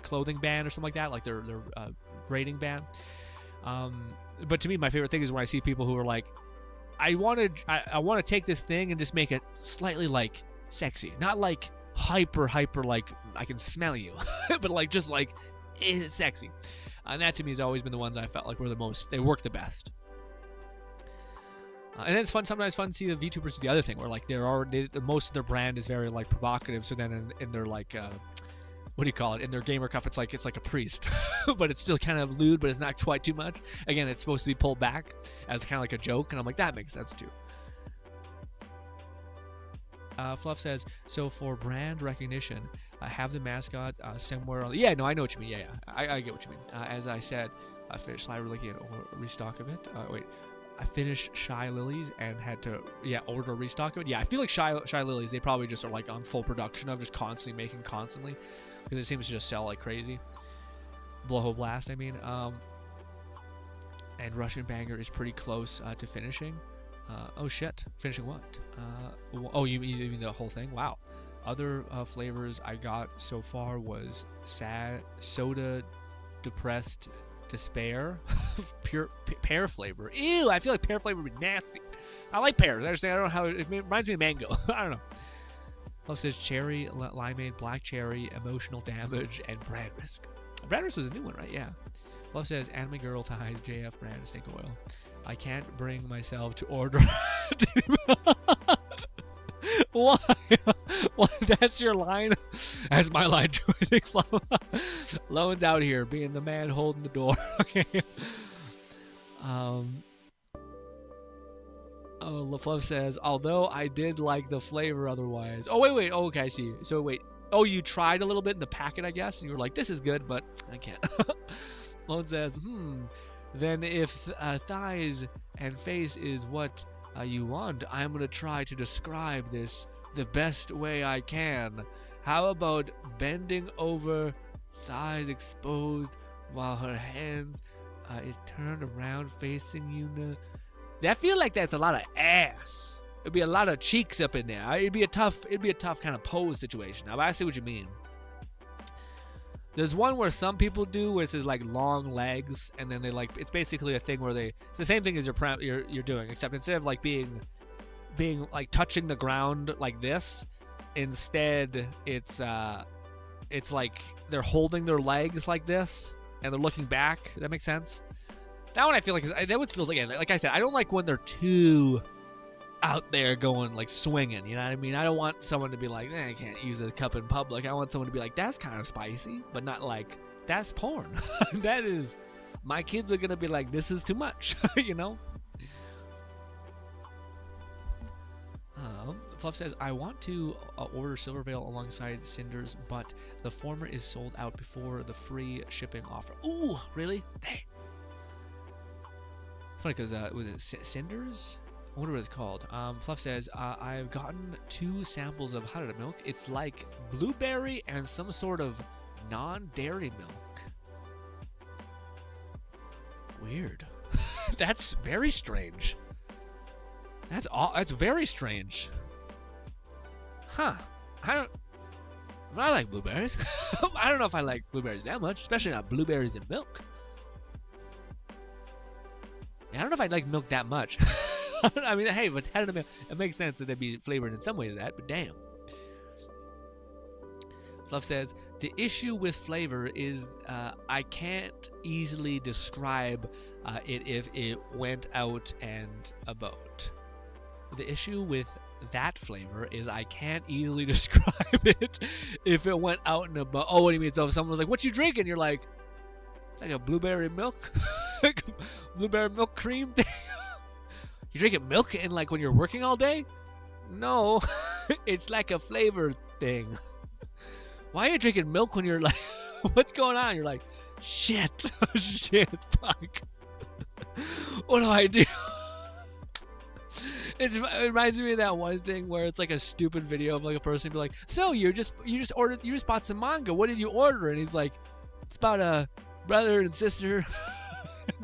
clothing ban or something like that, like their rating ban. But to me, my favorite thing is when I see people who are like, I want to take this thing and just make it slightly like sexy, not like hyper like I can smell you, but like just like it's sexy. And that to me has always been the ones I felt like were they work the best. And then it's sometimes fun to see the VTubers do the other thing, where like most of their brand is very like provocative. So then in their like what do you call it? In their gamer cup, it's like a priest, but it's still kind of lewd, but it's not quite too much. Again, it's supposed to be pulled back as kind of like a joke, and I'm like, that makes sense too. Fluff says, so for brand recognition, have the mascot somewhere. Yeah, no, I know what you mean. Yeah, I get what you mean. As I said, I finished Sly Lily and restock of it. I finished Shy Lilies and had to order a restock of it. Yeah, I feel like Shy Lilies, they probably just are like on full production of just constantly making because it seems to just sell like crazy. Blowhole Blast, I mean. And Russian Banger is pretty close to finishing. Oh shit, finishing what? Oh, you mean the whole thing? Wow. Other flavors I got so far was sad, soda, depressed, despair, pure pear flavor. Ew, I feel like pear flavor would be nasty. I like pears. I don't know how it reminds me of mango. I don't know. Love says cherry, limeade, black cherry, emotional damage, and brand risk. Brand risk was a new one, right? Yeah. Love says anime girl ties, JF brand snake oil. I can't bring myself to order. Why? Why? That's your line? That's my line. Lowen's out here being the man holding the door. Okay. LaFleur says, although I did like the flavor otherwise. Oh, wait. Oh, okay, I see. So, wait. Oh, you tried a little bit in the packet, I guess, and you were like, this is good, but I can't. Lowen says, then if thighs and face is what you want, I'm going to try to describe this the best way I can. How about bending over, thighs exposed, while her hands is turned around facing you? I feel like that's a lot of ass. It'd be a lot of cheeks up in there. It'd be a tough kind of pose situation. Now, I see what you mean. There's one where some people do, where it's like long legs, and then they like, it's basically a thing where it's the same thing as you're doing, except instead of like being like touching the ground like this, instead it's like they're holding their legs like this and they're looking back. That makes sense. That one I feel like that one feels like I said, I don't like when they're too out there going like swinging, you know what I mean? I don't want someone to be like, I can't use a cup in public. I want someone to be like, that's kind of spicy, but not like, that's porn. That is, my kids are gonna be like, this is too much. You know. Fluff says, I want to order Silvervale alongside Cinders, but the former is sold out before the free shipping offer. Ooh, really? Dang. Funny because was it Cinders? I wonder what it's called. Fluff says, I've gotten 2 samples of how did it milk? It's like blueberry and some sort of non-dairy milk. Weird. That's very strange. That's very strange. Huh. I like blueberries. I don't know if I like blueberries that much, especially not blueberries in milk. Yeah, I don't know if I'd like milk that much. I mean, hey, but it makes sense that they'd be flavored in some way to that, but damn. Fluff says, the issue with flavor is I can't easily describe it if it went out and about. The issue with that flavor is I can't easily describe it if it went out and about. Oh, what do you mean? So if someone was like, what you drinking? You're like, it's like a blueberry milk. Blueberry milk cream thing. You drinking milk in like when you're working all day? No, it's like a flavor thing. Why are you drinking milk when you're like, what's going on? You're like, shit, shit, fuck. What do I do? It reminds me of that one thing where it's like a stupid video of like a person be like, so you just bought some manga. What did you order? And he's like, it's about a brother and sister.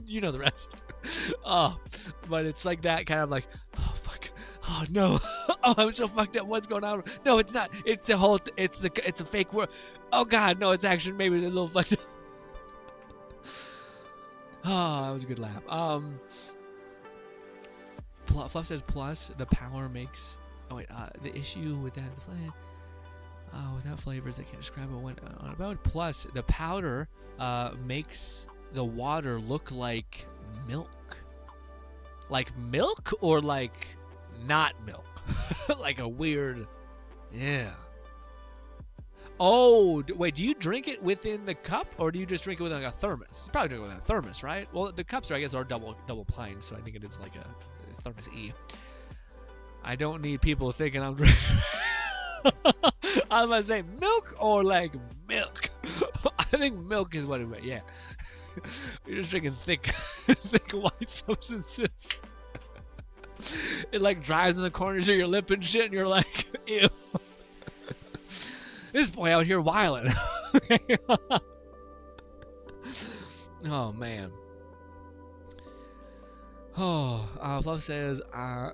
You know the rest. Oh, but it's like that kind of like, oh fuck, oh no, Oh, I'm so fucked up. What's going on? No, it's not. It's a whole. It's a fake word. Oh God, no, it's actually maybe a little fucked up. Oh, that was a good laugh. Fluff says plus the power makes. Oh wait, the issue with that without flavors, I can't describe what went on about. Plus the powder makes the water look like milk. Like milk or like not milk? Like a weird, yeah. Oh, wait, do you drink it within the cup or do you just drink it with like a thermos? You probably drink it with a thermos, right? Well, the cups are, I guess, are double pints, so I think it is like a thermos E. I don't need people thinking I'm drinking. I was about to say milk or like milk. I think milk is what it meant, yeah. You're just drinking thick white substances. It like dries in the corners of your lip and shit, and you're like, ew. This boy out here wilding. Oh man. Oh, Fluff says, I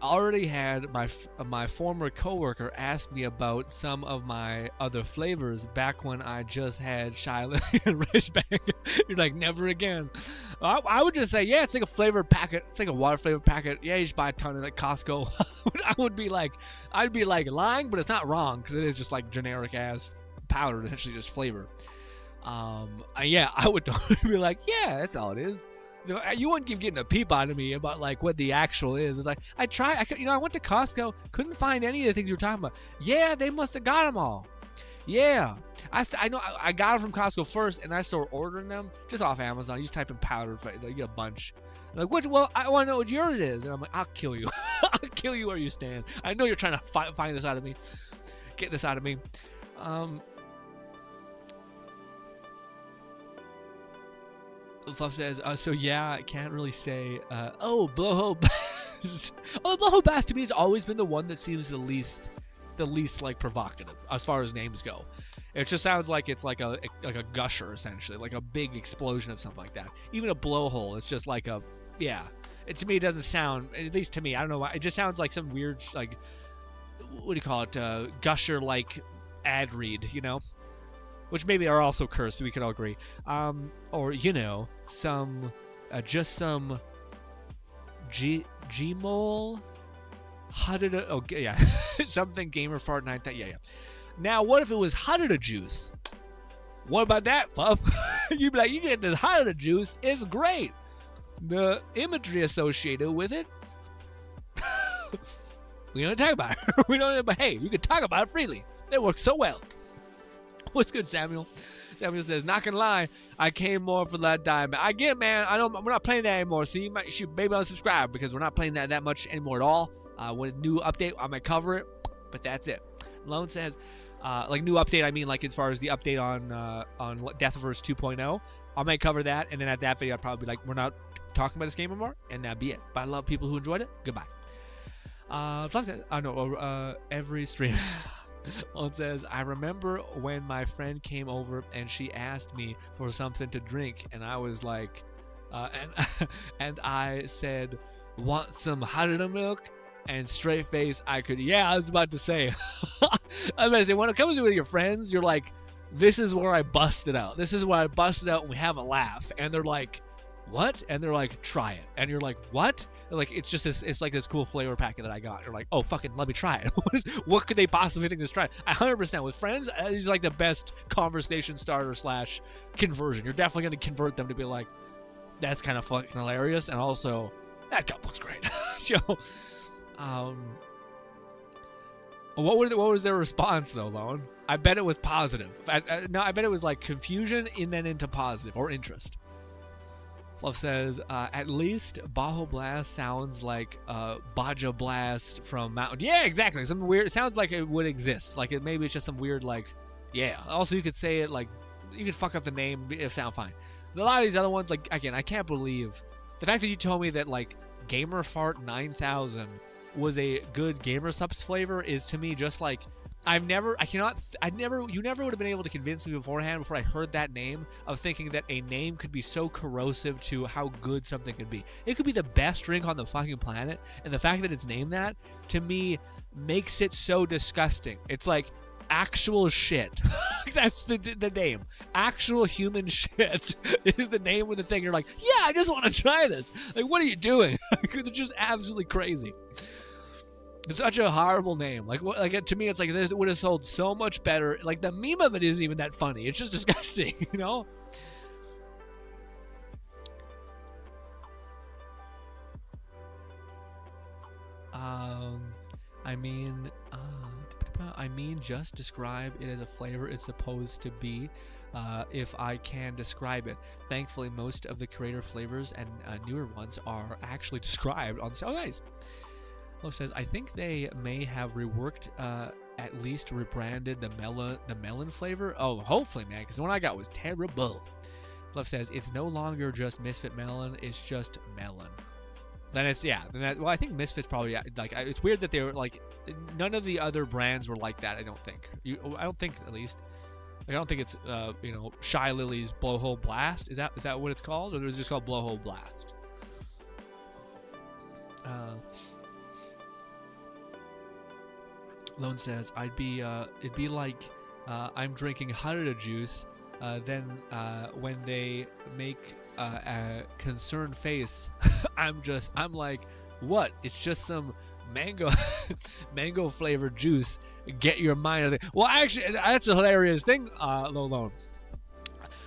already had my former coworker ask me about some of my other flavors back when I just had Shiloh and rice bag. You're like, never again. I would just say, yeah, it's like a flavored packet. It's like a water flavored packet. Yeah, you just buy a ton of it at Costco. I'd be like lying, but it's not wrong because it is just like generic ass powder, essentially just flavor. Yeah, I would totally be like, yeah, that's all it is. You wouldn't keep getting a peep out of me about like what the actual is. It's like I went to Costco, couldn't find any of the things you're talking about. Yeah, they must have got them all. Yeah, I know I got them from Costco first, and I started ordering them just off Amazon. You just type in powder, you get a bunch. Like, what? Well, I want to know what yours is, and I'm like, I'll kill you. I'll kill you where you stand. I know you're trying to find this out of me, get this out of me. Fluff says, so yeah, I can't really say, blowhole blast. Oh, the blowhole blast to me has always been the one that seems the least like provocative as far as names go. It just sounds like it's like a gusher, essentially, like a big explosion of something like that. Even a blowhole, it's just like a, yeah. To me, it doesn't sound, at least to me, I don't know why, it just sounds like some weird, like, what do you call it, gusher like ad read, you know? Which maybe are also cursed, so we can all agree. Or, you know, some Gmol? Oh, yeah. Something gamer fart night. Yeah. Now, what if it was Hudda juice? What about that, Fluff? You'd be like, you get this Hudda juice. It's great. The imagery associated with it. We don't talk about it. We don't, but hey, you can talk about it freely. It works so well. What's good, Samuel? Samuel says, not gonna lie, I came more for that diamond. I get, man. We're not playing that anymore. So you should maybe unsubscribe because we're not playing that much anymore at all. With a new update, I might cover it, but that's it. Lone says, like new update, I mean like as far as the update on Deathverse 2.0, I might cover that, and then at that video, I'd probably be like, we're not talking about this game anymore, and that'd be it. But I love people who enjoyed it. Goodbye. Fluff says, every stream. Lone says, I remember when my friend came over and she asked me for something to drink, and I was like, and I said, want some Hudda milk? And straight face, I was about to say, when it comes to with your friends, you're like, this is where I busted out. This is where I busted out and we have a laugh. And they're like, what? And they're like, try it. And you're like, what? They're like, it's just this, it's like this cool flavor packet that I got. You're like, oh, fucking let me try it. What could they possibly think this try? 100% with friends, it's like the best conversation starter / conversion. You're definitely going to convert them to be like, that's kind of fucking hilarious. And also, that cup looks great. So, what was their response though, Lone? I bet it was positive. No, I bet it was like confusion and then into positive or interest. Fluff says, at least Bajo Blast sounds like Baja Blast from Mountain. Yeah, exactly. Something weird. It sounds like it would exist. Like maybe it's just some weird like, yeah. Also, you could say it like, you could fuck up the name. It sound fine. A lot of these other ones, like again, I can't believe the fact that you told me that like Gamerfart 9000 was a good gamer subs flavor is to me just like you never would have been able to convince me beforehand before I heard that name of thinking that a name could be so corrosive to how good something could be. It could be the best drink on the fucking planet, and the fact that it's named that, to me, makes it so disgusting. It's like actual shit. That's the name. Actual human shit is the name of the thing. You're like, yeah, I just want to try this. Like, what are you doing? It's just absolutely crazy. It's such a horrible name. Like, to me, it's like this would have sold so much better. Like, the meme of it isn't even that funny. It's just disgusting, you know? I mean, just describe it as a flavor it's supposed to be, if I can describe it. Thankfully, most of the creator flavors and newer ones are actually described on the. Oh, nice. Lo says, I think they may have reworked, at least rebranded the melon flavor. Oh, hopefully, man, because the one I got was terrible. Love says, it's no longer just Misfit Melon, it's just melon. Then it's, yeah. Then that, well, I think Misfits probably, like, it's weird that they were, like, none of the other brands were like that, I don't think. I don't think, at least. Like, I don't think it's, you know, Shy Lily's Blowhole Blast. Is that what it's called? Or is it just called Blowhole Blast? Lone says, it'd be like, I'm drinking Harada juice, then, when they make, a concerned face, I'm like, what? It's just some mango flavored juice. Get your mind out of it. Well, actually, that's a hilarious thing, Lone.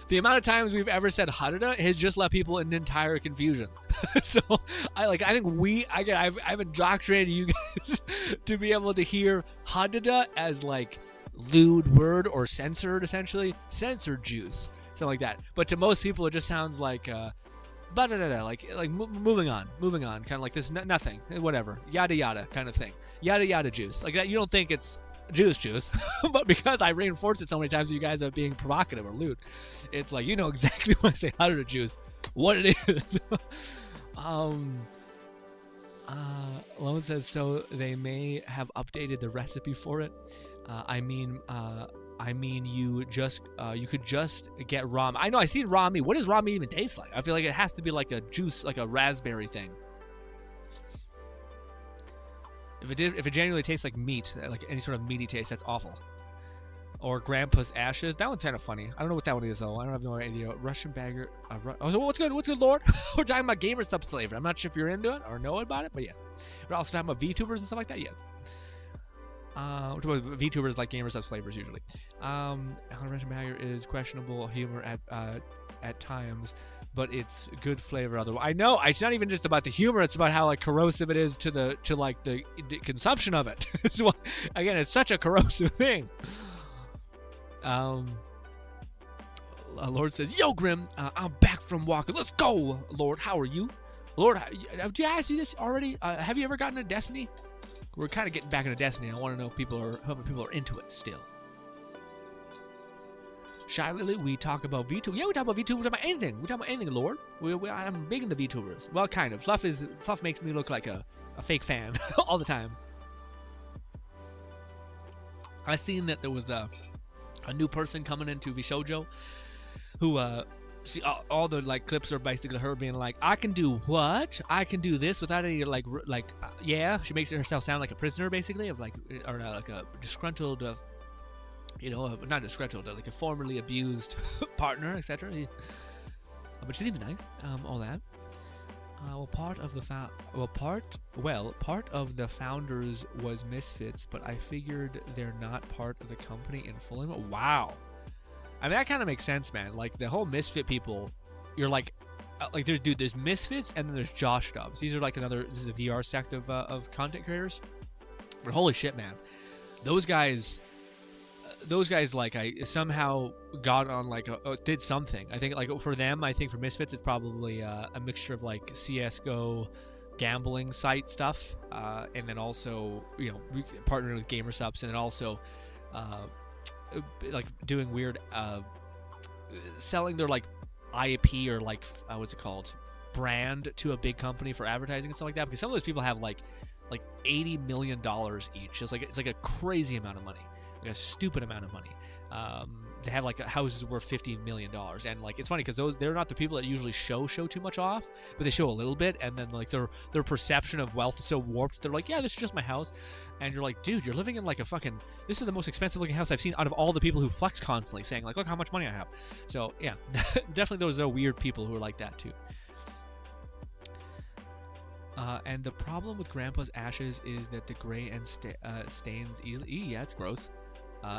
The amount of times we've ever said Harada has just left people in entire confusion. So I think I've indoctrinated you guys to be able to hear Harada as like lewd word or censored, essentially censored juice. Something like that. But to most people, it just sounds like, like moving on, kind of like this, nothing, whatever, yada yada kind of thing, yada yada juice, like that. You don't think it's juice, but because I reinforced it so many times, you guys are being provocative or lewd. It's like, you know exactly when I say Harada juice, what it is. Lone says, so they may have updated the recipe for it. I mean, you could just get raw. I know, I see raw meat. What does raw meat even taste like? I feel like it has to be like a juice, like a raspberry thing. If it genuinely tastes like meat, like any sort of meaty taste, that's awful. Or Grandpa's Ashes. That one's kind of funny. I don't know what that one is though. I don't have no idea. Russian bagger. What's good? What's good, Lord? We're talking about gamer subs flavor. I'm not sure if you're into it or know about it, but yeah. We're also talking about VTubers and stuff like that. Yeah. We're talking about VTubers like gamer subs flavors usually. Russian bagger is questionable humor at times, but it's good flavor otherwise. I know, it's not even just about the humor, it's about how like corrosive it is to the consumption of it. So, again, it's such a corrosive thing. Lord says, yo Grim, I'm back from walking. Let's go, Lord. How are you? Lord, did I ask you this already? Have you ever gotten into Destiny? We're kind of getting back into Destiny. I want to know how many people are into it still. Shy Lily, we talk about VTubers. Yeah, we talk about VTubers. We talk about anything. We talk about anything, Lord. I'm big into VTubers. Well, kind of. Fluff makes me look like a fake fan all the time. I seen that there was a new person coming into Vshoujo who see, all the like clips are basically her being like, I can do what? I can do this without any yeah. She makes herself sound like a prisoner, basically, of like, or like a disgruntled, not disgruntled, like a formerly abused partner, etc. But she seems nice. All that. Part of the founders was Misfits, but I figured they're not part of the company in full. Wow. I mean, that kind of makes sense, man. Like, the whole Misfit people, you're like there's Misfits and then there's Josh Dubs. These are like this is a VR sect of content creators. But holy shit, man. Those guys like, I somehow got on like did something. I think like for them, I think for Misfits, it's probably a mixture of like CSGO gambling site stuff, and then also, partnering with gamer subs, and then also like doing weird selling their like IP or like what's it called, brand to a big company for advertising and stuff like that, because some of those people have like $80 million each. It's like a crazy amount of money, like a stupid amount of money. they have like houses worth $50 million, and like it's funny because they're not the people that usually show too much off, but they show a little bit, and then like their perception of wealth is so warped. They're like, yeah, this is just my house, and you're like, dude, you're living in like a fucking, this is the most expensive looking house I've seen out of all the people who flex constantly, saying like, look how much money I have. So yeah, definitely those are weird people who are like that too. And the problem with Grandpa's ashes is that the gray and stains easily. Yeah, it's gross.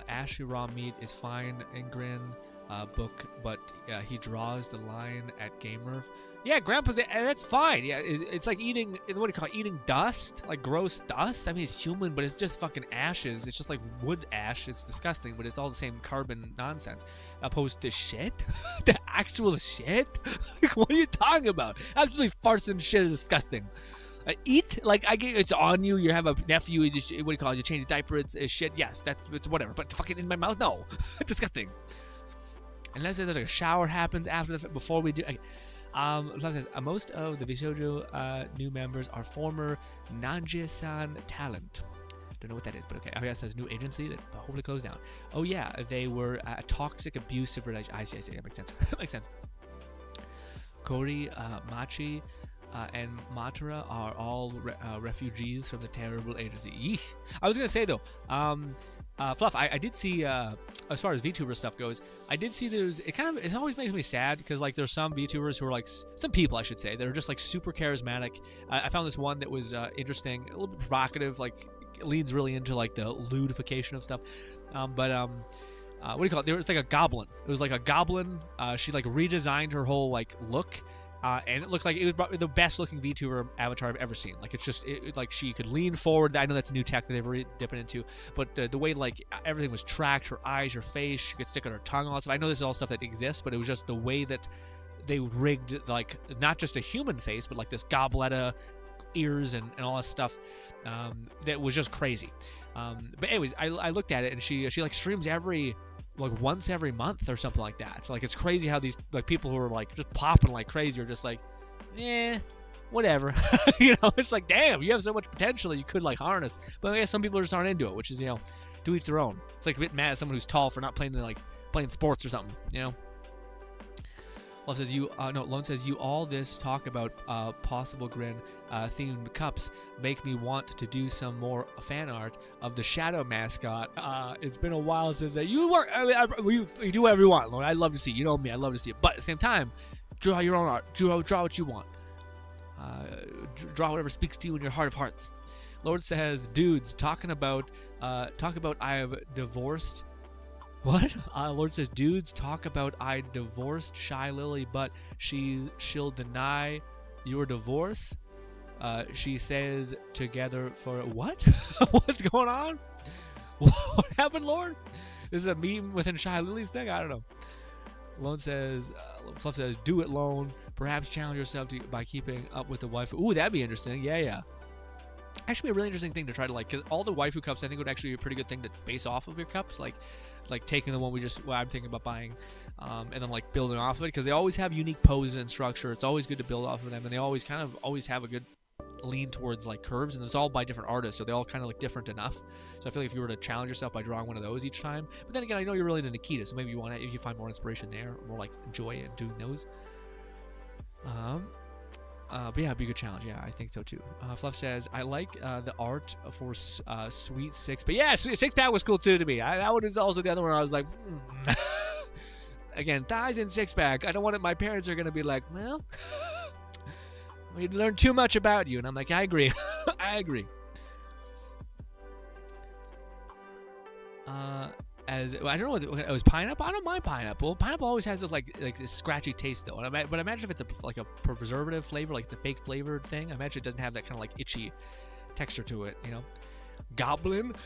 Ashy raw meat is fine in GRINN book, but he draws the line at gamer. Yeah, Grandpa's, that's fine. Yeah, it's like eating, what do you call it? Eating dust, like gross dust. I mean, it's human, but it's just fucking ashes. It's just like wood ash. It's disgusting, but it's all the same carbon nonsense. Opposed to shit, the actual shit. Like, what are you talking about? Absolutely farce and shit is disgusting. Eat, like, I get it's on you. You have a nephew. You just, what do you call it? You change the diaper. It's shit. Yes, it's whatever. But fucking in my mouth, no, disgusting. Unless there's like a shower happens after before we do. Okay. Says, most of the Vishojo new members are former Nanjisan talent. Don't know what that is, but okay. I guess there's a new agency that hopefully closed down. Oh yeah, they were a toxic, abusive relationship. I see. That makes sense. That makes sense. Kori, Machi, and Matara are all refugees from the terrible agency. Yeesh. I was gonna say though, Fluff, I did see, as far as VTuber stuff goes, I did see it always makes me sad because like there's some VTubers who are like, some people I should say, that are just like super charismatic. I found this one that was interesting, a little bit provocative, like it leads really into like the ludification of stuff. What do you call it? There was like a goblin. It was like a goblin. She like redesigned her whole like look. And it looked like it was probably the best looking VTuber avatar I've ever seen. Like, it's just, like, she could lean forward. I know that's new tech that they've already dipping into, but the way, like, everything was tracked, her eyes, her face, she could stick on her tongue, all that stuff. I know this is all stuff that exists, but it was just the way that they rigged, like, not just a human face, but, like, this gobletta, ears, and all that stuff, that was just crazy. But anyways, I looked at it, and she like, streams like once every month or something like that. So like it's crazy how these like people who are like just popping like crazy are just like, whatever. You know, it's like, damn, you have so much potential that you could like harness. But I guess some people just aren't into it, which is, you know, to each their own. It's like a bit mad at someone who's tall for not playing sports or something, you know. Lone says, you all this talk about possible GRINN themed cups make me want to do some more fan art of the Shadow mascot. It's been a while since you work. You do whatever you want, Lone. I'd love to see it. You know me, I'd love to see it. But at the same time, draw your own art. Draw what you want. Draw whatever speaks to you in your heart of hearts. Lord says, dudes, talk about I have divorced. What? Lord says, dudes, talk about I divorced Shy Lily, but she'll deny your divorce. She says together for what? What's going on? What happened, Lord? This is a meme within Shy Lily's thing? I don't know. Lone says, Fluff says, do it, Lone. Perhaps challenge yourself by keeping up with the wife. Ooh, that'd be interesting. Yeah. Actually, a really interesting thing to try to like, because all the waifu cups I think would actually be a pretty good thing to base off of your cups, like taking the one I'm thinking about buying, and then like building off of it, because they always have unique poses and structure. It's always good to build off of them, and they always have a good lean towards like curves, and it's all by different artists, so they all kind of look different enough. So I feel like if you were to challenge yourself by drawing one of those each time, but then again, I know you're really into Nikita, so maybe if you find more inspiration there, more like joy in doing those. But yeah, it'd be a good challenge. Yeah, I think so too. Fluff says, I like the art for Sweet Six. But yeah, Six Pack was cool too to me. That one is also the other one I was like, Again, thighs and six pack. I don't want it. My parents are going to be like, well, we learned too much about you. And I'm like, I agree. I agree. I don't know what it was, pineapple. I don't mind pineapple. Pineapple always has this like this scratchy taste though. But imagine if it's like a preservative flavor, like it's a fake flavored thing. I imagine it doesn't have that kind of like itchy texture to it, you know. Goblins,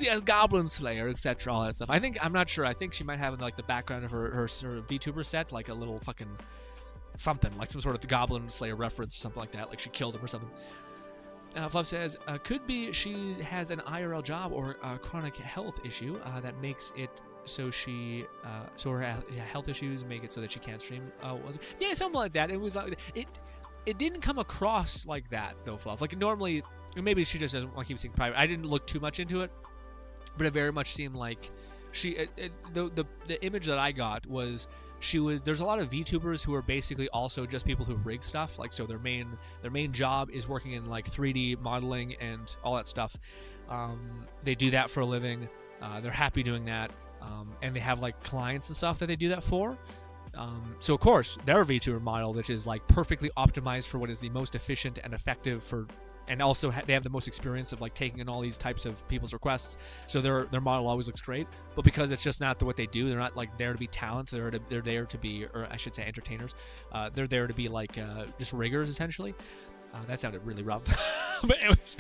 yes, Goblin Slayer, etc. All that stuff. I'm not sure. I think she might have in like the background of her sort of VTuber set, like a little fucking something, like some sort of the Goblin Slayer reference or something like that. Like she killed him or something. Fluff says, could be she has an IRL job or a chronic health issue that makes it so so her health issues make it so that she can't stream. Yeah, something like that. It was it didn't come across like that though, Fluff. Like normally, maybe she just doesn't want to keep seeing private. I didn't look too much into it, but it very much seemed like The image that I got was there's a lot of VTubers who are basically also just people who rig stuff, like, so their main job is working in like 3D modeling and all that stuff. They do that for a living. They're happy doing that, and they have like clients and stuff that they do that for. So of course their VTuber model, which is like perfectly optimized for what is the most efficient and effective for, and also they have the most experience of like taking in all these types of people's requests. So their model always looks great. But because it's just not what they do, they're not like there to be talent. They're there to be, or I should say, entertainers. They're there to be like just riggers essentially. That sounded really rough. But anyways,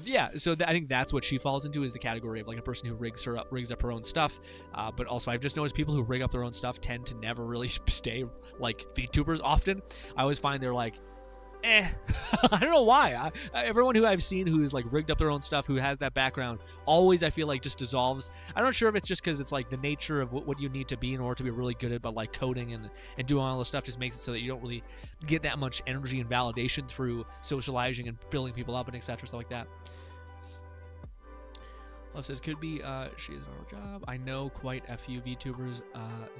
yeah. So I think that's what she falls into, is the category of like a person who rigs up her own stuff. But also, I've just noticed people who rig up their own stuff tend to never really stay like VTubers often. I always find they're like, I don't know why. Everyone who I've seen who's like rigged up their own stuff, who has that background, always I feel like just dissolves. I'm not sure if it's just because it's like the nature of what you need to be in order to be really good at, like coding and doing all this stuff just makes it so that you don't really get that much energy and validation through socializing and building people up and etc. stuff like that. Love says, could be she has a normal job. I know quite a few VTubers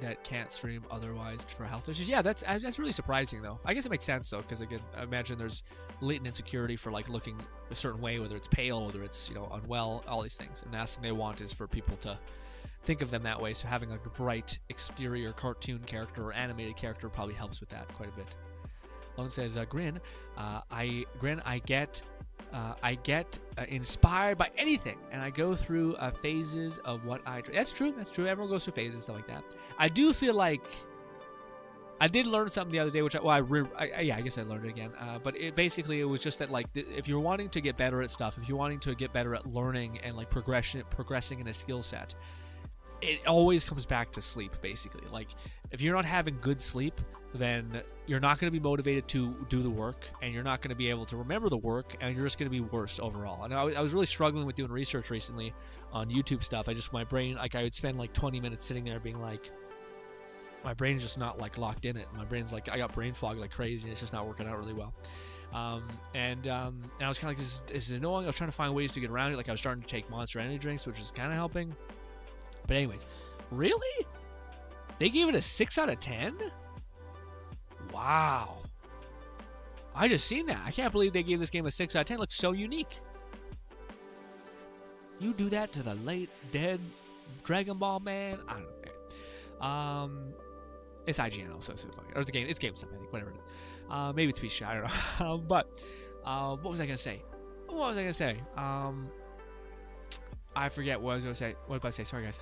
that can't stream otherwise for health issues. Yeah, that's really surprising though. I guess it makes sense though, because again, I imagine there's latent insecurity for like looking a certain way, whether it's pale, whether it's, you know, unwell, all these things. And the last thing they want is for people to think of them that way. So having like a bright exterior cartoon character or animated character probably helps with that quite a bit. Lone says, GRINN, I get inspired by anything, and I go through phases of what I. That's true. Everyone goes through phases and stuff like that. I do feel like I did learn something the other day, which I guess I learned it again. But it was just that, like, if you're wanting to get better at stuff, if you're wanting to get better at learning and like progressing in a skill set, it always comes back to sleep, basically. Like, if you're not having good sleep, then you're not going to be motivated to do the work, and you're not going to be able to remember the work, and you're just going to be worse overall. And I was really struggling with doing research recently on YouTube stuff. My brain, like, I would spend like 20 minutes sitting there being like, my brain's just not like locked in it. My brain's like, I got brain fog like crazy, and it's just not working out really well. And I was kind of like, this is annoying. I was trying to find ways to get around it. Like, I was starting to take Monster Energy drinks, which is kind of helping. But anyways, really? They gave it a 6 out of 10? Wow. I just seen that. I can't believe they gave this game a 6 out of 10. It looks so unique. You do that to the late dead Dragon Ball man? I don't know. It's IGN also, so funny. Or it's GameStop, I think, whatever it is. Maybe it's PC, I don't know. But what was I gonna say? I forget what I was gonna say. What did I say? Sorry, guys.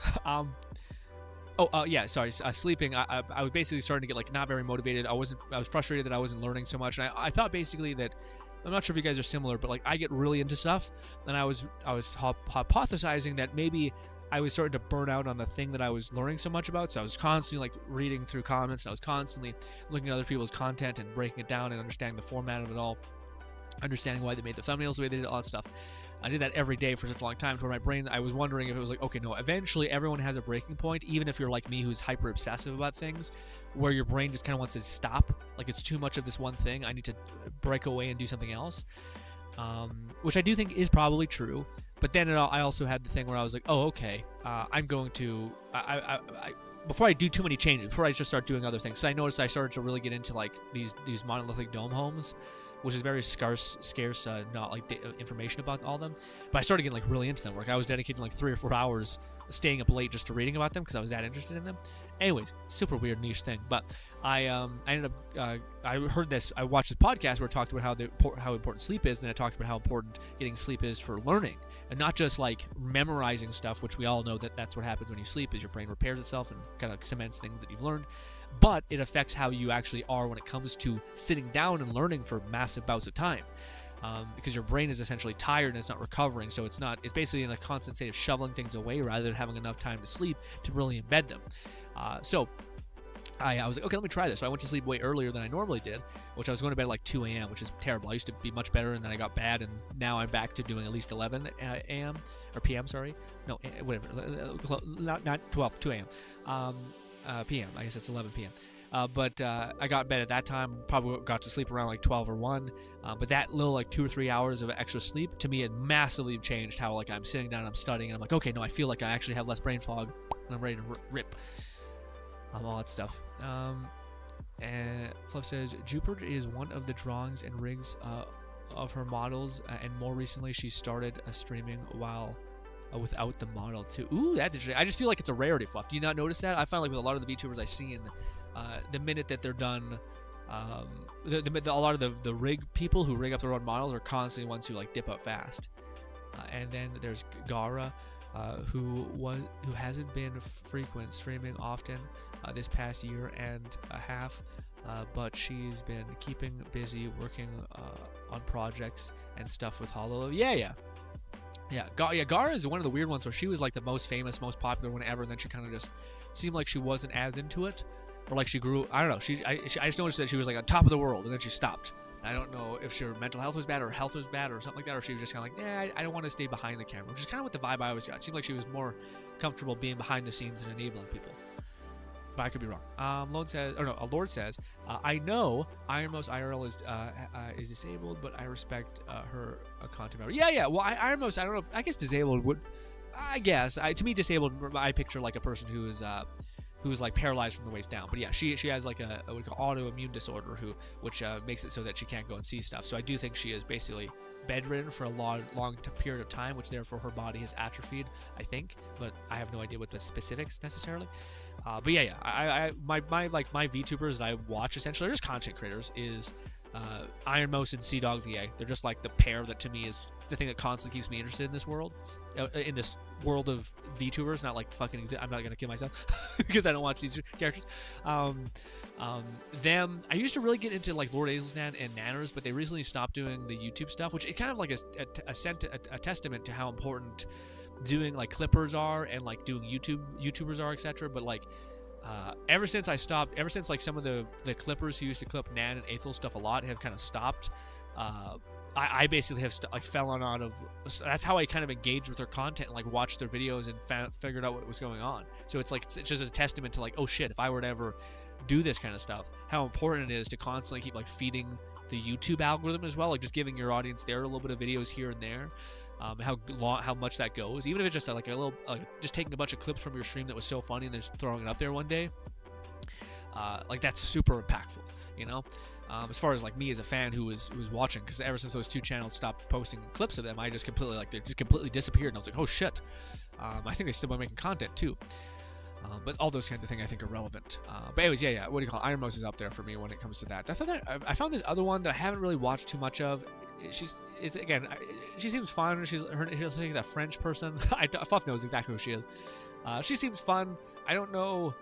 Yeah, sorry. Sleeping. I was basically starting to get like not very motivated. I was frustrated that I wasn't learning so much, and I thought basically that, I'm not sure if you guys are similar, but like I get really into stuff, and I was hypothesizing that maybe I was starting to burn out on the thing that I was learning so much about. So I was constantly like reading through comments, and I was constantly looking at other people's content and breaking it down and understanding the format of it all, understanding why they made the thumbnails the way they did, all that stuff. I did that every day for such a long time to where my brain, I was wondering if it was like, okay, no, eventually everyone has a breaking point, even if you're like me who's hyper obsessive about things, where your brain just kind of wants to stop. Like, it's too much of this one thing. I need to break away and do something else, which I do think is probably true. But then I also had the thing where I was like, oh, okay, I'm going to, before I do too many changes, before I just start doing other things. So I noticed I started to really get into like these monolithic dome homes, which is very scarce, not like information about all of them. But I started getting like really into them. Like, I was dedicating like 3 or 4 hours, staying up late just to reading about them because I was that interested in them. Anyways, super weird niche thing. But I ended up, I heard this. I watched this podcast where it talked about how important sleep is, and I talked about how important getting sleep is for learning, and not just like memorizing stuff, which we all know that that's what happens when you sleep, is your brain repairs itself and kind of cements things that you've learned. But it affects how you actually are when it comes to sitting down and learning for massive bouts of time, because your brain is essentially tired and it's not recovering. So it's basically in a constant state of shoveling things away rather than having enough time to sleep to really embed them. So I was like, okay, let me try this. So I went to sleep way earlier than I normally did, which I was going to bed at like 2 a.m., which is terrible. I used to be much better, and then I got bad, and now I'm back to doing at least 11 a.m. or p.m. Sorry, no, whatever, not 12, 2 a.m. PM. I guess it's 11 p.m. But I got in bed at that time. Probably got to sleep around like 12 or 1. But that little like 2 or 3 hours of extra sleep to me, it massively changed how like I'm sitting down, I'm studying, and I'm like, okay, no, I feel like I actually have less brain fog, and I'm ready to rip. All that stuff. And Fluff says Jupiter is one of the drawings and rigs of her models, and more recently she started streaming while without the model too. Ooh, that's interesting. I just feel like it's a rarity, Fluff. Do you not notice that? I find like with a lot of the VTubers I see, in the minute that they're done, a lot of the rig people who rig up their own models are constantly ones who like dip out fast. And then there's Gara, who hasn't been frequent streaming often this past year and a half, but she's been keeping busy working on projects and stuff with HoloLens. Yeah, Gara is one of the weird ones where she was like the most famous, most popular one ever, and then she kind of just seemed like she wasn't as into it, or like she grew. I don't know. I just noticed that she was like on top of the world, and then she stopped. I don't know if her mental health was bad or her health was bad or something like that, or she was just kind of like, nah, I don't want to stay behind the camera, which is kind of what the vibe I always got. It seemed like she was more comfortable being behind the scenes and enabling people. But I could be wrong. Lord says, I know Ironmouse IRL is disabled, but I respect her content member. Yeah. Well, Ironmouse, I don't know. I guess disabled would. I guess to me disabled, I picture like a person who's like paralyzed from the waist down. But yeah, she has like a what we call autoimmune disorder, which makes it so that she can't go and see stuff. So I do think she is basically bedridden for a long period of time, which therefore her body has atrophied, I think. But I have no idea what the specifics necessarily. But yeah. My VTubers that I watch essentially are just content creators. Is Ironmouse and Sea-Dog VA. They're just like the pair that to me is the thing that constantly keeps me interested in this world. In this world of VTubers, not like fucking I'm not gonna kill myself because I don't watch these characters. Them, I used to really get into like Lord Azelsan and Nanners, but they recently stopped doing the YouTube stuff, which is kind of like a testament to how important doing like clippers are and like doing YouTubers are, etc. But like ever since like some of the clippers who used to clip Nan and Aethel stuff a lot have kind of stopped. I basically have fell on out of. That's how I kind of engaged with their content and like watched their videos and figured out what was going on. So it's just a testament to like, oh shit, if I were to ever do this kind of stuff, how important it is to constantly keep like feeding the YouTube algorithm as well, like just giving your audience there a little bit of videos here and there. How much that goes, even if it's just like a little, just taking a bunch of clips from your stream that was so funny and just throwing it up there one day, like that's super impactful, you know. As far as like me as a fan who was watching, because ever since those two channels stopped posting clips of them, I just completely disappeared, and I was like, oh shit. I think they still been making content too. But all those kinds of things I think are relevant. But anyways, yeah. What do you call it? Ironmouse is up there for me when it comes to that. I found this other one that I haven't really watched too much of. She seems fun. She's like that French person. Fluff knows exactly who she is. She seems fun. I don't know.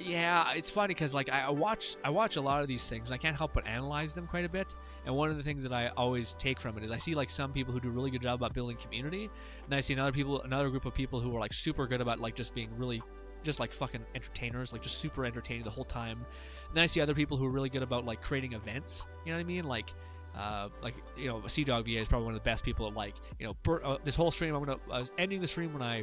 Yeah, it's funny because like I watch a lot of these things. I can't help but analyze them quite a bit. And one of the things that I always take from it is I see like some people who do a really good job about building community, and then I see another group of people who are like super good about like just being really just like fucking entertainers, like just super entertaining the whole time. And then I see other people who are really good about like creating events. You know what I mean? Like you know, Sea-Dog VA is probably one of the best people at like, you know, this whole stream. I was ending the stream when I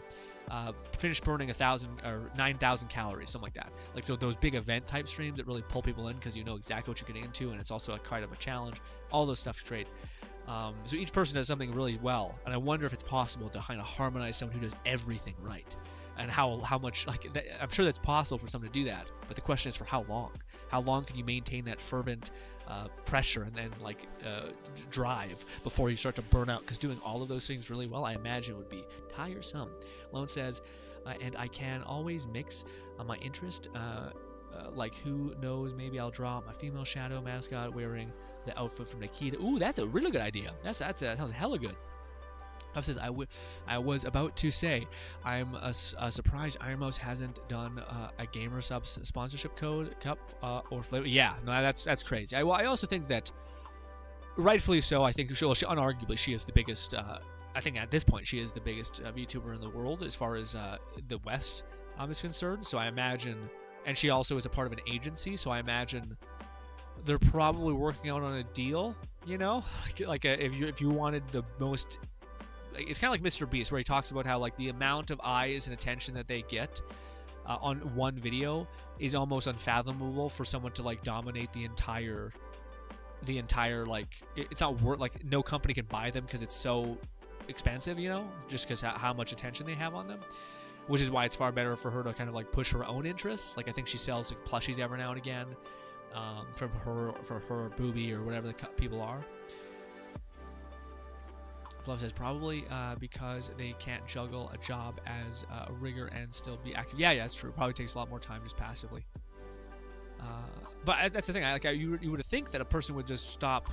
finished burning 1,000 or 9,000 calories, something like that. Like, so those big event type streams that really pull people in because you know exactly what you're getting into, and it's also kind of a challenge. All those stuff's great. So each person does something really well, and I wonder if it's possible to kind of harmonize someone who does everything right. And how much, like, I'm sure that's possible for someone to do that, but the question is for how long? How long can you maintain that fervent pressure and then like drive before you start to burn out? Because doing all of those things really well, I imagine, would be tiresome. Lone says, and I can always mix my interest. Like, who knows? Maybe I'll draw my female shadow mascot wearing the outfit from Nikita. Ooh, that's a really good idea. That sounds hella good. Huff says, I was about to say, I'm surprised Ironmouse hasn't done a Gamer Subs sponsorship code, cup, or flavor. Yeah, no, that's crazy. I also think that, rightfully so, I think unarguably she is the biggest, I think at this point she is the biggest VTuber in the world as far as the West is concerned. So I imagine, and she also is a part of an agency, so I imagine they're probably working out on a deal, you know? Like if you wanted the most... It's kind of like Mr. Beast, where he talks about how like the amount of eyes and attention that they get on one video is almost unfathomable for someone to like dominate the entire like it's not worth, like no company can buy them because it's so expensive, you know, just because how much attention they have on them, which is why it's far better for her to kind of like push her own interests. Like I think she sells like plushies every now and again, for her booby or whatever the people are. Fluff says probably because they can't juggle a job as a rigger and still be active. Yeah, that's true. Probably takes a lot more time just passively. But that's the thing. You would think that a person would just stop.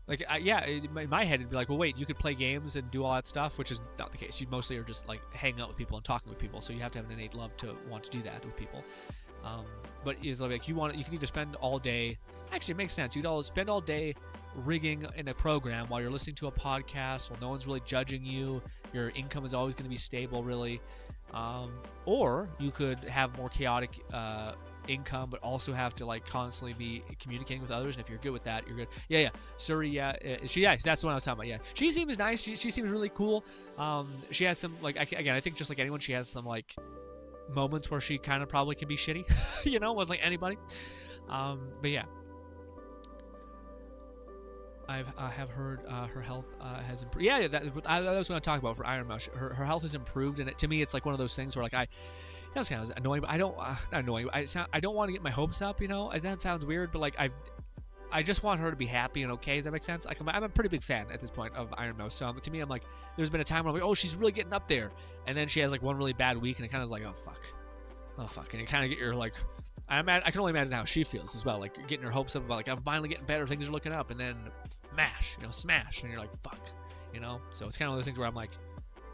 Like, in my head, it'd be like, well, wait, you could play games and do all that stuff, which is not the case. You mostly are just like hanging out with people and talking with people. So you have to have an innate love to want to do that with people. But is like you can either spend all day. Actually, it makes sense. You'd all spend all day rigging in a program while you're listening to a podcast, while no one's really judging you. Your income is always going to be stable, really. Or you could have more chaotic income, but also have to like constantly be communicating with others. And if you're good with that, you're good. Yeah. Suri, yeah, that's the one I was talking about. Yeah, she seems nice. She seems really cool. She has some like I think just like anyone, she has some like moments where she kind of probably can be shitty, you know, with like anybody. But yeah. I have heard her health has improved. Yeah, that was what I was going to talk about for Iron Mouse. Her health has improved, and to me, it's like one of those things where like that's kind of annoying, but I don't not annoying. I don't want to get my hopes up, you know. That sounds weird, but like I just want her to be happy and okay. Does that make sense? Like I'm a pretty big fan at this point of Iron Mouse. So to me, I'm like, there's been a time where I'm like, oh, she's really getting up there, and then she has like one really bad week, and it kind of is like, oh fuck, and you kind of get your like. I can only imagine how she feels as well, like getting her hopes up about like I'm finally getting better, things are looking up, and then smash, and you're like fuck, you know. So it's kind of one of those things where I'm like,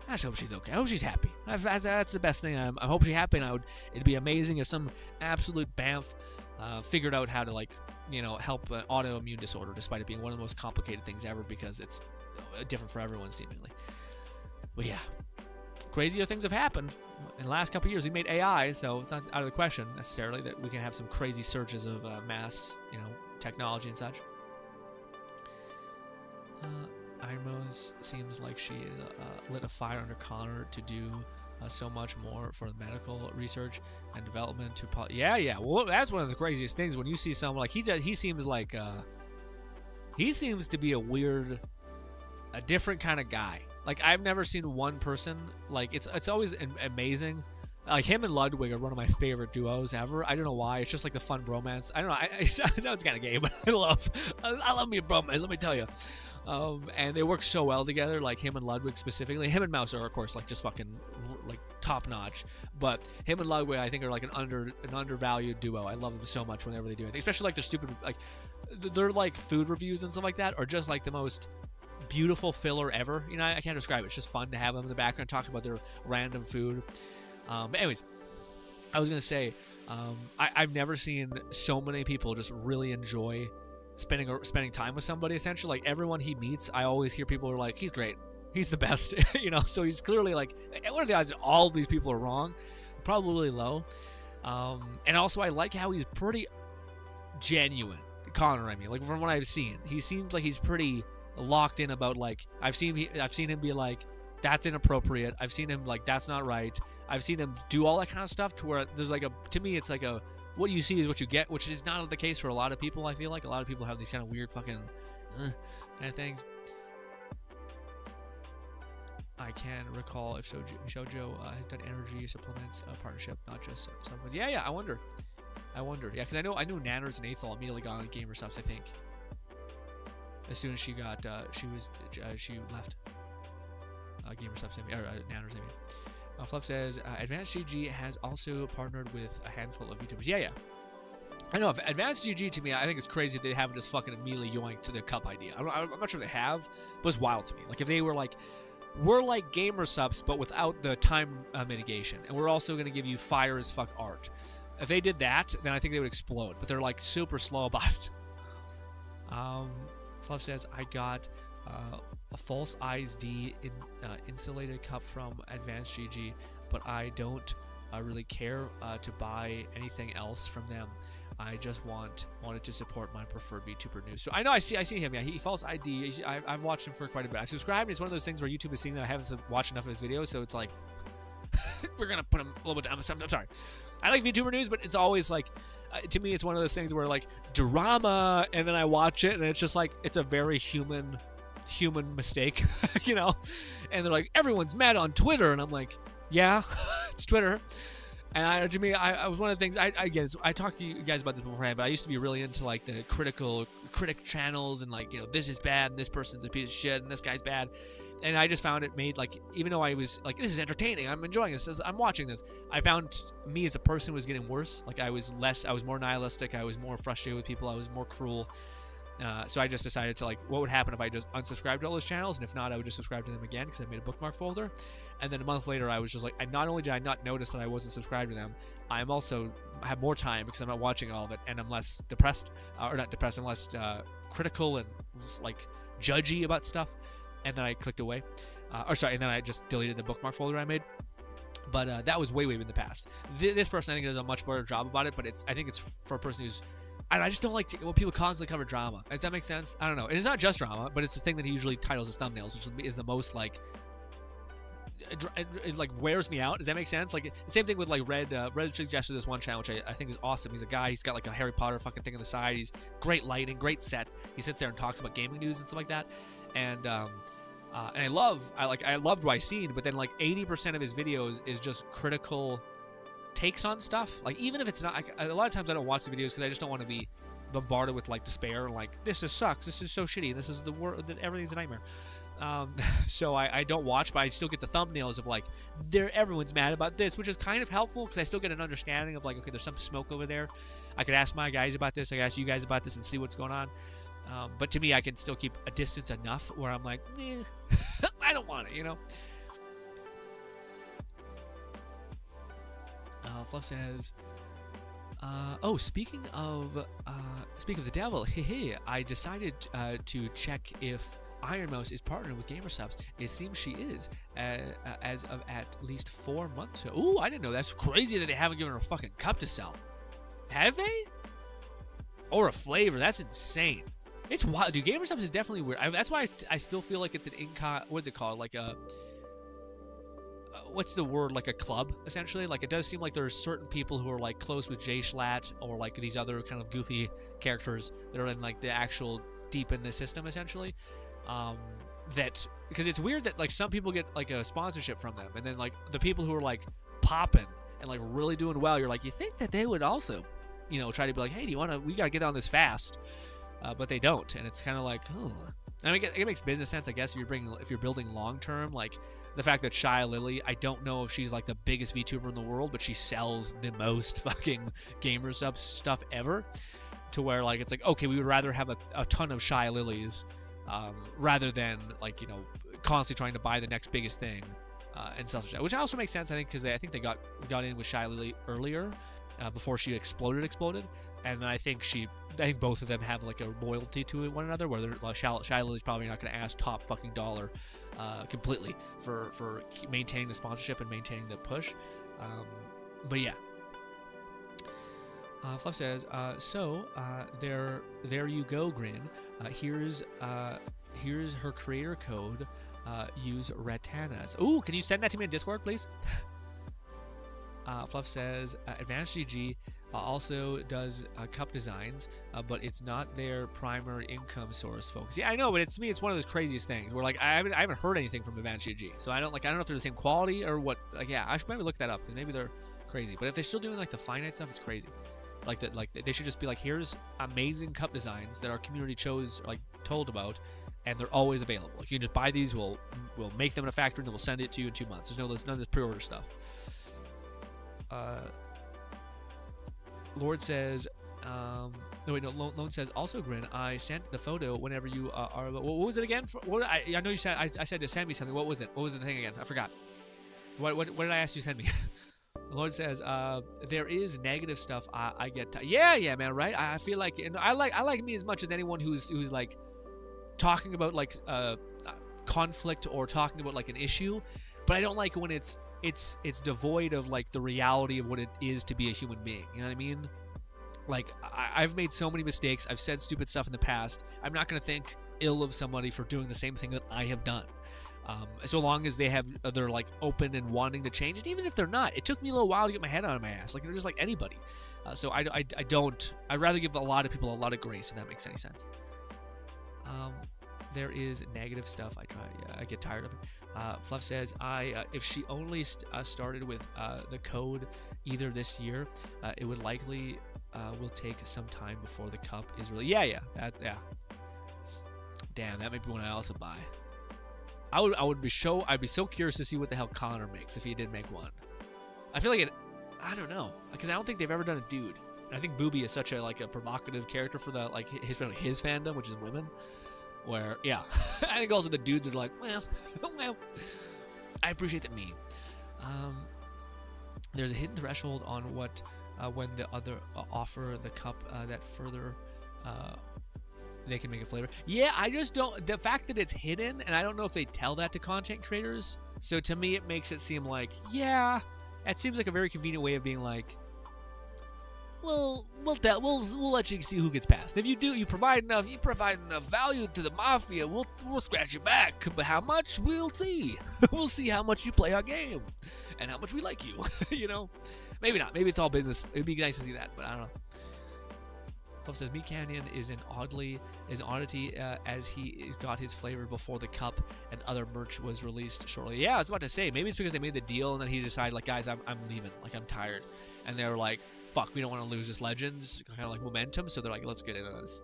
I just hope she's okay. I hope she's happy. That's the best thing. I hope she's happy, and it'd be amazing if some absolute bamf figured out how to like help an autoimmune disorder, despite it being one of the most complicated things ever because it's different for everyone seemingly. But yeah. Crazier things have happened in the last couple of years. We made AI, so it's not out of the question necessarily that we can have some crazy surges of mass, technology and such. Irmos seems like she lit a fire under Connor to do so much more for the medical research and development. Yeah. Well, that's one of the craziest things when you see someone like he seems like he seems to be a different kind of guy. Like, I've never seen one person, like, it's always amazing. Like, him and Ludwig are one of my favorite duos ever. I don't know why. It's just, like, the fun bromance. I don't know. It sounds kind of gay, but I love me a bromance, let me tell you. And they work so well together, like, him and Ludwig specifically. Him and Mouse are, of course, like, just fucking, like, top-notch. But him and Ludwig, I think, are, like, an undervalued duo. I love them so much whenever they do anything. Especially, like, their stupid, like, their, like, food reviews and stuff like that are just, like, the most beautiful filler ever. I can't describe it. It's just fun to have them in the background talking about their random food. But anyways, I was gonna say, I've never seen so many people just really enjoy spending time with somebody. Essentially, like everyone he meets, I always hear people are like, "He's great, he's the best," So he's clearly like, what are the odds that all of these people are wrong? Probably low. And also, I like how he's pretty genuine. Connor, I mean, like from what I've seen, he seems like he's pretty locked in about like I've seen him be like that's inappropriate. I've seen him like that's not right. I've seen him do all that kind of stuff to where there's like to me it's like what you see is what you get, which is not the case for a lot of people. I feel like a lot of people have these kind of weird fucking kind of things. I can recall if Shoujo has done energy supplements partnership, not just supplements. Yeah. I wonder. Yeah, because I know Nanners and Aethel immediately got on Gamer Subs, I think. As soon as she got, she left Gamer Subs, or Nanners, I mean. Fluff says, Advanced GG has also partnered with a handful of YouTubers. Yeah. I know, Advanced GG to me, I think it's crazy they haven't just fucking immediately yoinked to the cup idea. I'm not sure if they have, but it's wild to me. Like, if they were like, we're like Gamer Subs, but without the time mitigation, and we're also going to give you fire as fuck art. If they did that, then I think they would explode, but they're like super slow about it. Fluff says, I got a false ISD insulated cup from Advanced GG, but I don't really care to buy anything else from them. I just wanted to support my preferred VTuber news. So I know I see him. Yeah, he false ID. I've watched him for quite a bit. I subscribed. It's one of those things where YouTube is seeing that I haven't watched enough of his videos, so it's like we're gonna put him a little bit down. I'm sorry. I like VTuber news, but it's always like, to me, it's one of those things where like drama, and then I watch it, and it's just like it's a very human mistake, you know. And they're like, everyone's mad on Twitter, and I'm like, yeah, it's Twitter. And to me, I was one of the things I talked to you guys about this beforehand, but I used to be really into like the critic channels, and like, you know, this is bad, and this person's a piece of shit, and this guy's bad. And I just found it made, like, even though I was like, this is entertaining, I'm enjoying this, I'm watching this, I found me as a person was getting worse. Like, I was more nihilistic, I was more frustrated with people, I was more cruel. So I just decided to, like, what would happen if I just unsubscribed to all those channels, and if not, I would just subscribe to them again, because I made a bookmark folder. And then a month later, I was just like, not only did I not notice that I wasn't subscribed to them, I have more time because I'm not watching all of it, and I'm less depressed, or not depressed, I'm less critical and, like, judgy about stuff. And then I clicked away. And then I just deleted the bookmark folder I made. But that was way in the past. This person, I think, does a much better job about it, but I think it's for a person who's... I just don't like when people constantly cover drama. Does that make sense? I don't know. And it's not just drama, but it's the thing that he usually titles his thumbnails, which is the most, like... It like wears me out. Does that make sense? Like, the same thing with like Red suggested this one channel, which I think is awesome. He's a guy, he's got like a Harry Potter fucking thing on the side, he's great lighting, great set, he sits there and talks about gaming news and stuff like that. And I loved what I seen, but then like 80% of his videos is just critical takes on stuff. Like, even if it's not, a lot of times I don't watch the videos because I just don't want to be bombarded with like despair and like, this sucks, this is so shitty, this is the world, everything's a nightmare. So I don't watch, but I still get the thumbnails of like, everyone's mad about this, which is kind of helpful because I still get an understanding of like, okay, there's some smoke over there. I could ask my guys about this, I could ask you guys about this and see what's going on. But to me, I can still keep a distance enough where I'm like, I don't want it, you know? Fluff says, speaking of the devil, I decided to check if Iron Mouse is partnered with GamerSubs. It seems she is, as of at least 4 months ago. Ooh, I didn't know. That's crazy that they haven't given her a fucking cup to sell. Have they? Or a flavor? That's insane. It's wild, dude. GamerSubs is definitely weird. That's why I still feel like it's an what's it called? Like a... what's the word? Like a club, essentially? Like, it does seem like there's certain people who are, like, close with Jay Schlatt or, like, these other kind of goofy characters that are in, like, the actual deep in the system, essentially. Because it's weird that, like, some people get, like, a sponsorship from them, and then, like, the people who are, like, popping and, like, really doing well, you're like, you think that they would also, you know, try to be like, hey, we gotta get on this fast. But they don't, and it's kind of like, oh. I mean, it makes business sense, I guess, if you're building long term. Like, the fact that Shia Lily, I don't know if she's like the biggest VTuber in the world, but she sells the most fucking GamerSubs stuff ever. To where, like, it's like, okay, we would rather have a ton of Shia Lilies rather than, like, you know, constantly trying to buy the next biggest thing and stuff like that. Which also makes sense, I think, because I think they got in with Shia Lily earlier before she exploded. And then I think both of them have like a loyalty to one another, where Shia Lily's probably not going to ask top fucking dollar completely for maintaining the sponsorship and maintaining the push. But yeah. Fluff says, there you go, Grin. Here's her creator code. Use Retanas. Ooh, can you send that to me in Discord, please? Fluff says, Advanced GG also does cup designs, but it's not their primary income source, folks. Yeah, I know, but it's one of those craziest things where, like, I haven't heard anything from Advanced GG, so I don't know if they're the same quality or what. Like, yeah, I should maybe look that up because maybe they're crazy. But if they're still doing like the finite stuff, it's crazy. Like that, like they should just be like, here's amazing cup designs that our community told about, and they're always available. Like, you can just buy these. We'll make them in a factory and then we'll send it to you in 2 months. There's none of this pre-order stuff. Lord says, Lone says, also, Grin, I sent the photo whenever you are. What was it again? I know you said, I said to send me something. What was it? What was the thing again? I forgot. What did I ask you to send me? Lord says, there is negative stuff I get. Yeah, man, right? I feel like, and I like me as much as anyone who's like talking about like conflict or talking about like an issue, but I don't like when it's devoid of like the reality of what it is to be a human being. You know what I mean? Like, I've made so many mistakes. I've said stupid stuff in the past. I'm not going to think ill of somebody for doing the same thing that I have done. So long as they're like open and wanting to change it, even if they're not. It took me a little while to get my head out of my ass. Like they're just like anybody. So I'd rather give a lot of people a lot of grace, if that makes any sense. There is negative stuff. I get tired of it. Fluff says, if she only started with the code either this year, it would likely will take some time before the cup is really. Yeah. Damn, that might be one I also buy. I'd be so curious to see what the hell Connor makes if he did make one. I feel like I don't know, because I don't think they've ever done a dude. And I think Booby is such a provocative character for the his fandom, which is women. Where I think also the dudes are like, well, I appreciate the meme. There's a hidden threshold on what when the other offer the cup that further they can make a flavor. Yeah, I just don't. The fact that it's hidden, and I don't know if they tell that to content creators. So to me, it makes it seem like, it seems like a very convenient way of being like, we'll let you see who gets past. If you provide enough value to the mafia, we'll scratch your back. But how much, we'll see. We'll see how much you play our game, and how much we like you. Maybe not. Maybe it's all business. It'd be nice to see that, but I don't know. Puff says Meat Canyon is an oddity as he got his flavor before the cup and other merch was released shortly. Yeah, I was about to say maybe it's because they made the deal and then he decided like, guys, I'm leaving. Like I'm tired, and they were like, fuck, we don't want to lose this Legends kind of like momentum, so they're like, let's get into this.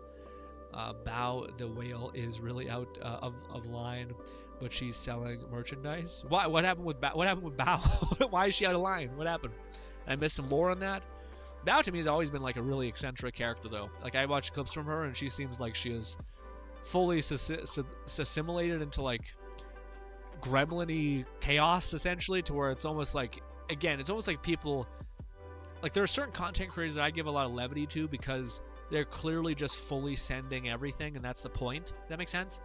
Bao the whale is really out of line, but she's selling merchandise. What happened with Bao? Why is she out of line? What happened? I missed some lore on that. Bao to me has always been like a really eccentric character though. Like I watch clips from her and she seems like she is fully assimilated into like gremlin-y chaos essentially, to where it's almost like, again, it's almost like people, like there are certain content creators that I give a lot of levity to because they're clearly just fully sending everything, and that's the point. That makes sense?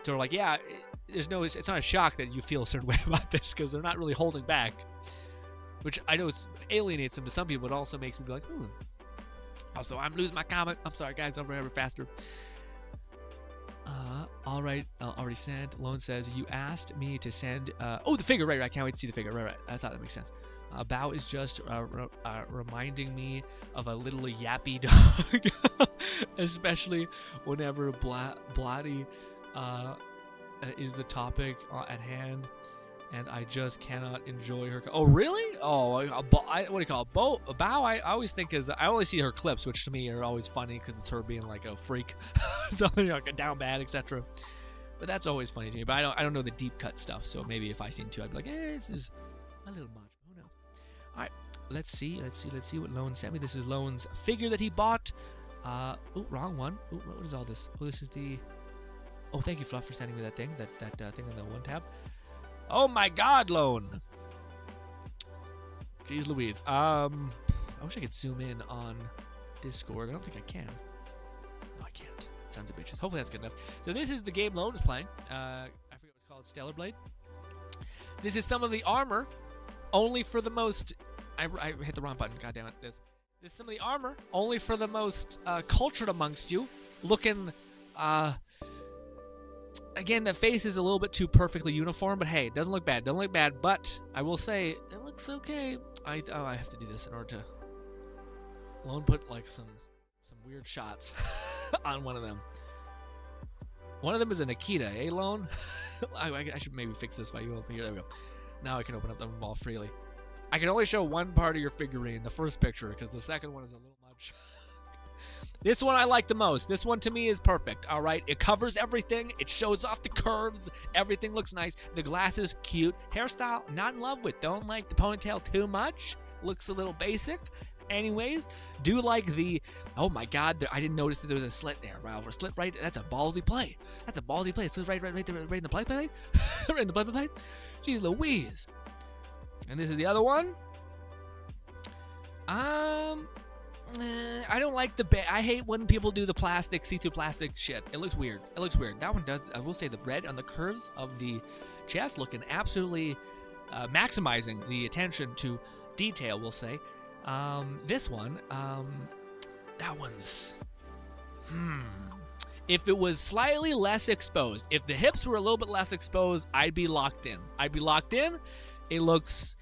So like, yeah, it's not a shock that you feel a certain way about this because they're not really holding back. Which I know alienates them to some people, but also makes me be like, Also, I'm losing my comment. I'm sorry, guys. I'll forever faster. All right. Already sent. Lone says, you asked me to send... the figure. Right. I can't wait to see the figure. Right. I thought that makes sense. Bao is just reminding me of a little yappy dog. Especially whenever Bloody is the topic at hand. And I just cannot enjoy her. Oh, really? Oh, what do you call it? Bao, I always think I only see her clips, which to me are always funny because it's her being like a freak, something like a down bad, etc. But that's always funny to me. But I don't know the deep cut stuff, so maybe if I seen two, I'd be like, this is a little much. Who knows? All right, let's see what Lone sent me. This is Lone's figure that he bought. Wrong one. What is all this? Oh, this is the. Oh, thank you, Fluff, for sending me that thing. That thing on the one tab. Oh my God, Lone. Jeez Louise. I wish I could zoom in on Discord. I don't think I can. No, I can't. Sons of bitches. Hopefully that's good enough. So this is the game Lone is playing. I forget what it's called. Stellar Blade. This is some of the armor, only for the most... I hit the wrong button. God damn it. This is some of the armor, only for the most cultured amongst you. Looking... Again, the face is a little bit too perfectly uniform, but hey, it doesn't look bad. But I will say, it looks okay. I have to do this in order to... Lone put like some weird shots on one of them. One of them is a Nikita, eh, Lone? I should maybe fix this while you open here. There we go. Now I can open up the ball freely. I can only show one part of your figurine, the first picture, because the second one is a little much. This one I like the most. This one to me is perfect, all right? It covers everything. It shows off the curves. Everything looks nice. The glasses, cute. Hairstyle, not in love with. Don't like the ponytail too much. Looks a little basic. Anyways, do like the... Oh, my God. I didn't notice that there was a slit there. Wow, a slit right... That's a ballsy play. That's a ballsy play. It slits right there, right in the play. Right in the play. Jeez Louise. And this is the other one. I don't like I hate when people do the plastic, see-through plastic shit. It looks weird. That one does. I will say the red on the curves of the chest looking absolutely maximizing the attention to detail, we'll say. This one, that one's... If it was slightly less exposed, if the hips were a little bit less exposed, I'd be locked in. It looks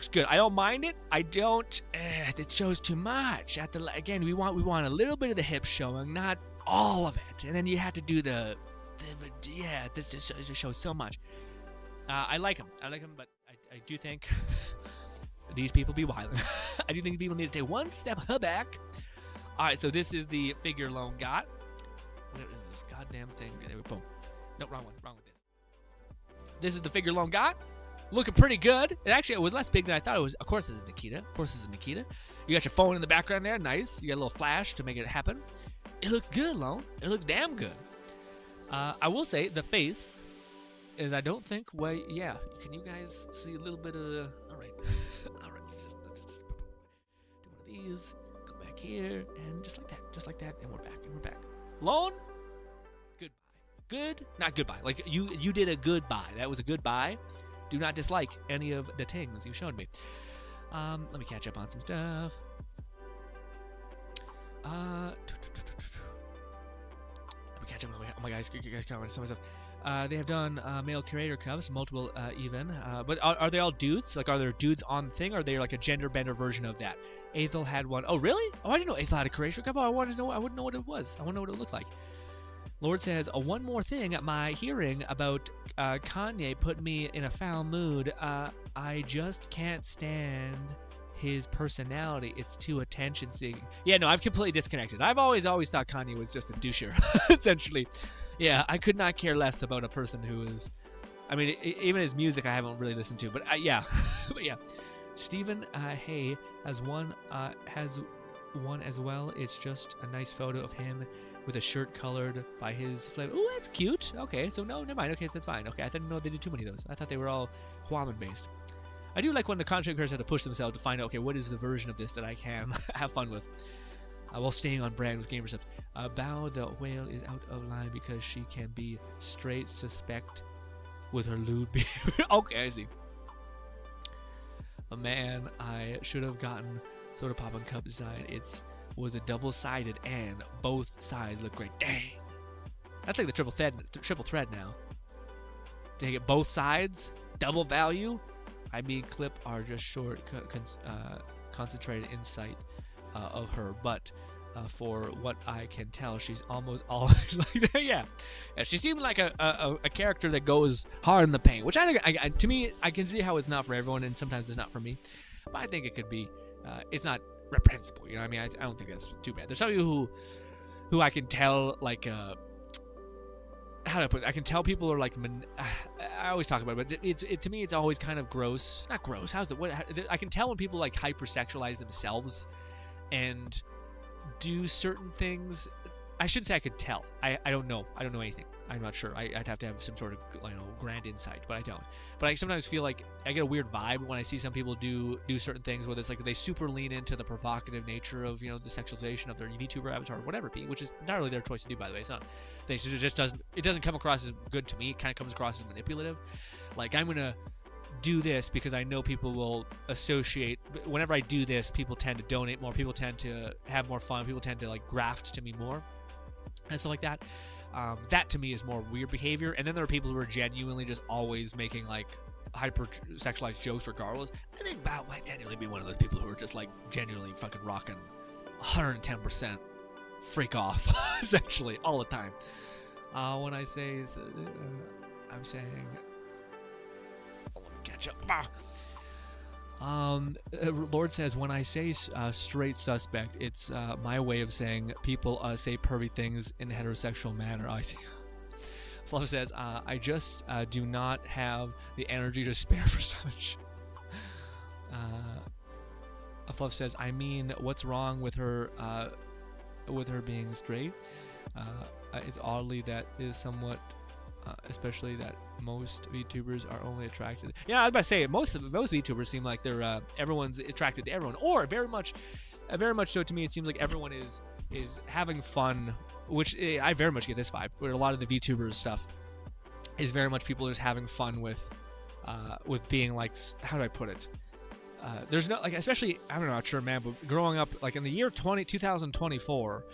good. I don't mind it. I don't. It shows too much. Again, we want a little bit of the hips showing, not all of it. And then you have to do this just shows so much. I like them, but I do think these people be wild. I do think people need to take one step back. All right, so this is the figure Lone got. What is this goddamn thing? There we boom. No, wrong one. Wrong with this. This is the figure Lone got. Looking pretty good. It was less big than I thought it was. Of course, this is Nikita. You got your phone in the background there. Nice. You got a little flash to make it happen. It looks good, Lone. It looks damn good. I will say the face is, I don't think, can you guys see a little bit of the, all right, let's just do one of these, go back here, and just like that, and we're back. Lone, not goodbye, like you did a goodbye, that was a goodbye. Do not dislike any of the things you showed me. Let me catch up on some stuff. Let me catch up on my guys commenting some stuff. They have done male curator cups, multiple even. But are they all dudes? Like, are there dudes on the thing? Or are they like a gender bender version of that? Aethel had one. Oh, really? Oh, I didn't know Aethel had a curator cup. Oh, I wouldn't know what it was. I want to know what it looked like. Lord says, one more thing. My hearing about Kanye put me in a foul mood. I just can't stand his personality. It's too attention-seeking. Yeah, no, I've completely disconnected. I've always thought Kanye was just a doucher, essentially. Yeah, I could not care less about a person who is... I mean, even his music I haven't really listened to, but yeah. But yeah. Stephen Hay has one as well. It's just a nice photo of him with a shirt colored by his flavor. Oh, that's cute. Okay, so no, never mind. Okay, so that's fine. Okay, I didn't know they did too many of those. I thought they were all Huaman-based. I do like when the content creators have to push themselves to find out, okay, what is the version of this that I can have fun with, while staying on brand with game recept. Bao the whale is out of line because she can be straight suspect with her lewd behavior. Okay, I see. But man, I should have gotten Soda Pop and Cup design. Was a double-sided and both sides look great. Dang, that's like the triple thread now. Take it both sides, double value. I mean, clip are just short, concentrated insight of her, but for what I can tell, she's almost always like that. Yeah, she seemed like a character that goes hard in the paint, which to me, I can see how it's not for everyone, and sometimes it's not for me. But I think it could be. It's not reprehensible, you know what I mean? I don't think that's too bad. There's some people who I can tell, like, how do I put it? I can tell people are like, I always talk about it, but to me, it's always kind of gross. Not gross. I can tell when people like hypersexualize themselves and do certain things. I shouldn't say I could tell. I don't know. I don't know anything. I'm not sure. I'd have to have some sort of grand insight, but I don't. But I sometimes feel like I get a weird vibe when I see some people do certain things, whether it's like they super lean into the provocative nature of the sexualization of their VTuber avatar or whatever it be, which is not really their choice to do, by the way. It's not. It doesn't come across as good to me. It kind of comes across as manipulative. Like, I'm gonna do this because I know people will associate. Whenever I do this, people tend to donate more. People tend to have more fun. People tend to like graft to me more and stuff like that. That to me is more weird behavior. And then there are people who are genuinely just always making like hyper sexualized jokes regardless. I think Bao might genuinely be one of those people who are just like genuinely fucking rocking 110% freak off essentially all the time. When I say I'm saying, let me catch up. Lord says, when I say straight suspect, it's my way of saying people say pervy things in a heterosexual manner. I see. Fluff says, I just do not have the energy to spare for such. Fluff says, I mean, what's wrong with her being straight? It's oddly that is somewhat... especially that most VTubers are only attracted. Yeah, I was about to say most VTubers seem like they're everyone's attracted to everyone, or very much so to me. It seems like everyone is having fun, which I very much get this vibe. Where a lot of the VTubers stuff is very much people just having fun with being like, how do I put it? There's no like, especially I'm not sure, man, but growing up like in the year 2024,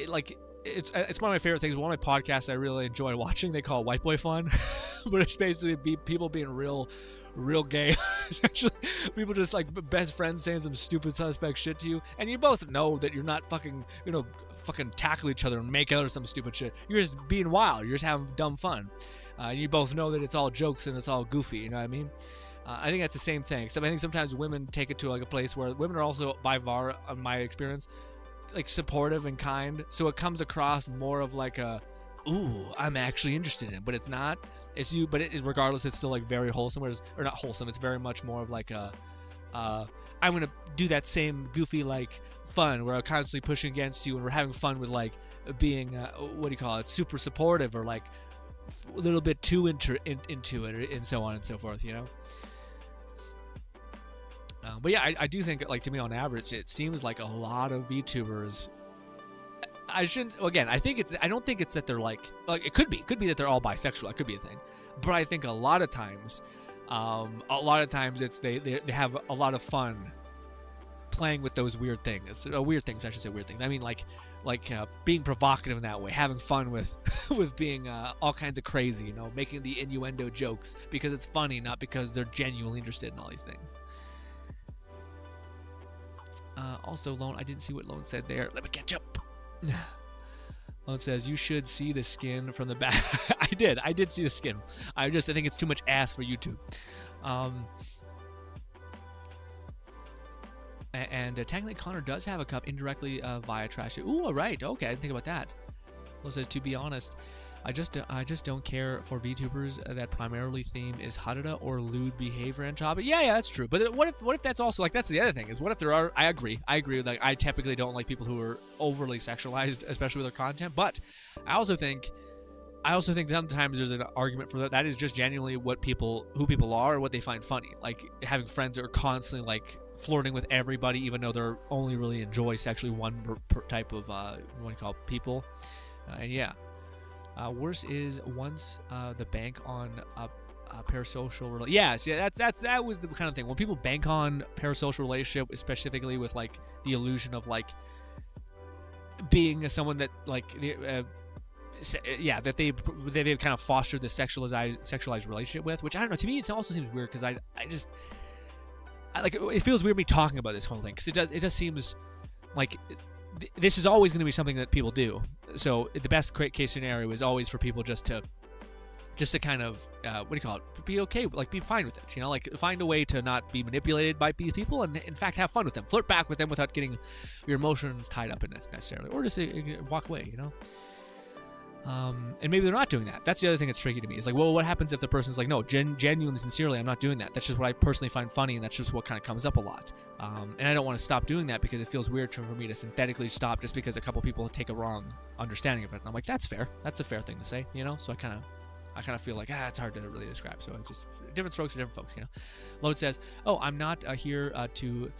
like it's one of my favorite things. One of my podcasts I really enjoy watching. They call it White Boy Fun, but it's basically people being real gay. Essentially, people just like best friends saying some stupid suspect shit to you, and you both know that you're not fucking fucking tackle each other and make out or some stupid shit. You're just being wild. You're just having dumb fun. And you both know that it's all jokes and it's all goofy. You know what I mean? I think that's the same thing. Except I think sometimes women take it to like a place where women are also, by far, in my experience, like supportive and kind. So it comes across more of like a, ooh, I'm actually interested in it, but it's not. It's you, but it is, regardless, it's still like very wholesome. Or not wholesome. It's very much more of like a, I'm gonna do that same goofy like fun where I'm constantly pushing against you, and we're having fun with like being what do you call it, super supportive, or like a little bit too into it, and so on and so forth. But yeah, I do think, like, to me, on average, it seems like a lot of VTubers. I don't think it's that they're like it could be that they're all bisexual. That could be a thing. But I think a lot of times it's they have a lot of fun playing with those weird things. I should say weird things. I mean, like being provocative in that way, having fun with with being all kinds of crazy, making the innuendo jokes because it's funny, not because they're genuinely interested in all these things. Also, Lone, I didn't see what Lone said there. Let me catch up. Lone says, you should see the skin from the back. I did see the skin. I think it's too much ass for YouTube. And technically, Connor does have a cup indirectly via trash. Ooh, all right. Okay, I didn't think about that. Lone says, to be honest, I just don't care for VTubers that primarily theme is harada or lewd behavior and topic. Yeah, that's true. But what if that's also, like, that's the other thing, is what if there are, I agree, like, I typically don't like people who are overly sexualized, especially with their content, but I also think sometimes there's an argument for that. That is just genuinely who people are, or what they find funny. Like having friends that are constantly like flirting with everybody, even though they're only really enjoy sexually one per type of what you call people. And yeah. Worse is once the bank on a parasocial that was the kind of thing when people bank on parasocial relationship, specifically with like the illusion of like being someone that like that they've kind of fostered the sexualized relationship with, which I don't know, to me it also seems weird because I like, it feels weird me talking about this whole thing because it just seems like this is always going to be something that people do. So the best case scenario is always for people just to kind of what do you call it? Be okay, like be fine with it. Like find a way to not be manipulated by these people, and in fact have fun with them. Flirt back with them without getting your emotions tied up in this necessarily, or just walk away. And maybe they're not doing that. That's the other thing that's tricky to me. Is like, well, what happens if the person's like, no, genuinely, sincerely, I'm not doing that. That's just what I personally find funny, and that's just what kind of comes up a lot. And I don't want to stop doing that because it feels weird for me to synthetically stop just because a couple people take a wrong understanding of it. And I'm like, that's fair. That's a fair thing to say, So I kind of feel like, it's hard to really describe. So it's just different strokes for different folks, Load says, oh, I'm not here to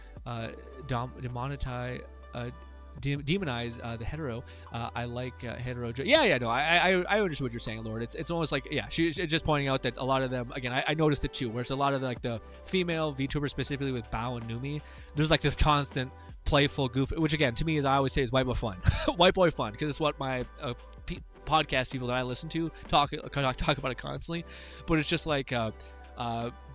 demonize the hetero. I like hetero. No, I understand what you're saying, Lord. It's almost like, she's just pointing out that a lot of them, again, I noticed it too, where it's a lot of the female VTubers, specifically with Bao and Numi, there's like this constant playful goof, which again, to me, as I always say, is white boy fun. White boy fun, because it's what my podcast people that I listen to talk about it constantly, but it's just like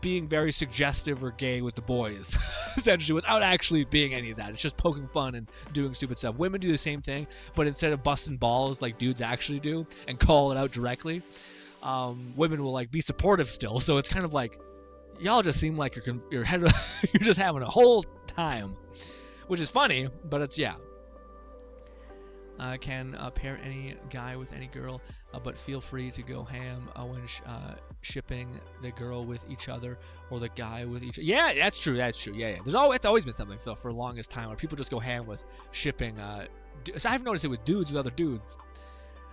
being very suggestive or gay with the boys, essentially, without actually being any of that. It's just poking fun and doing stupid stuff. Women do the same thing, but instead of busting balls like dudes actually do and call it out directly, women will like be supportive still. So it's kind of like, y'all just seem like you're just having a whole time, which is funny, but it's can pair any guy with any girl, but feel free to go ham when shipping the girl with each other or the guy with each other. Yeah, that's true. Yeah. It's always been something for the longest time where people just go ham with shipping. So I've noticed it with dudes with other dudes.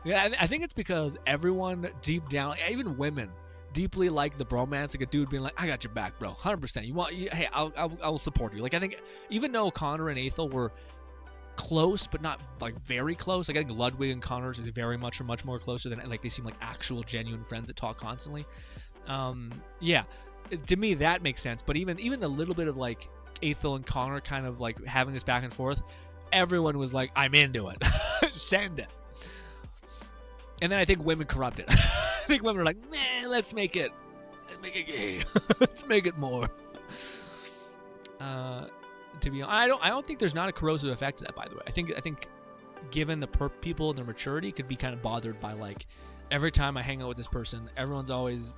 Yeah, I think it's because everyone deep down, even women, deeply like the bromance, like a dude being like, I got your back, bro, 100%. Hey, I'll support you. Like I think even though Connor and Ethel were close, but not like very close. Like I think Ludwig and Connor are much more closer than like they seem like actual genuine friends that talk constantly. To me that makes sense. But even the little bit of like Ethel and Connor kind of like having this back and forth, everyone was like, I'm into it. Send it. And then I think women corrupt it. I think women are like, man, let's make it gay. Let's make it more. To be honest, I don't think there's not a corrosive effect to that, by the way. I think given the people and their maturity, could be kind of bothered by like every time I hang out with this person, everyone's always,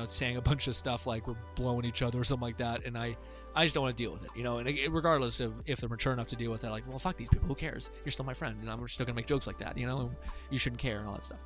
saying a bunch of stuff like we're blowing each other or something like that, and I just don't want to deal with it, and regardless of if they're mature enough to deal with it, like, well, fuck these people, who cares? You're still my friend, and I'm still gonna make jokes like that, you shouldn't care and all that stuff.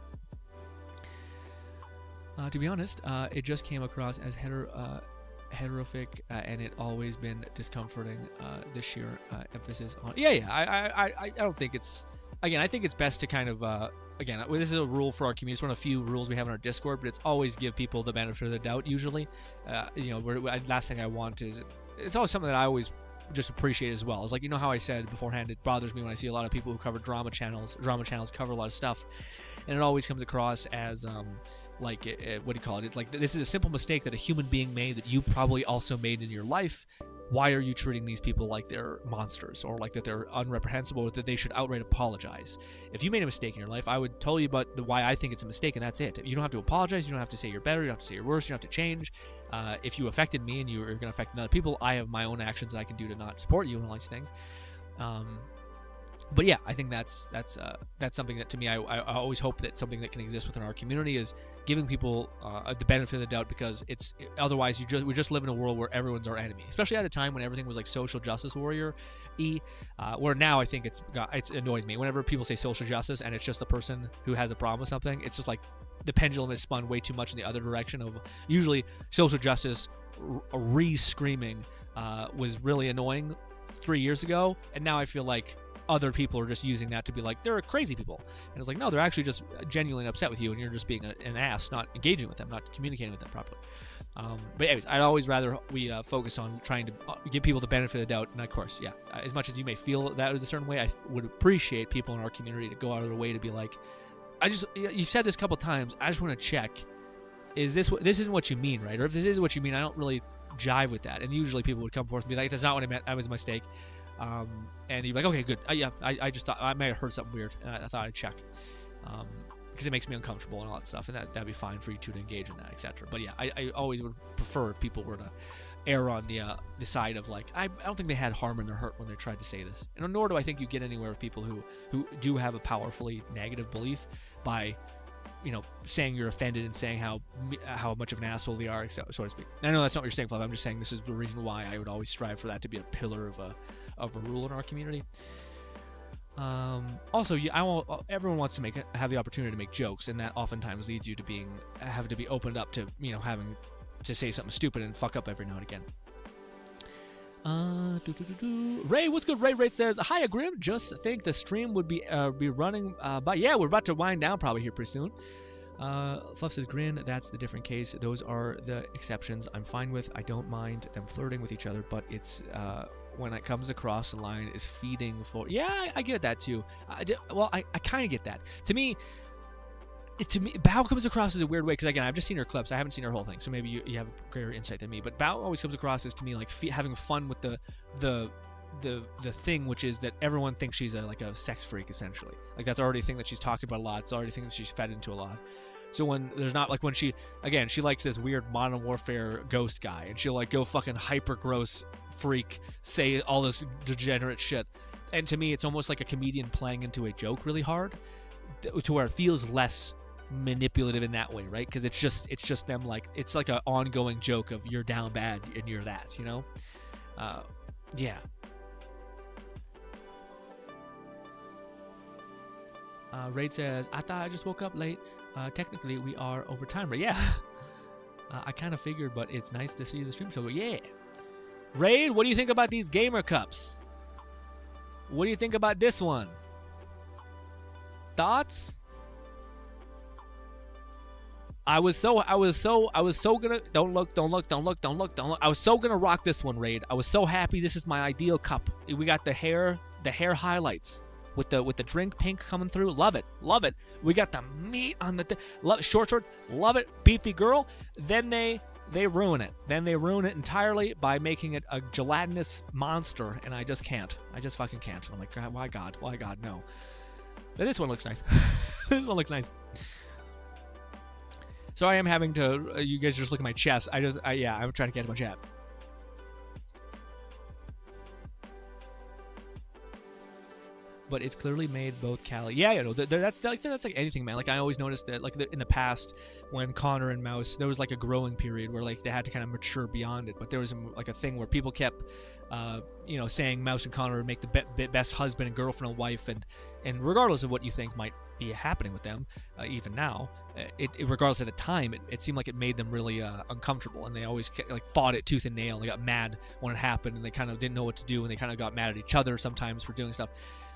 To be honest, it just came across as heterophic, and it always been discomforting. This sheer emphasis on I don't think it's, again, I think it's best to kind of again, this is a rule for our community. It's one of the few rules we have in our Discord, but it's always give people the benefit of the doubt. Usually, last thing I want is, it's always something that I always just appreciate as well. It's like, how I said beforehand, it bothers me when I see a lot of people who cover drama channels cover a lot of stuff, and it always comes across as what do you call it? It's like, this is a simple mistake that a human being made that you probably also made in your life. Why are you treating these people like they're monsters, or like that they're unreprehensible, or that they should outright apologize? If you made a mistake in your life, I would tell you about why I think it's a mistake, and that's it. You don't have to apologize. You don't have to say you're better. You don't have to say you're worse. You don't have to change. If you affected me and you're going to affect other people, I have my own actions that I can do to not support you and all these things. But yeah, I think that's something that, to me, I always hope that something that can exist within our community is giving people the benefit of the doubt, because otherwise we just live in a world where everyone's our enemy, especially at a time when everything was like social justice warrior where now I think it's annoyed me whenever people say social justice and it's just the person who has a problem with something. It's just like the pendulum is spun way too much in the other direction of usually social justice re-screaming was really annoying 3 years ago, and now I feel like other people are just using that to be like, they're crazy people. And it's like, no, they're actually just genuinely upset with you, and you're just being an ass, not engaging with them, not communicating with them properly. But anyways, I'd always rather we focus on trying to give people the benefit of the doubt. And of course, yeah, as much as you may feel that was a certain way, I would appreciate people in our community to go out of their way to be like, you've said this a couple times, I just want to check, this isn't what you mean, right? Or if this is what you mean, I don't really jive with that. And usually people would come forth and be like, that's not what I meant, that was a mistake. And you'd be like, okay, good. I just thought I might have heard something weird, and I thought I'd check, because it makes me uncomfortable and all that stuff, and that'd be fine for you two to engage in that, etc. But yeah, I always would prefer if people were to err on the side of like, I don't think they had harm in their heart when they tried to say this, and nor do I think you get anywhere with people who do have a powerfully negative belief by saying you're offended and saying how much of an asshole they are, so to speak. I know that's not what you're saying, Flav. I'm just saying this is the reason why I would always strive for that to be a pillar of a rule in our community. Also, everyone wants to have the opportunity to make jokes, and that oftentimes leads you to having to be opened up to having to say something stupid and fuck up every now and again. Ray, what's good? Ray says, "Hiya, Grim. Just think the stream would be running, but yeah, we're about to wind down probably here pretty soon." Fluff says, "Grin, that's the different case. Those are the exceptions. I'm fine with. I don't mind them flirting with each other, but it's when it comes across the line is feeding for." Yeah, I get that too. I kind of get that. To me, Bao comes across as a weird way, because again, I've just seen her clips. I haven't seen her whole thing, so maybe you have greater insight than me. But Bao always comes across as, to me, like having fun with the thing, which is that everyone thinks she's like a sex freak, essentially. Like, that's already a thing that she's talked about a lot. It's already a thing that she's fed into a lot. So when there's not, like, when she likes this weird Modern Warfare ghost guy, and she'll like go fucking hyper gross freak, say all this degenerate shit, and to me it's almost like a comedian playing into a joke really hard, to where it feels less manipulative in that way, right? Because it's just them, like, it's like an ongoing joke of you're down bad and you're that, yeah. Raid says, "I thought I just woke up late. Technically we are over time, right?" Yeah. I kind of figured, but it's nice to see the stream, so yeah. Raid, what do you think about these gamer cups? What do you think about this one? Thoughts? I was so gonna, don't look. I was so gonna rock this one, Raid. I was so happy. This is my ideal cup. We got the hair highlights with the drink pink coming through. Love it. We got the meat on the short. Love it. Beefy girl. Then they ruin it. Then they ruin it entirely by making it a gelatinous monster, and I just can't. I just fucking can't. I'm like, why God, no. But this one looks nice. This one looks nice. So I am having to. You guys just look at my chest. Yeah, I'm trying to catch my chat. But it's clearly made both Callie. Yeah, you know, that's like anything, man. Like I always noticed that, like in the past, when Connor and Mouse, there was like a growing period where like they had to kind of mature beyond it. But there was like a thing where people kept, you know, saying Mouse and Connor would make the best husband and girlfriend and wife, and regardless of what you think might be happening with them, even now, regardless of the time, it seemed like it made them really uncomfortable, and they always like fought it tooth and nail. And they got mad when it happened, and they kind of didn't know what to do, and they kind of got mad at each other sometimes for doing stuff.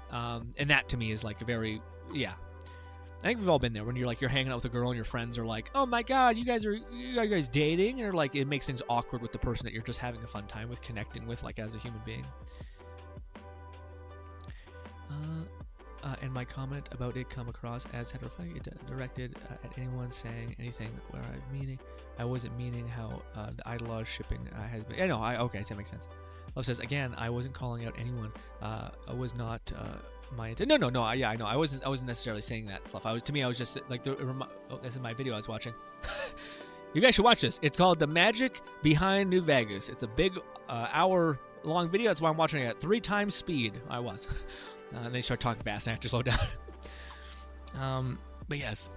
And that to me is like a very, yeah. I think we've all been there when you're hanging out with a girl and your friends are like, oh my god, you guys dating? Or like it makes things awkward with the person that you're just having a fun time with, connecting with, like as a human being. And my comment about it come across as heterophobic, directed at anyone saying anything where I wasn't meaning how the idolized shipping has been. Yeah, no, okay, so that makes sense. Love says, again, I wasn't calling out anyone. I was not my intent. No. Yeah, I know. I wasn't necessarily saying that, Fluff. I was just like this is my video I was watching. You guys should watch this. It's called The Magic Behind New Vegas. It's a big hour-long video. That's why I'm watching it at 3 times speed. I was. And they start talking fast, and I have to slow down. But yes.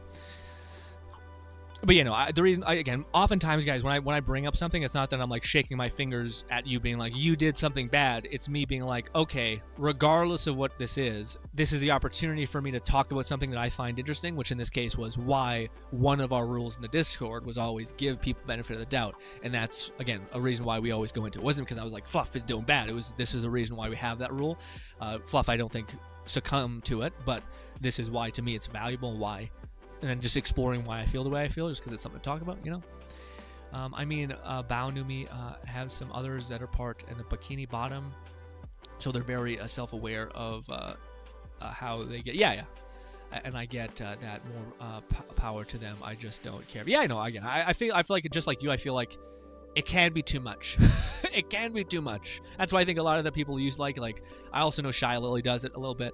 But you know, the reason, again, oftentimes, guys, when I bring up something, it's not that I'm like shaking my fingers at you being like, you did something bad. It's me being like, okay, regardless of what this is the opportunity for me to talk about something that I find interesting, which in this case was why one of our rules in the Discord was always give people benefit of the doubt. And that's, again, a reason why we always go into it. It wasn't because I was like, Fluff is doing bad. This is a reason why we have that rule. Fluff, I don't think, succumb to it, but this is why, to me, it's valuable and why. And then just exploring why I feel the way I feel, just because it's something to talk about, you know? I mean, Bao Numi has some others that are part in the Bikini Bottom, so they're very like of how they get. Yeah. And I get that more power to them. I just don't care. But yeah, I know. Again, I feel like just like you. I feel like it can be too much. It can be too much. That's why I think a lot of the people use like I also know Shy Lily does it a little bit.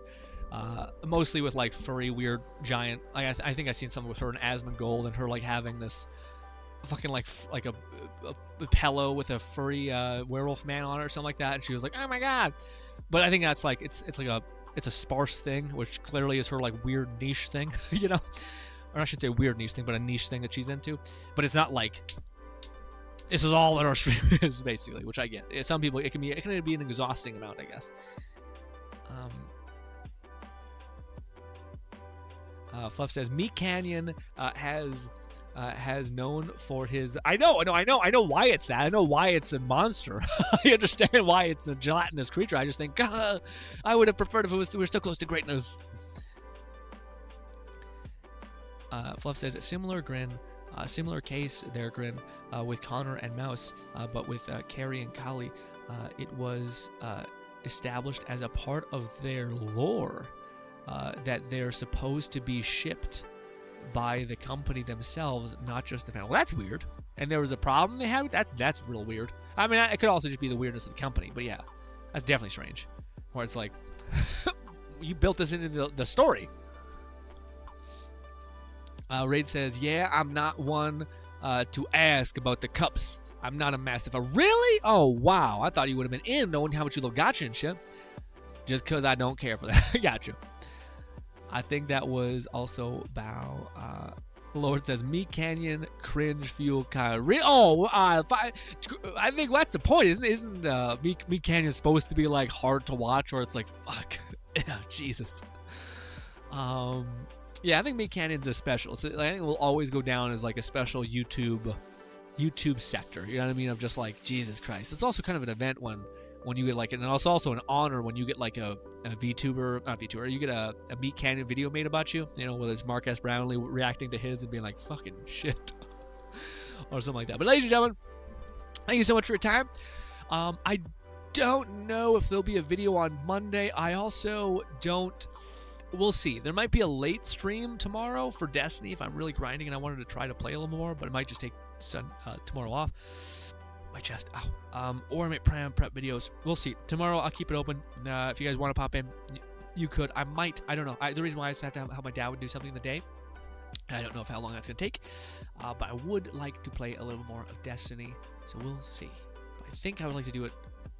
Mostly with like furry weird giant. I think I've seen something with her and Asmongold and her like having this fucking like a pillow with a furry werewolf man on it or something like that, and she was like, oh my god. But I think that's like it's a sparse thing, which clearly is her like weird niche thing, you know, or I should say weird niche thing, but a niche thing that she's into. But it's not like this is all that our stream is basically, which I get. Some people it can be an exhausting amount, I guess. Fluff says Meat Canyon has known for his. I know why it's that. I know why it's a monster. I understand why it's a gelatinous creature. I just think I would have preferred if we were still close to greatness. Fluff says similar case there, Grin, with Connor and Mouse, but with Carrie and Kali, it was established as a part of their lore. That they're supposed to be shipped by the company themselves, not just the family. Well, that's weird. And there was a problem they had. That's real weird. I mean, it could also just be the weirdness of the company, but yeah, that's definitely strange. Where it's like, you built this into the story. Raid says, yeah, I'm not one to ask about the cups. I'm not a massive. Really? Oh wow, I thought you would have been in knowing how much you look gotcha and shit. Just because I don't care for that. Gotcha. I think that was also Bao. Lord says, Meat Canyon, cringe fuel kind of I think that's the point, isn't Meat Canyon supposed to be like hard to watch, or it's like fuck, yeah, Jesus. Yeah, I think Meat Canyon's a special. So I think it will always go down as like a special YouTube sector. You know what I mean? Of just like Jesus Christ. It's also kind of an event when you get like, and it's also an honor when you get like a VTuber, you get a Meat Canyon video made about you, you know, whether it's Mark S. Brownlee reacting to his and being like, fucking shit, or something like that. But ladies and gentlemen, thank you so much for your time. I don't know if there'll be a video on Monday. I also don't, we'll see. There might be a late stream tomorrow for Destiny if I'm really grinding and I wanted to try to play a little more, but it might just take tomorrow off. My chest, ow. Or I might prep videos. We'll see. Tomorrow I'll keep it open. If you guys want to pop in, you could. I don't know. The reason why I just have to have my dad would do something in the day I don't know how long that's going to take, but I would like to play a little more of Destiny, so we'll see. I think I would like to do it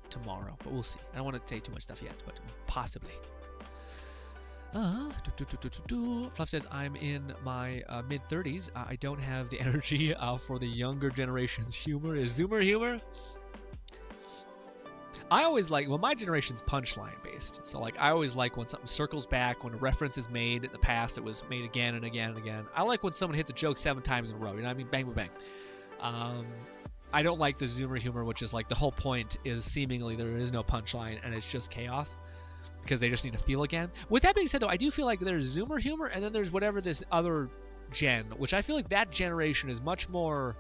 tomorrow, but we'll see. I don't want to say too much stuff yet, but possibly. Fluff says, I'm in my mid-30s. I don't have the energy for the younger generation's humor. Is Zoomer humor? I always like, well, my generation's punchline based. So, like, I always like when something circles back, when a reference is made in the past, it was made again and again and again. I like when someone hits a joke 7 times in a row. You know what I mean? Bang, bang, bang. I don't like the Zoomer humor, which is like the whole point is seemingly there is no punchline and it's just chaos because they just need to feel again. With that being said, though, I do feel like there's Zoomer humor and then there's whatever this other gen, which I feel like that generation is much more...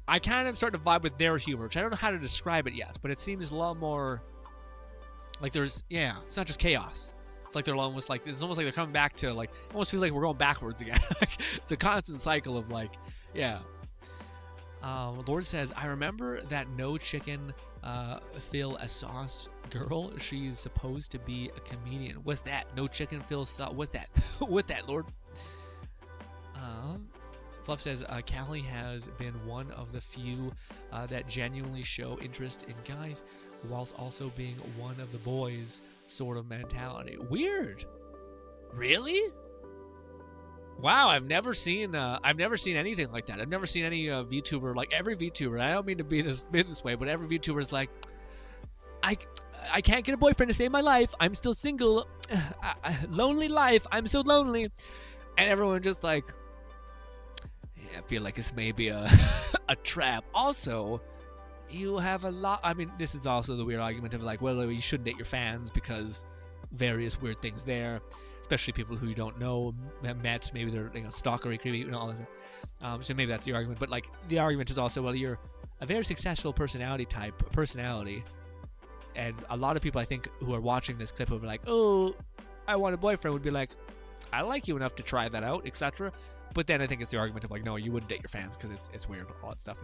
I kind of starting to vibe with their humor, which I don't know how to describe it yet, but it seems a lot more like there's, yeah, it's not just chaos. It's like they're almost like, it's almost like they're coming back to, like, it almost feels like we're going backwards again. It's a constant cycle of, like, yeah. Lord says, I remember that no chicken Phil a sauce girl. She's supposed to be a comedian. What's that? No chicken Phil sauce. What's that? What's that, Lord? Fluff says, Callie has been one of the few that genuinely show interest in guys, whilst also being one of the boys sort of mentality. Weird. Really? Wow, I've never seen anything like that. I've never seen any VTuber, like every VTuber. I don't mean to be this way, but every VTuber is like, I can't get a boyfriend to save my life. I'm still single. Lonely life. I'm so lonely. And everyone just like, I feel like this may be a trap. Also, you have a lot. I mean, this is also the weird argument of like, well, you shouldn't date your fans because various weird things there, especially people who you don't know, have met. Maybe they're stalkery, creepy, all that stuff. So maybe that's the argument. But like, the argument is also, well, you're a very successful personality, and a lot of people I think who are watching this clip will be like, oh, I want a boyfriend, would be like, I like you enough to try that out, etc. But then I think it's the argument of like, no, you wouldn't date your fans because it's weird, all that stuff,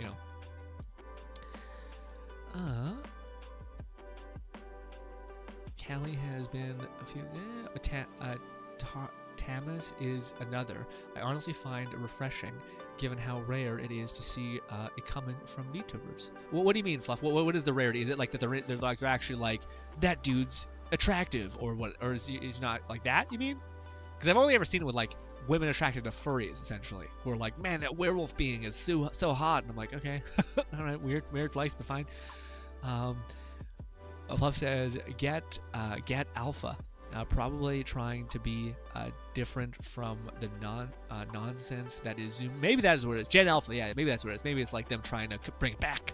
Callie has been a few. Tamas is another. I honestly find it refreshing, given how rare it is to see it coming from VTubers. What do you mean, Fluff? What is the rarity? Is it like that they're actually like, that dude's attractive, or what? Or is he not like that? You mean? Because I've only ever seen it with like women attracted to furries, essentially, who are like, man, that werewolf being is so hot, and I'm like, okay, all right, weird flex, but fine. Fluff says, get alpha, probably trying to be different from the nonsense that is Zoom. Maybe that is what it is. Gen Alpha, yeah, maybe that's what it is. Maybe it's like them trying to bring it back.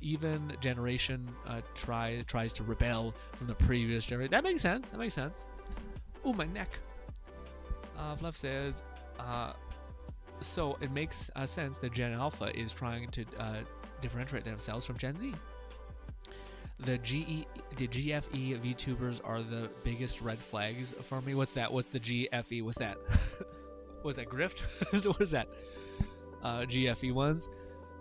Even generation tries to rebel from the previous generation. That makes sense. Ooh, my neck. Fluff says, so it makes sense that Gen Alpha is trying to differentiate themselves from Gen Z. The GFE VTubers are the biggest red flags for me. What's that? What's the GFE? What's that? What's that, grift? What is that? GFE ones?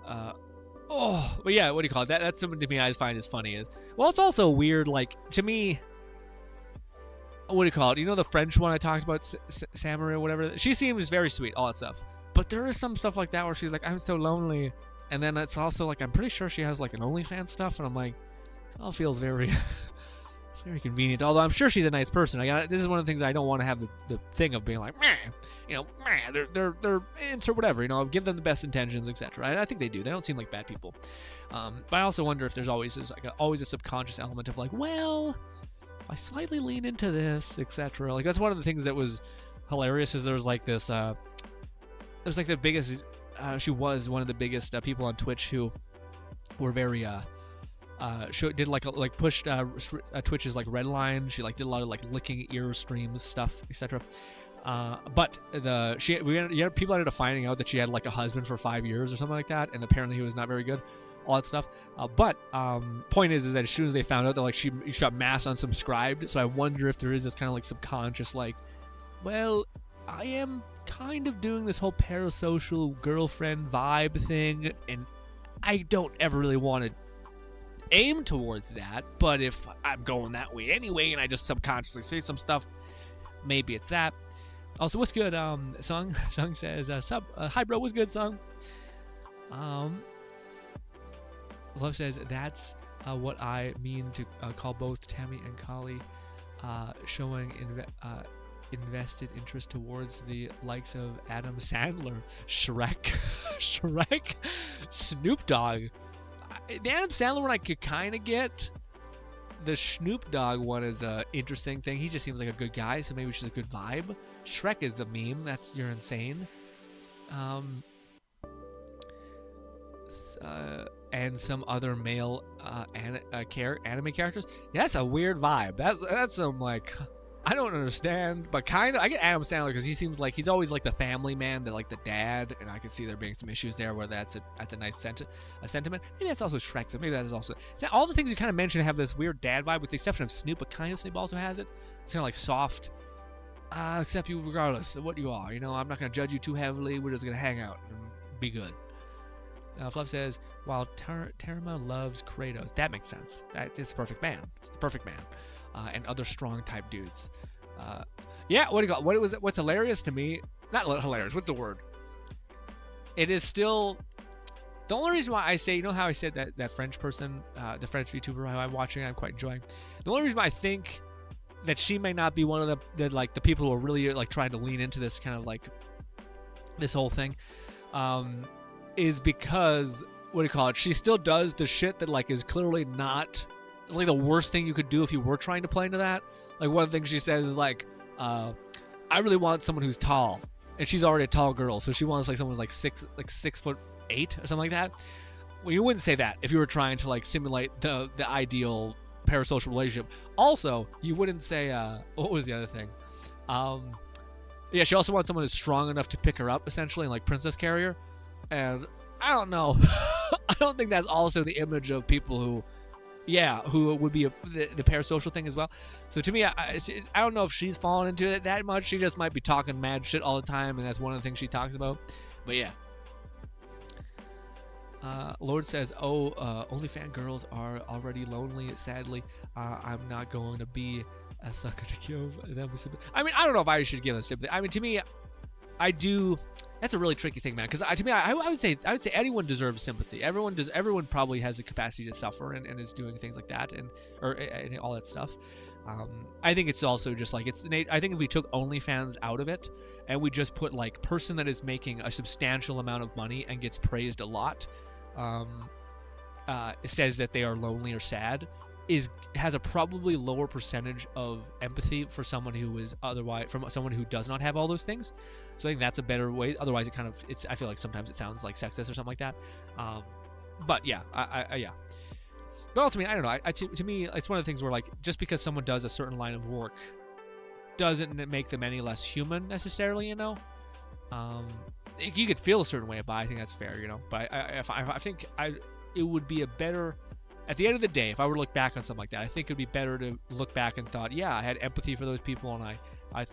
But yeah, what do you call it? That's something to me I find is funny. Well, it's also weird, like, to me, what do you call it? You know the French one I talked about, Samurai or whatever? She seems very sweet, all that stuff. But there is some stuff like that where she's like, I'm so lonely. And then it's also like, I'm pretty sure she has like an OnlyFans stuff, and I'm like, it all feels very, very convenient. Although I'm sure she's a nice person. This is one of the things I don't want to have the thing of being like, they're into whatever, give them the best intentions, etc. I think they do. They don't seem like bad people. But I also wonder if there's always a subconscious element of like, well, if I slightly lean into this, etc. Like, that's one of the things that was hilarious. Is there was like this, it was like the biggest. She was one of the biggest people on Twitch who were very did pushed Twitch's like red line. She did a lot of licking ear streams stuff, etc. But people ended up finding out that she had a husband for 5 years or something like that, and apparently he was not very good, all that stuff. But point is that as soon as they found out that she got mass unsubscribed, so I wonder if there is this kind of subconscious well, I am kind of doing this whole parasocial girlfriend vibe thing, and I don't ever really want to aim towards that, but if I'm going that way anyway and I just subconsciously say some stuff, maybe it's that. Also, what's good? Sung says, "Sup, hi bro, what's good, Sung?" Love says that's what I mean to call both Tammy and Kali showing invested interest towards the likes of Adam Sandler, Shrek, Shrek, Snoop Dogg. The Adam Sandler one I could kind of get. The Snoop Dogg one is a interesting thing. He just seems like a good guy, so maybe it's just a good vibe. Shrek is a meme. You're insane. And some other male anime characters. Yeah, that's a weird vibe. That's some like, I don't understand, but kind of. I get Adam Sandler because he seems like he's always like the family man, like the dad, and I can see there being some issues there where that's a nice sentiment. Maybe that's also Shrek. So maybe that is also all the things you kind of mentioned have this weird dad vibe, with the exception of Snoop. But kind of Snoop also has it. It's kind of like soft. Accept you regardless of what you are. You know, I'm not gonna judge you too heavily. We're just gonna hang out and be good. Fluff says, while Terma loves Kratos. That makes sense. It's the perfect man. It's the perfect man. And other strong type dudes. Yeah, what do you got? What's hilarious to me? Not hilarious. What's the word? It is still the only reason why I say, you know how I said that French person, the French VTuber who I'm watching, I'm quite enjoying. The only reason why I think that she may not be one of the people who are really like trying to lean into this kind of like this whole thing, is because she still does the shit that like is clearly not. It's like the worst thing you could do if you were trying to play into that. Like one of the things she says is like, I really want someone who's tall, and she's already a tall girl, so she wants like someone who's like 6'8" or something like that. Well, you wouldn't say that if you were trying to like simulate the ideal parasocial relationship. Also, you wouldn't say what was the other thing? Yeah, she also wants someone who's strong enough to pick her up, essentially, like princess carrier. And I don't know. I don't think that's also the image of people who would be the parasocial thing as well. So to me, I don't know if she's fallen into it that much. She just might be talking mad shit all the time, and that's one of the things she talks about. But yeah. Lord says, only fangirls are already lonely, sadly. I'm not going to be a sucker to give them sympathy. I mean, I don't know if I should give them sympathy. I mean, to me, I do. That's a really tricky thing, man. Because to me, I would say anyone deserves sympathy. Everyone probably has the capacity to suffer and is doing things like that and all that stuff. I think it's also just like I think if we took OnlyFans out of it and we just put like person that is making a substantial amount of money and gets praised a lot, it says that they are lonely or sad, has a probably lower percentage of empathy for someone who is otherwise from someone who does not have all those things. So I think that's a better way. Otherwise, I feel like sometimes it sounds like sexist or something like that. But yeah, yeah. But ultimately, I don't know. To me, it's one of the things where like just because someone does a certain line of work doesn't make them any less human necessarily. You know, you could feel a certain way about it. I think that's fair. You know, but I think it would be a better. At the end of the day, if I were to look back on something like that, I think it would be better to look back and thought, yeah, I had empathy for those people, and I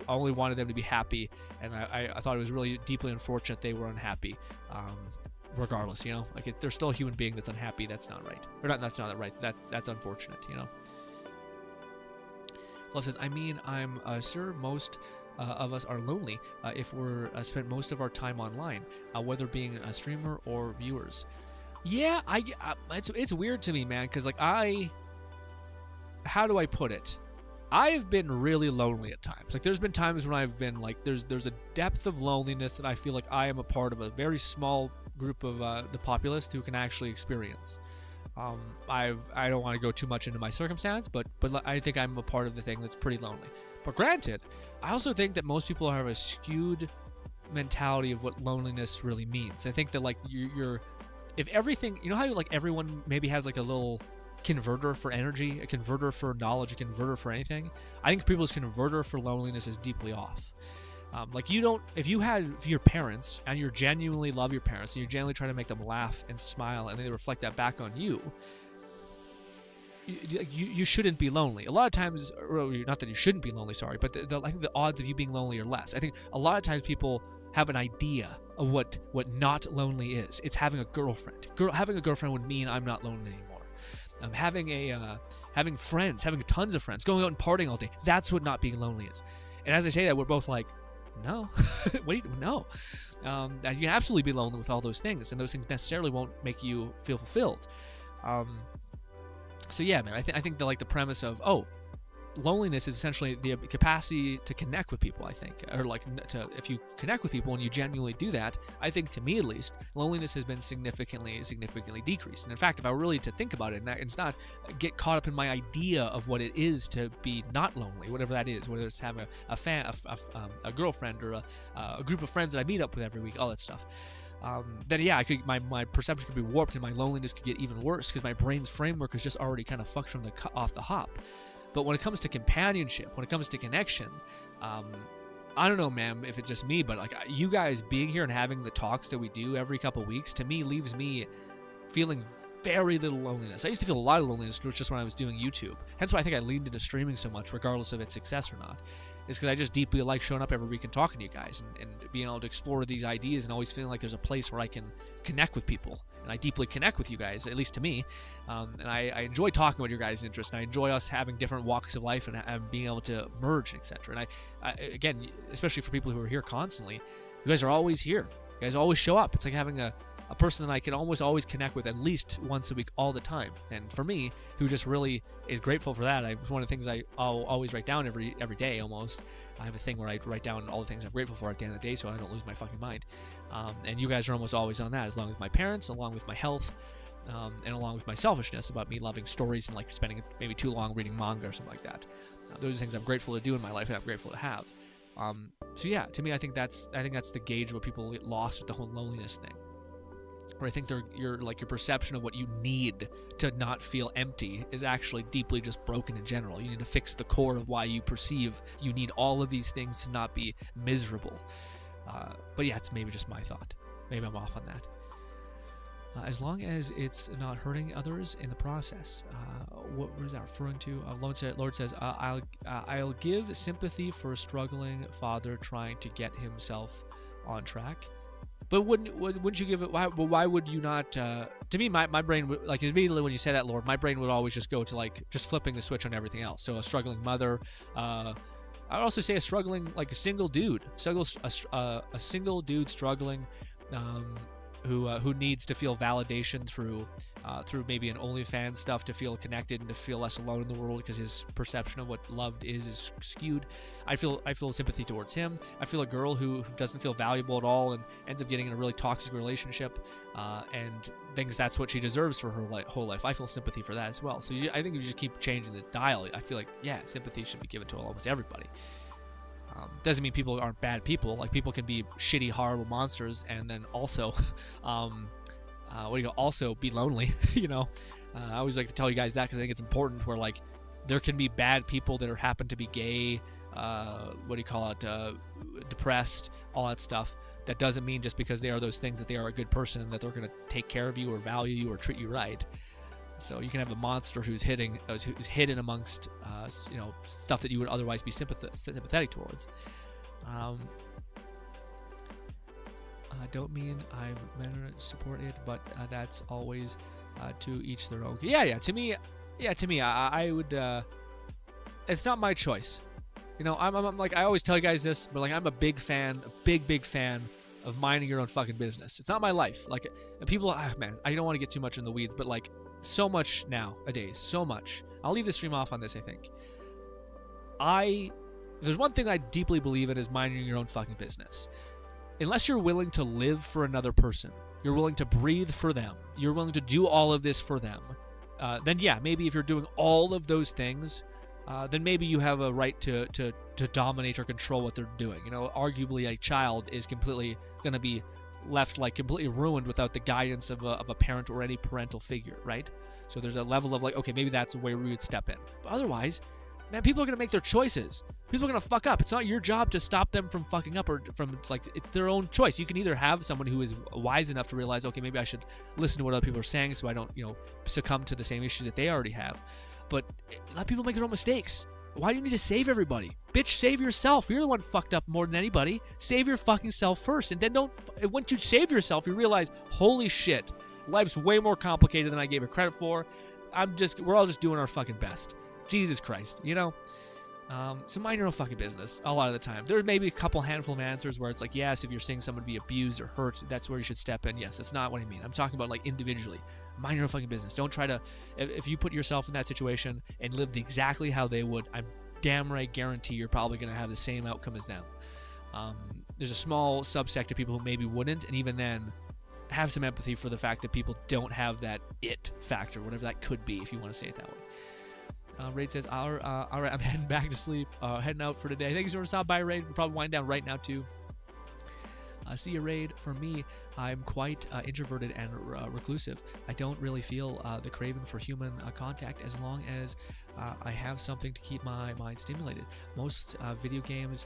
only wanted them to be happy, and I thought it was really deeply unfortunate they were unhappy. Regardless, you know, like if they're still a human being that's unhappy, that's not right. Or not, that's not right. That's unfortunate, you know. Love says, I mean, I'm sure most of us are lonely if we're spent most of our time online, whether being a streamer or viewers. Yeah, it's weird to me, man, because like how do I put it? I've been really lonely at times. Like there's been times when I've been like, there's a depth of loneliness that I feel like I am a part of a very small group of the populace who can actually experience. I don't want to go too much into my circumstance, but I think I'm a part of the thing that's pretty lonely. But granted, I also think that most people have a skewed mentality of what loneliness really means. I think that like you're if everything, you know how like everyone maybe has like a little converter for energy, a converter for knowledge, a converter for anything. I think people's converter for loneliness is deeply off. Like if you had your parents and you genuinely love your parents and you genuinely try to make them laugh and smile and they reflect that back on you, you shouldn't be lonely. A lot of times, not that you shouldn't be lonely, sorry, but I think the odds of you being lonely are less. I think a lot of times people have an idea of what not lonely is. It's having a girlfriend. Having a girlfriend would mean I'm not lonely anymore. Having friends, having tons of friends, going out and partying all day. That's what not being lonely is. And as I say that, we're both like, no. What do you, no. You can absolutely be lonely with all those things, and those things necessarily won't make you feel fulfilled. So yeah, man, I think the premise of, loneliness is essentially the capacity to connect with people, I think, or if you connect with people and you genuinely do that, I think, to me at least, loneliness has been significantly decreased. And in fact, if I were really to think about it, and it's not get caught up in my idea of what it is to be not lonely, whatever that is, whether it's having a girlfriend or a group of friends that I meet up with every week, all that stuff. Then yeah, my perception could be warped and my loneliness could get even worse because my brain's framework is just already kind of fucked from off the hop. But when it comes to companionship, when it comes to connection, I don't know, man, if it's just me, but like you guys being here and having the talks that we do every couple weeks, to me leaves me feeling very little loneliness. I used to feel a lot of loneliness just when I was doing YouTube. Hence why I think I leaned into streaming so much, regardless of its success or not. Is because I just deeply like showing up every week and talking to you guys and being able to explore these ideas and always feeling like there's a place where I can connect with people. And I deeply connect with you guys, at least to me. And I enjoy talking about your guys' interests, and I enjoy us having different walks of life and being able to merge, etc. And I, again, especially for people who are here constantly, you guys are always here. You guys always show up. It's like having a person that I can almost always connect with at least once a week all the time. And for me, who just really is grateful for that, it's one of the things I'll always write down every day almost. I have a thing where I write down all the things I'm grateful for at the end of the day so I don't lose my fucking mind. And you guys are almost always on that, as long as my parents, along with my health, and along with my selfishness about me loving stories and like spending maybe too long reading manga or something like that. Those are things I'm grateful to do in my life and I'm grateful to have. So yeah, to me, I think that's the gauge where people get lost with the whole loneliness thing. Where I think your perception of what you need to not feel empty is actually deeply just broken in general. You need to fix the core of why you perceive you need all of these things to not be miserable. But yeah, it's maybe just my thought. Maybe I'm off on that. As long as it's not hurting others in the process. What was that referring to? Lord says, I'll give sympathy for a struggling father trying to get himself on track. But wouldn't you give it? Why would you not? To me, my brain would, like, immediately when you say that, Lord, my brain would always just go to like just flipping the switch on everything else. So a struggling mother. I would also say a struggling, like a single dude, a single dude struggling, who needs to feel validation through maybe an OnlyFans stuff to feel connected and to feel less alone in the world because his perception of what loved is skewed. I feel sympathy towards him. I feel a girl who doesn't feel valuable at all and ends up getting in a really toxic relationship and thinks that's what she deserves for her whole life. I feel sympathy for that as well. So I think you just keep changing the dial. I feel like, yeah, sympathy should be given to almost everybody. Doesn't mean people aren't bad people. Like, people can be shitty, horrible monsters and then also also be lonely. You know, I always like to tell you guys that because I think it's important, where like there can be bad people that happen to be gay, depressed, all that stuff. That doesn't mean just because they are those things that they are a good person and that they're going to take care of you or value you or treat you right. So you can have a monster who's hidden amongst stuff that you would otherwise be sympathetic towards. Don't mean I'm going to support it, but that's always to each their own. Yeah. To me, I would. It's not my choice. You know, I'm like, I always tell you guys this, but like, I'm a big fan of minding your own fucking business. It's not my life. Like, people, man, I don't want to get too much in the weeds, but like, so much nowadays, so much. I'll leave the stream off on this, I think. There's one thing I deeply believe in, is minding your own fucking business. Unless you're willing to live for another person, you're willing to breathe for them, you're willing to do all of this for them, then yeah, maybe if you're doing all of those things, then maybe you have a right to dominate or control what they're doing. You know, arguably a child is completely going to be left like completely ruined without the guidance of a parent or any parental figure, right? So there's a level of like, okay, maybe that's where we would step in. But otherwise, man, people are going to make their choices. People are going to fuck up. It's not your job to stop them from fucking up, or from, like, it's their own choice. You can either have someone who is wise enough to realize, okay, maybe I should listen to what other people are saying so I don't, succumb to the same issues that they already have. But let people make their own mistakes. Why do you need to save everybody? Bitch, save yourself. You're the one fucked up more than anybody. Save your fucking self first. And then once you save yourself, you realize, holy shit, life's way more complicated than I gave it credit for. We're all just doing our fucking best. Jesus Christ, So mind your own fucking business a lot of the time. There may be a couple handful of answers where it's like, yes, if you're seeing someone be abused or hurt, that's where you should step in. Yes, that's not what I mean. I'm talking about like individually. Mind your own fucking business. Don't try to, if you put yourself in that situation and lived exactly how they would, I'm damn right guarantee you're probably going to have the same outcome as them. There's a small subsect of people who maybe wouldn't, and even then, have some empathy for the fact that people don't have that it factor, whatever that could be, if you want to say it that way. Raid says, all right, I'm heading back to sleep. Heading out for today. Thank you so much for stopping by, Raid. We'll probably wind down right now, too. See you, Raid. For me, I'm quite introverted and reclusive. I don't really feel the craving for human contact as long as I have something to keep my mind stimulated. Most video games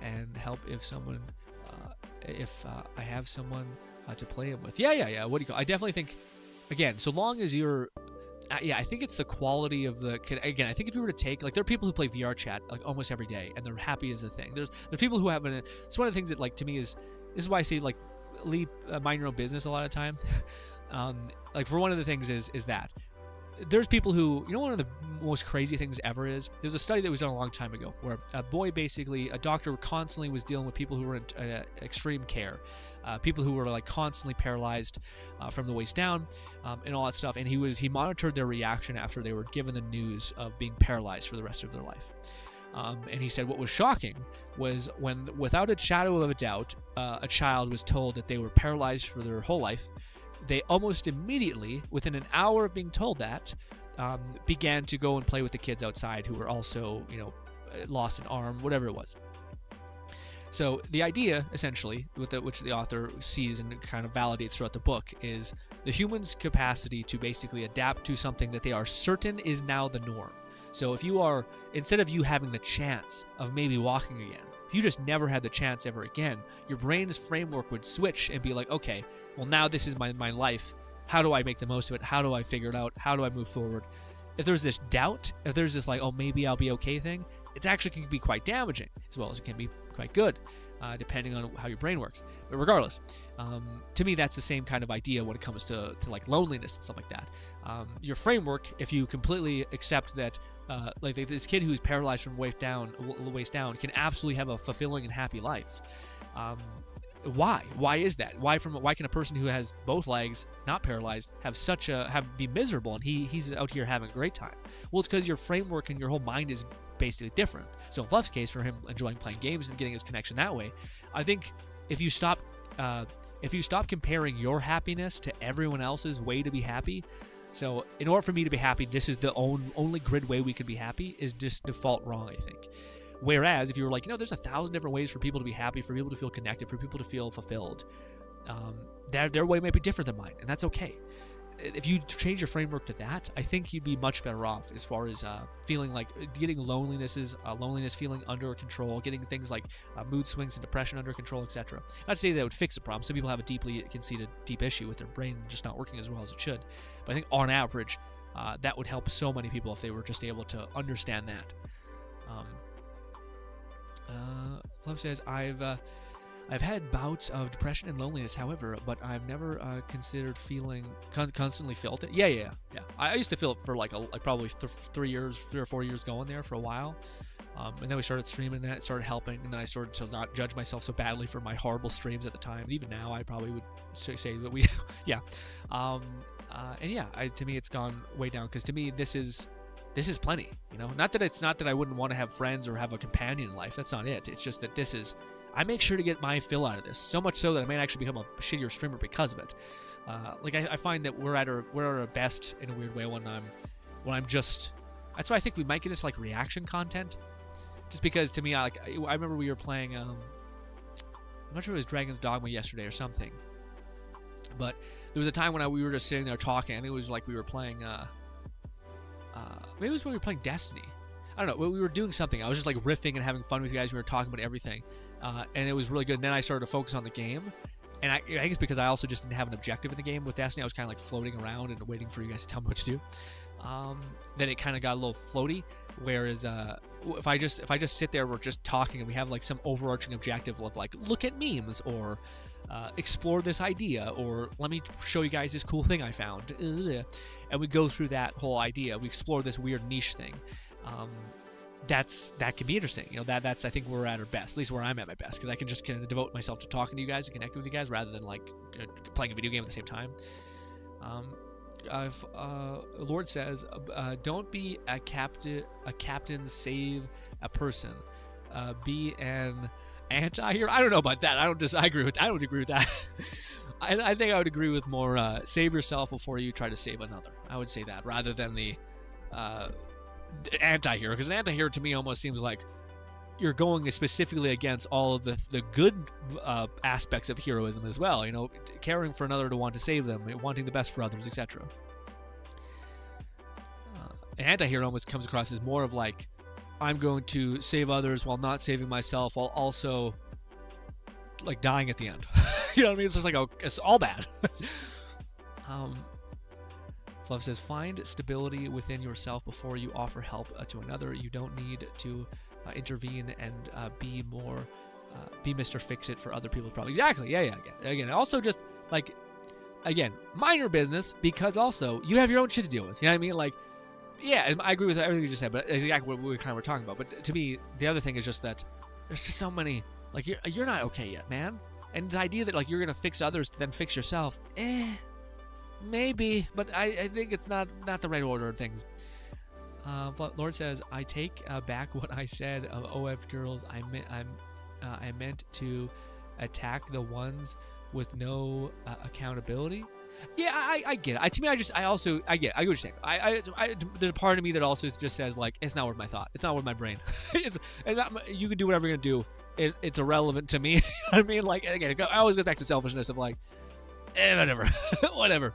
and help if someone, if I have someone to play them with. Yeah. What do you call? I definitely think, again, so long as you're. Yeah, I think it's the quality of the. Again, I think if you were to take, like, there are people who play VR chat like almost every day, and they're happy as a thing. There's people who have an. It's one of the things that, like, to me is. This is why I say, like, mind your own business a lot of time. Like, for one of the things is that there's people who, you know, one of the most crazy things ever is there's a study that was done a long time ago where a doctor constantly was dealing with people who were in extreme care. People who were like constantly paralyzed from the waist down and all that stuff, and he monitored their reaction after they were given the news of being paralyzed for the rest of their life. And he said what was shocking was when, without a shadow of a doubt, a child was told that they were paralyzed for their whole life, they almost immediately, within an hour of being told that, began to go and play with the kids outside who were also, you know, lost an arm, whatever it was. So the idea, essentially, which the author sees and kind of validates throughout the book, is the human's capacity to basically adapt to something that they are certain is now the norm. So if you are, instead of you having the chance of maybe walking again, if you just never had the chance ever again, your brain's framework would switch and be like, okay, well, now this is my life. How do I make the most of it? How do I figure it out? How do I move forward? If there's this doubt, if there's this like, oh, maybe I'll be okay thing, it actually can be quite damaging, as well as it can be quite good, depending on how your brain works. But regardless, to me, that's the same kind of idea when it comes to like loneliness and stuff like that. Your framework, if you completely accept that, like this kid who's paralyzed from waist down can absolutely have a fulfilling and happy life. Why? Why is that? Why can a person who has both legs, not paralyzed, be miserable and he's out here having a great time? Well, it's because your framework and your whole mind is basically different. So in Fluff's case, for him enjoying playing games and getting his connection that way, I think if you stop comparing your happiness to everyone else's way to be happy. So in order for me to be happy, this is the only grid way we can be happy, is just default wrong, I think. Whereas if you were like, there's 1,000 different ways for people to be happy, for people to feel connected, for people to feel fulfilled, their way might be different than mine, and that's okay. If you change your framework to that, I think you'd be much better off as far as feeling like getting loneliness feeling under control, getting things like mood swings and depression under control, etc. Not to say that would fix the problem. Some people have a deeply conceited, deep issue with their brain just not working as well as it should. But I think on average, that would help so many people if they were just able to understand that. Love says, I've had bouts of depression and loneliness, however, but I've never considered constantly felt it. Yeah. I used to feel it for like probably 3 or 4 years going there for a while. And then we started streaming that, it started helping, and then I started to not judge myself so badly for my horrible streams at the time. And even now, I probably would say that we, yeah. And yeah, to me, it's gone way down, because to me, this is plenty, Not that I wouldn't want to have friends or have a companion in life. That's not it. It's just that I make sure to get my fill out of this, so much so that I might actually become a shittier streamer because of it. I find that we're at our best in a weird way when I'm just. That's why I think we might get into like reaction content, just because to me, I remember we were playing. I'm not sure if it was Dragon's Dogma yesterday or something, but there was a time when we were just sitting there talking. I think it was like we were playing. Maybe it was when we were playing Destiny. I don't know. We were doing something. I was just like riffing and having fun with you guys. We were talking about everything. And it was really good. And then I started to focus on the game. And I think it's because I also just didn't have an objective in the game with Destiny. I was kind of like floating around and waiting for you guys to tell me what to do. Then it kind of got a little floaty. Whereas if I just sit there, we're just talking and we have like some overarching objective of like, look at memes, or explore this idea, or let me show you guys this cool thing I found. And we go through that whole idea. We explore this weird niche thing. that can be interesting. You know, that's I think where we're at our best, at least where I'm at my best, because I can just kind of devote myself to talking to you guys and connecting with you guys rather than like playing a video game at the same time. Lord says, don't be a captain, save a person. Be an anti-hero. I don't know about that. I don't agree with that. I think I would agree with more save yourself before you try to save another. I would say that rather than the anti-hero, because an anti-hero to me almost seems like you're going specifically against all of the good aspects of heroism as well. You know, caring for another to want to save them, wanting the best for others, etc. An anti-hero almost comes across as more of like, I'm going to save others while not saving myself, while also like dying at the end. You know what I mean? It's just like, it's all bad. Fluff says, find stability within yourself before you offer help to another. You don't need to intervene and be Mr. Fix-It for other people's problems. Exactly. Yeah. Again, also just like, again, minor business, because also you have your own shit to deal with. You know what I mean? Like, yeah, I agree with everything you just said, but it's exactly what we kind of were talking about. But to me, the other thing is just that there's just so many, like, you're not okay yet, man. And the idea that like you're gonna fix others to then fix yourself, maybe, but I think it's not the right order of things. Lord says, I take back what I said of OF girls. I meant to attack the ones with no accountability. Yeah, I get it. To me, I get what you're saying. There's a part of me that also just says like, it's not worth my thought. It's not worth my brain. it's not, you can do whatever you're gonna do. It's irrelevant to me. You know what I mean? Like, again, it always goes back to selfishness of like, whatever, whatever.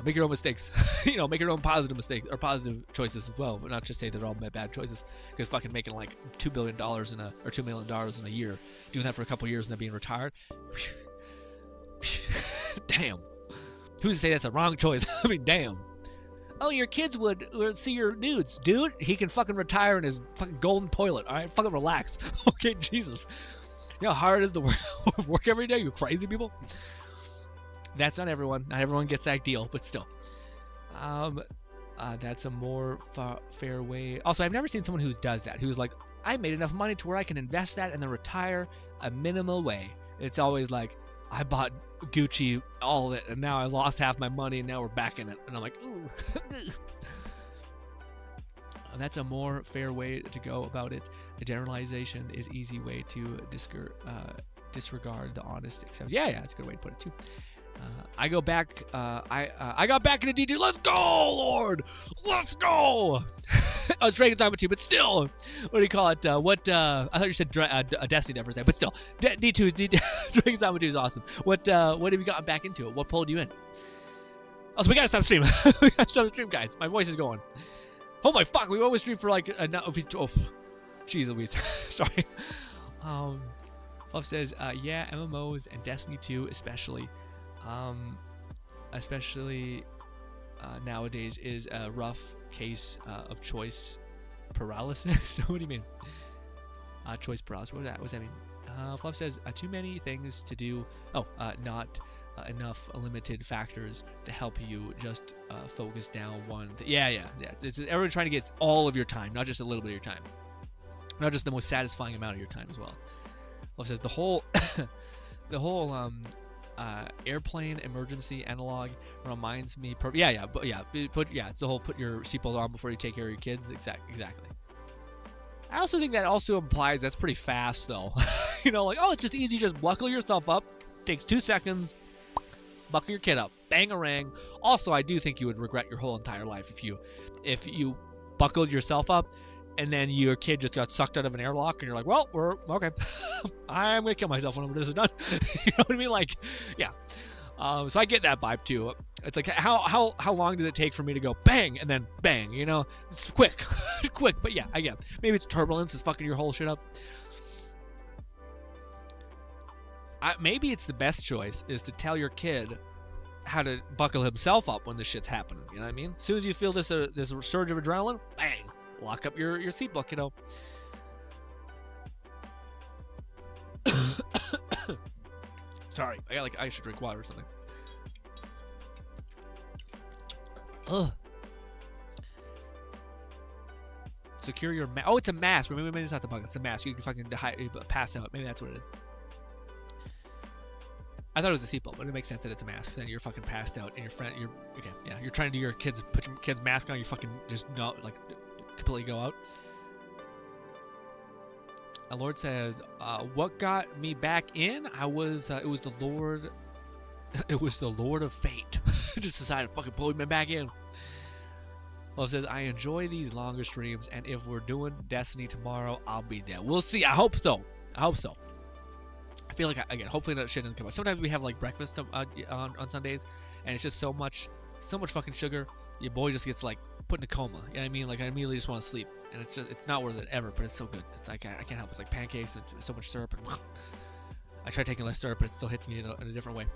Make your own mistakes. You know, make your own positive mistakes or positive choices as well, but not just say they're all bad choices. Because fucking making like $2 billion or $2 million in a year, doing that for a couple years and then being retired. Damn. Who's to say that's a wrong choice? I mean, damn. Oh, your kids would see your nudes. Dude, he can fucking retire in his fucking golden toilet. All right, fucking relax. Okay, Jesus. You know how hard it is to work every day, you crazy people? That's not everyone. Not everyone gets that deal, but still. That's a more fair way. Also, I've never seen someone who does that, who's like, I made enough money to where I can invest that and then retire a minimal way. It's always like, I bought Gucci, all of it, and now I lost half my money, and now we're back in it. And I'm like, ooh. That's a more fair way to go about it. A generalization is easy way to disregard the honest exception. Yeah, that's a good way to put it too. I go back. I got back into D2. Let's go, Lord. Let's go. I was Dragon's Dogma 2, but still, what do you call it? I thought you said Destiny there for a second, but still, D2, Dragon's Dogma 2 is awesome. What have you gotten back into it? What pulled you in? Also, we gotta stop streaming. We gotta stop the stream, guys. My voice is going. Oh my fuck, we always stream for like jeez Louise. Sorry. Fluff says, yeah, MMOs and Destiny 2 especially nowadays is a rough case of choice paralysis. So what do you mean? Choice paralysis. What does that mean? Fluff says, too many things to do. Not enough limited factors to help you just focus down one. Yeah. It's everyone trying to get all of your time, not just a little bit of your time, not just the most satisfying amount of your time as well. Fluff says the whole airplane emergency analog reminds me. It's the whole put your seatbelt on before you take care of your kids. Exactly. I also think that also implies that's pretty fast though. You know, like, oh, it's just easy. Just buckle yourself up. Takes 2 seconds. Buckle your kid up. Bang-a-rang. Also, I do think you would regret your whole entire life if you buckled yourself up and then your kid just got sucked out of an airlock and you're like, well, we're okay. I'm gonna kill myself whenever this is done. You know what I mean? Like, yeah. So I get that vibe too. It's like, how long does it take for me to go bang and then bang? You know, it's quick, quick. But yeah, I get it. Maybe it's turbulence is fucking your whole shit up. Maybe it's the best choice is to tell your kid how to buckle himself up when this shit's happening. You know what I mean? As soon as you feel this surge of adrenaline, bang, lock up your seatbelt, kiddo. Sorry, I should drink water or something. Ugh. Secure your mask. Oh, it's a mask. Maybe it's not the bug. It's a mask. You can fucking pass out. Maybe that's what it is. I thought it was a seatbelt, but it makes sense that it's a mask. Then you're fucking passed out, and your friend, okay, yeah, you're trying to do your kids, put your kid's mask on, you fucking just not like completely go out. The Lord says, "What got me back in? It was the Lord. It was the Lord of Fate. Just decided to fucking pull me back in." Love says, "I enjoy these longer streams, and if we're doing Destiny tomorrow, I'll be there. We'll see. I hope so. I hope so. I feel like, again, hopefully that shit doesn't come out. Sometimes we have like breakfast on Sundays, and it's just so much fucking sugar. Your boy just gets like put in a coma. You know what I mean? Like I immediately just want to sleep, and it's not worth it ever. But it's so good. It's like I can't help it. It's like pancakes and so much syrup. And I try taking less syrup, but it still hits me in a different way."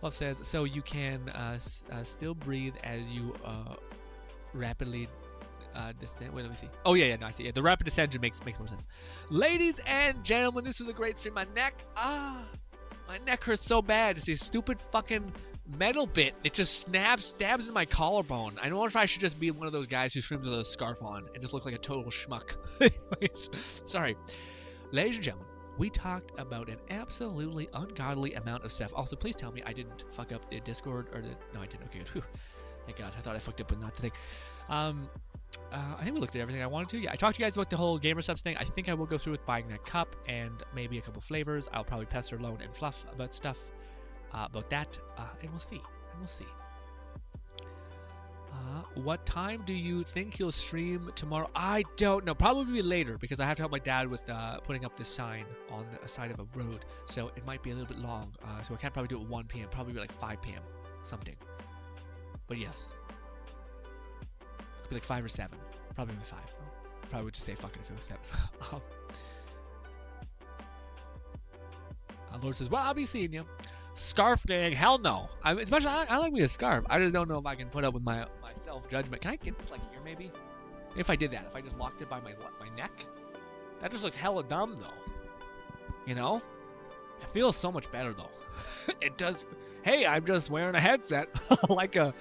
Love says, "So you can still breathe as you rapidly descend." Wait, let me see. Oh yeah, no, I see. Yeah, the rapid descension makes more sense. Ladies and gentlemen, this was a great stream. My neck hurts so bad. It's this stupid fucking metal bit. It just stabs into my collarbone. I don't know if I should just be one of those guys who streams with a scarf on and just look like a total schmuck. Anyways, sorry. Ladies and gentlemen, we talked about an absolutely ungodly amount of stuff. Also, please tell me I didn't fuck up the Discord or the... No, I didn't. Okay, good. Whew. Thank God. I thought I fucked up, but not the thing. I think we looked at everything I wanted to. Yeah, I talked to you guys about the whole Gamer Subs thing. I think I will go through with buying that cup and maybe a couple flavors. I'll probably pester Lone and Fluff about stuff about that, and we'll see. What time do you think you'll stream tomorrow? I don't know. Probably later because I have to help my dad with putting up this sign on the side of a road. So it might be a little bit long. So I can't probably do it at 1 p.m. Probably like 5 p.m. something. But yes. It could be like 5 or 7. Probably 5. Probably would just say fuck it if it was 7. Lord says, "Well, I'll be seeing you." Scarf gang, hell no. As much as I like me a scarf, I just don't know if I can put up with my self-judgment. Can I get this like here maybe? If I did that, if I just locked it by my neck, that just looks hella dumb though. You know? It feels so much better though. It does. Hey, I'm just wearing a headset like an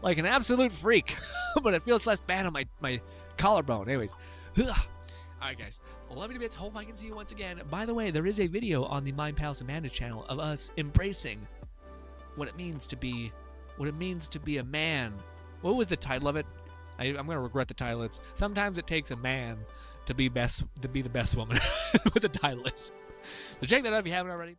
absolute freak, but it feels less bad on my collarbone. Anyways. Alright guys, love you to bits. Hope I can see you once again. By the way, there is a video on the Mind Palace Amanda channel of us embracing what it means to be a man. What was the title of it? I'm gonna regret the title. It's "Sometimes It Takes a Man to be the Best Woman." What the title is. So check that out if you haven't already.